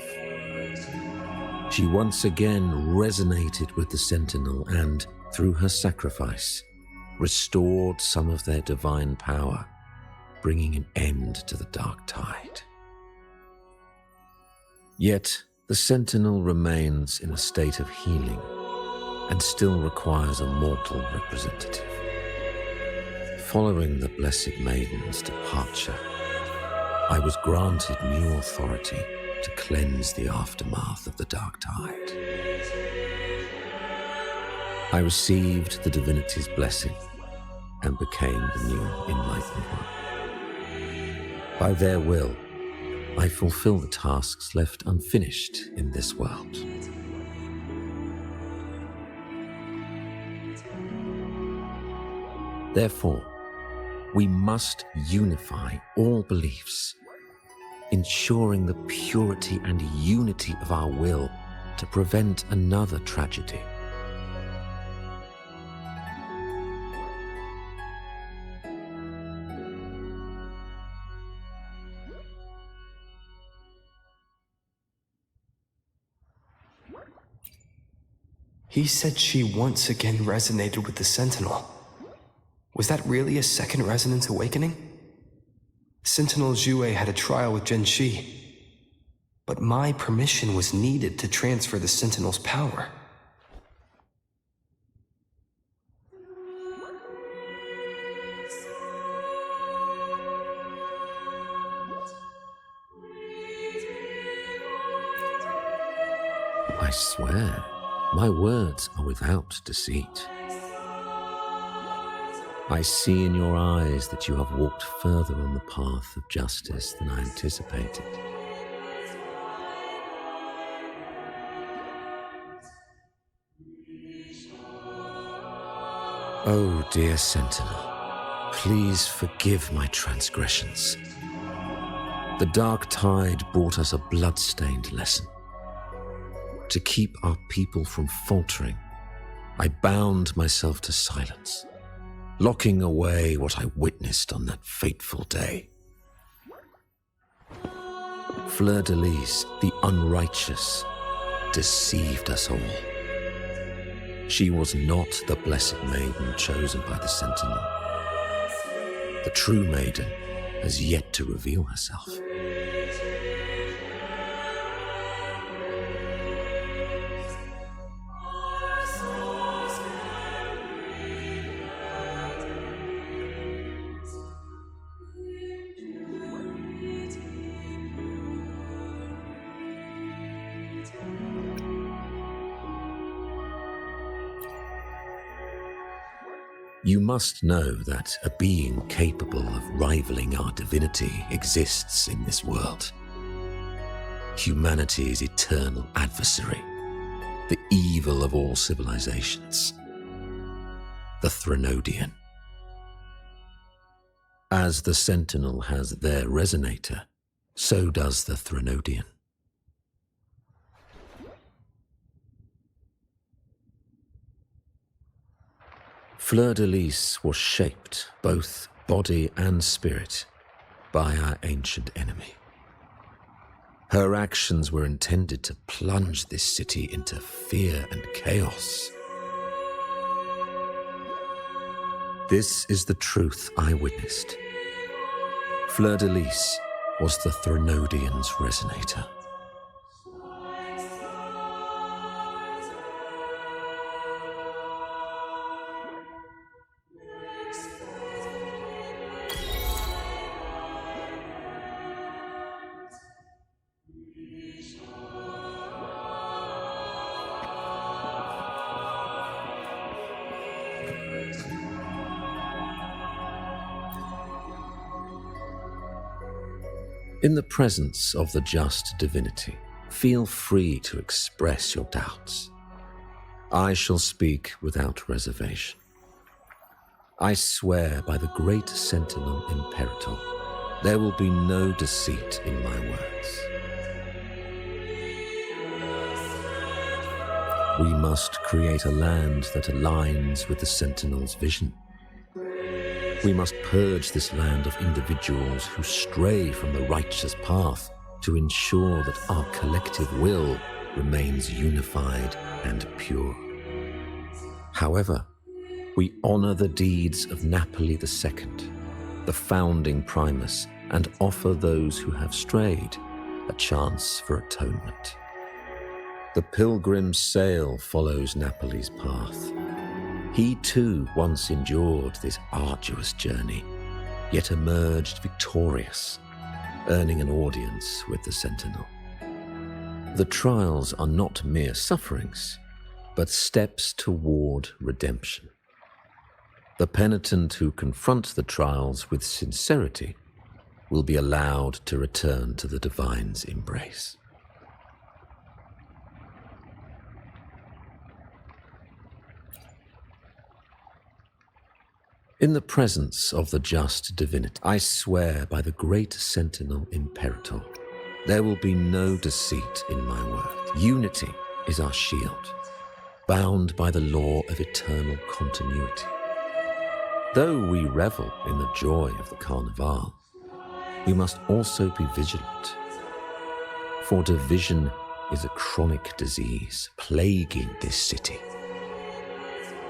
She once again resonated with the Sentinel and, through her sacrifice, restored some of their divine power, bringing an end to the Dark Tide. Yet, the Sentinel remains in a state of healing and still requires a mortal representative. Following the Blessed Maiden's departure, I was granted new authority to cleanse the aftermath of the Dark Tide. I received the divinity's blessing and became the new Enlightened One. By their will, I fulfill the tasks left unfinished in this world. Therefore, we must unify all beliefs, ensuring the purity and unity of our will to prevent another tragedy. He said she once again resonated with the Sentinel. Was that really a second resonance awakening? Sentinel Jue had a trial with Genshi, but my permission was needed to transfer the Sentinel's power. I swear, my words are without deceit. I see in your eyes that you have walked further on the path of justice than I anticipated. Oh, dear Sentinel, please forgive my transgressions. The Dark Tide brought us a blood-stained lesson. To keep our people from faltering, I bound myself to silence, locking away what I witnessed on that fateful day. Fleur de Lis, the unrighteous, deceived us all. She was not the Blessed Maiden chosen by the Sentinel. The true maiden has yet to reveal herself. You must know that a being capable of rivaling our divinity exists in this world. Humanity's eternal adversary, the evil of all civilizations, the Threnodian. As the Sentinel has their resonator, so does the Threnodian. Fleur de Lis was shaped, both body and spirit, by our ancient enemy. Her actions were intended to plunge this city into fear and chaos. This is the truth I witnessed. Fleur-de-Lis was the Threnodians' resonator. In the presence of the just divinity, feel free to express your doubts. I shall speak without reservation. I swear by the great Sentinel Imperator, there will be no deceit in my words. We must create a land that aligns with the Sentinel's vision. We must purge this land of individuals who stray from the righteous path to ensure that our collective will remains unified and pure. However, we honor the deeds of Napoli II, the founding Primus, and offer those who have strayed a chance for atonement. The pilgrim's sail follows Napoli's path. He too once endured this arduous journey, yet emerged victorious, earning an audience with the Sentinel. The trials are not mere sufferings, but steps toward redemption. The penitent who confront the trials with sincerity will be allowed to return to the Divine's embrace. In the presence of the just divinity, I swear by the great Sentinel Imperator, there will be no deceit in my words. Unity is our shield, bound by the law of eternal continuity. Though we revel in the joy of the Carnival, we must also be vigilant. For division is a chronic disease plaguing this city.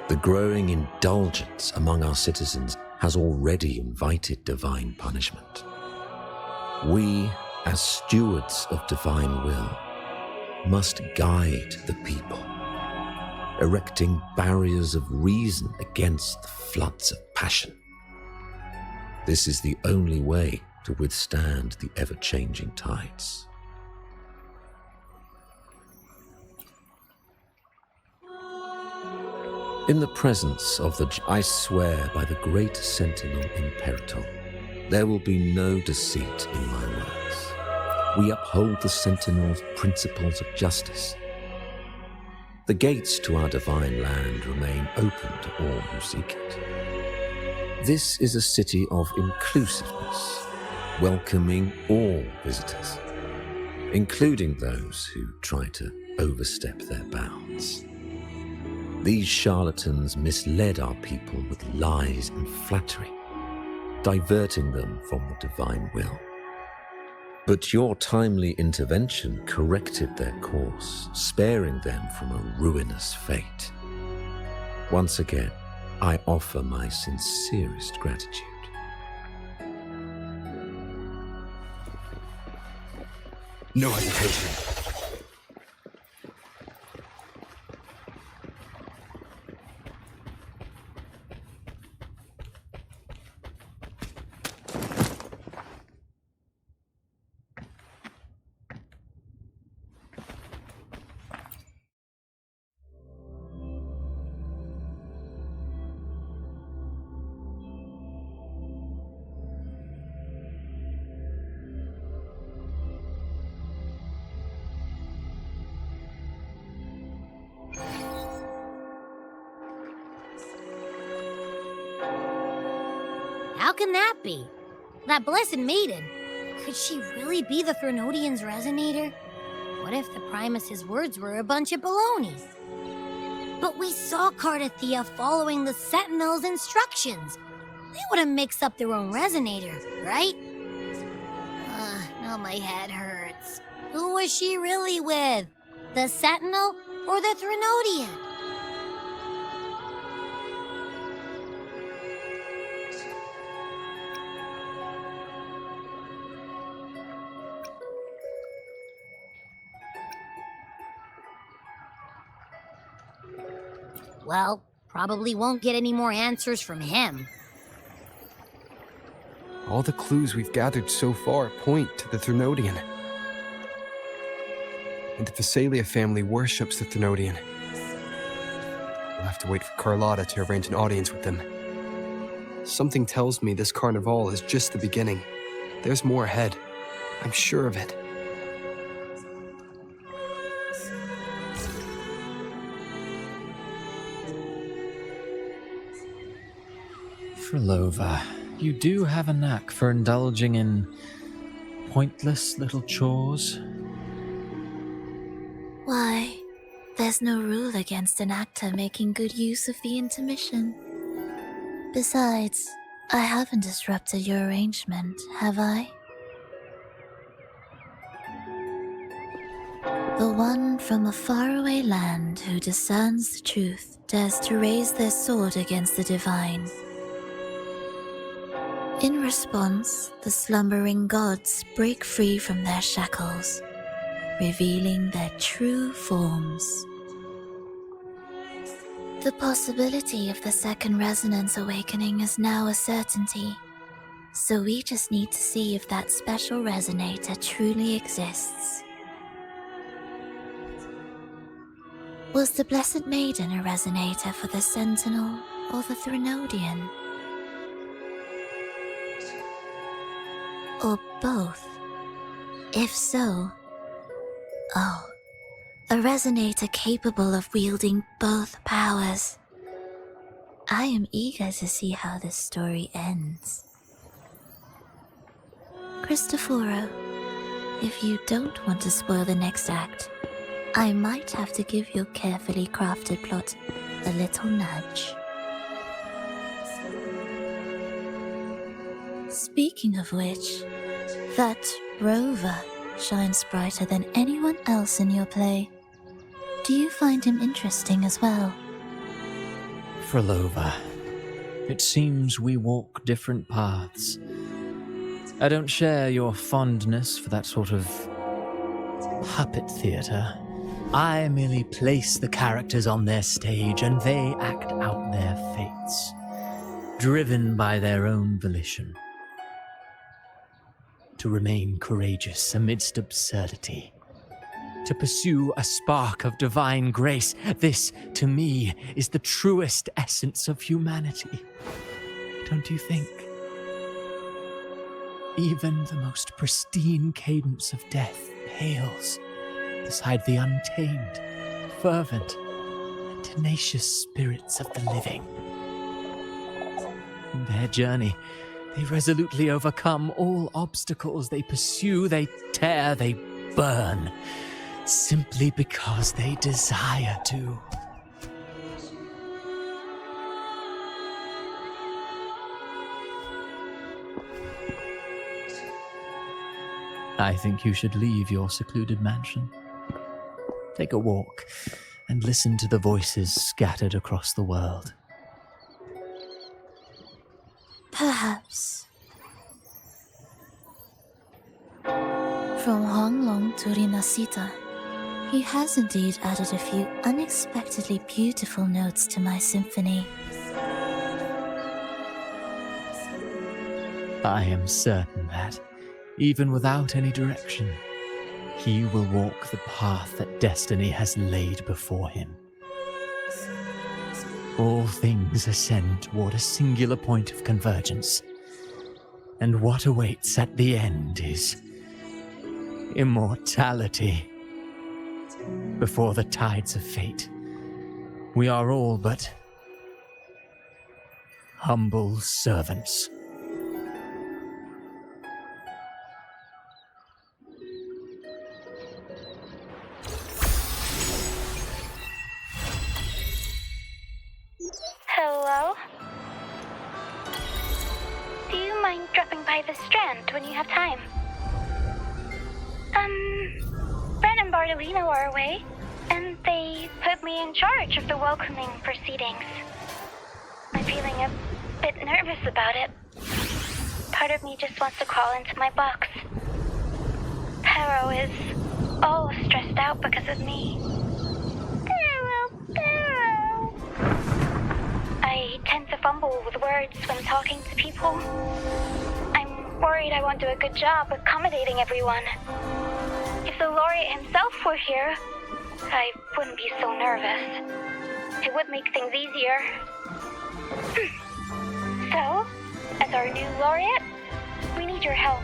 The growing indulgence among our citizens has already invited divine punishment. We, as stewards of divine will, must guide the people, erecting barriers of reason against the floods of passion. This is the only way to withstand the ever-changing tides. In the presence of I swear by the great Sentinel Imperator, there will be no deceit in my words. We uphold the Sentinel's principles of justice. The gates to our divine land remain open to all who seek it. This is a city of inclusiveness, welcoming all visitors, including those who try to overstep their bounds. These charlatans misled our people with lies and flattery, diverting them from the divine will. But your timely intervention corrected their course, sparing them from a ruinous fate. Once again, I offer my sincerest gratitude. No hesitation. How can that be? That blessed maiden, could she really be the Threnodians' resonator? What if the Primus's words were a bunch of baloney? But we saw Cardathia following the Sentinel's instructions. They wouldn't mix up their own resonator, right? my head hurts. Who was she really with? The Sentinel or the Threnodian? Well, probably won't get any more answers from him. All the clues we've gathered so far point to the Threnodian. And the Phasalia family worships the Threnodian. We'll have to wait for Carlotta to arrange an audience with them. Something tells me this carnival is just the beginning. There's more ahead. I'm sure of it. Frolova, you do have a knack for indulging in pointless little chores. Why, there's no rule against an actor making good use of the intermission. Besides, I haven't disrupted your arrangement, have I? The one from a faraway land who discerns the truth dares to raise their sword against the divine. In response, the slumbering gods break free from their shackles, revealing their true forms. The possibility of the second resonance awakening is now a certainty, so we just need to see if that special resonator truly exists. Was the Blessed Maiden a resonator for the Sentinel or the Threnodian? Or both? If so, a resonator capable of wielding both powers. I am eager to see how this story ends. Cristoforo, if you don't want to spoil the next act, I might have to give your carefully crafted plot a little nudge. Speaking of which, that rover shines brighter than anyone else in your play. Do you find him interesting as well? Frolova, it seems we walk different paths. I don't share your fondness for that sort of puppet theatre. I merely place the characters on their stage and they act out their fates, driven by their own volition. To remain courageous amidst absurdity. To pursue a spark of divine grace. This, to me, is the truest essence of humanity. Don't you think? Even the most pristine cadence of death pales beside the untamed, fervent, and tenacious spirits of the living. In their journey, they resolutely overcome all obstacles. They pursue, they tear, they burn, simply because they desire to. I think you should leave your secluded mansion. Take a walk and listen to the voices scattered across the world. Perhaps. From Honglong to Rinascita, he has indeed added a few unexpectedly beautiful notes to my symphony. I am certain that, even without any direction, he will walk the path that destiny has laid before him. All things ascend toward a singular point of convergence, and what awaits at the end is immortality. Before the tides of fate, we are all but humble servants. Hello? Do you mind dropping by the Strand when you have time? Portolino are away, and they put me in charge of the welcoming proceedings. I'm feeling a bit nervous about it. Part of me just wants to crawl into my box. Pero is all stressed out because of me. Pero. I tend to fumble with words when talking to people. I'm worried I won't do a good job accommodating everyone. If the laureate himself were here, I wouldn't be so nervous. It would make things easier. So, as our new laureate, we need your help.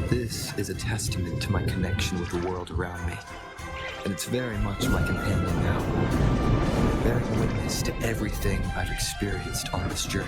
This is a testament to my connection with the world around me, and it's very much my companion now, bearing witness to everything I've experienced on this journey.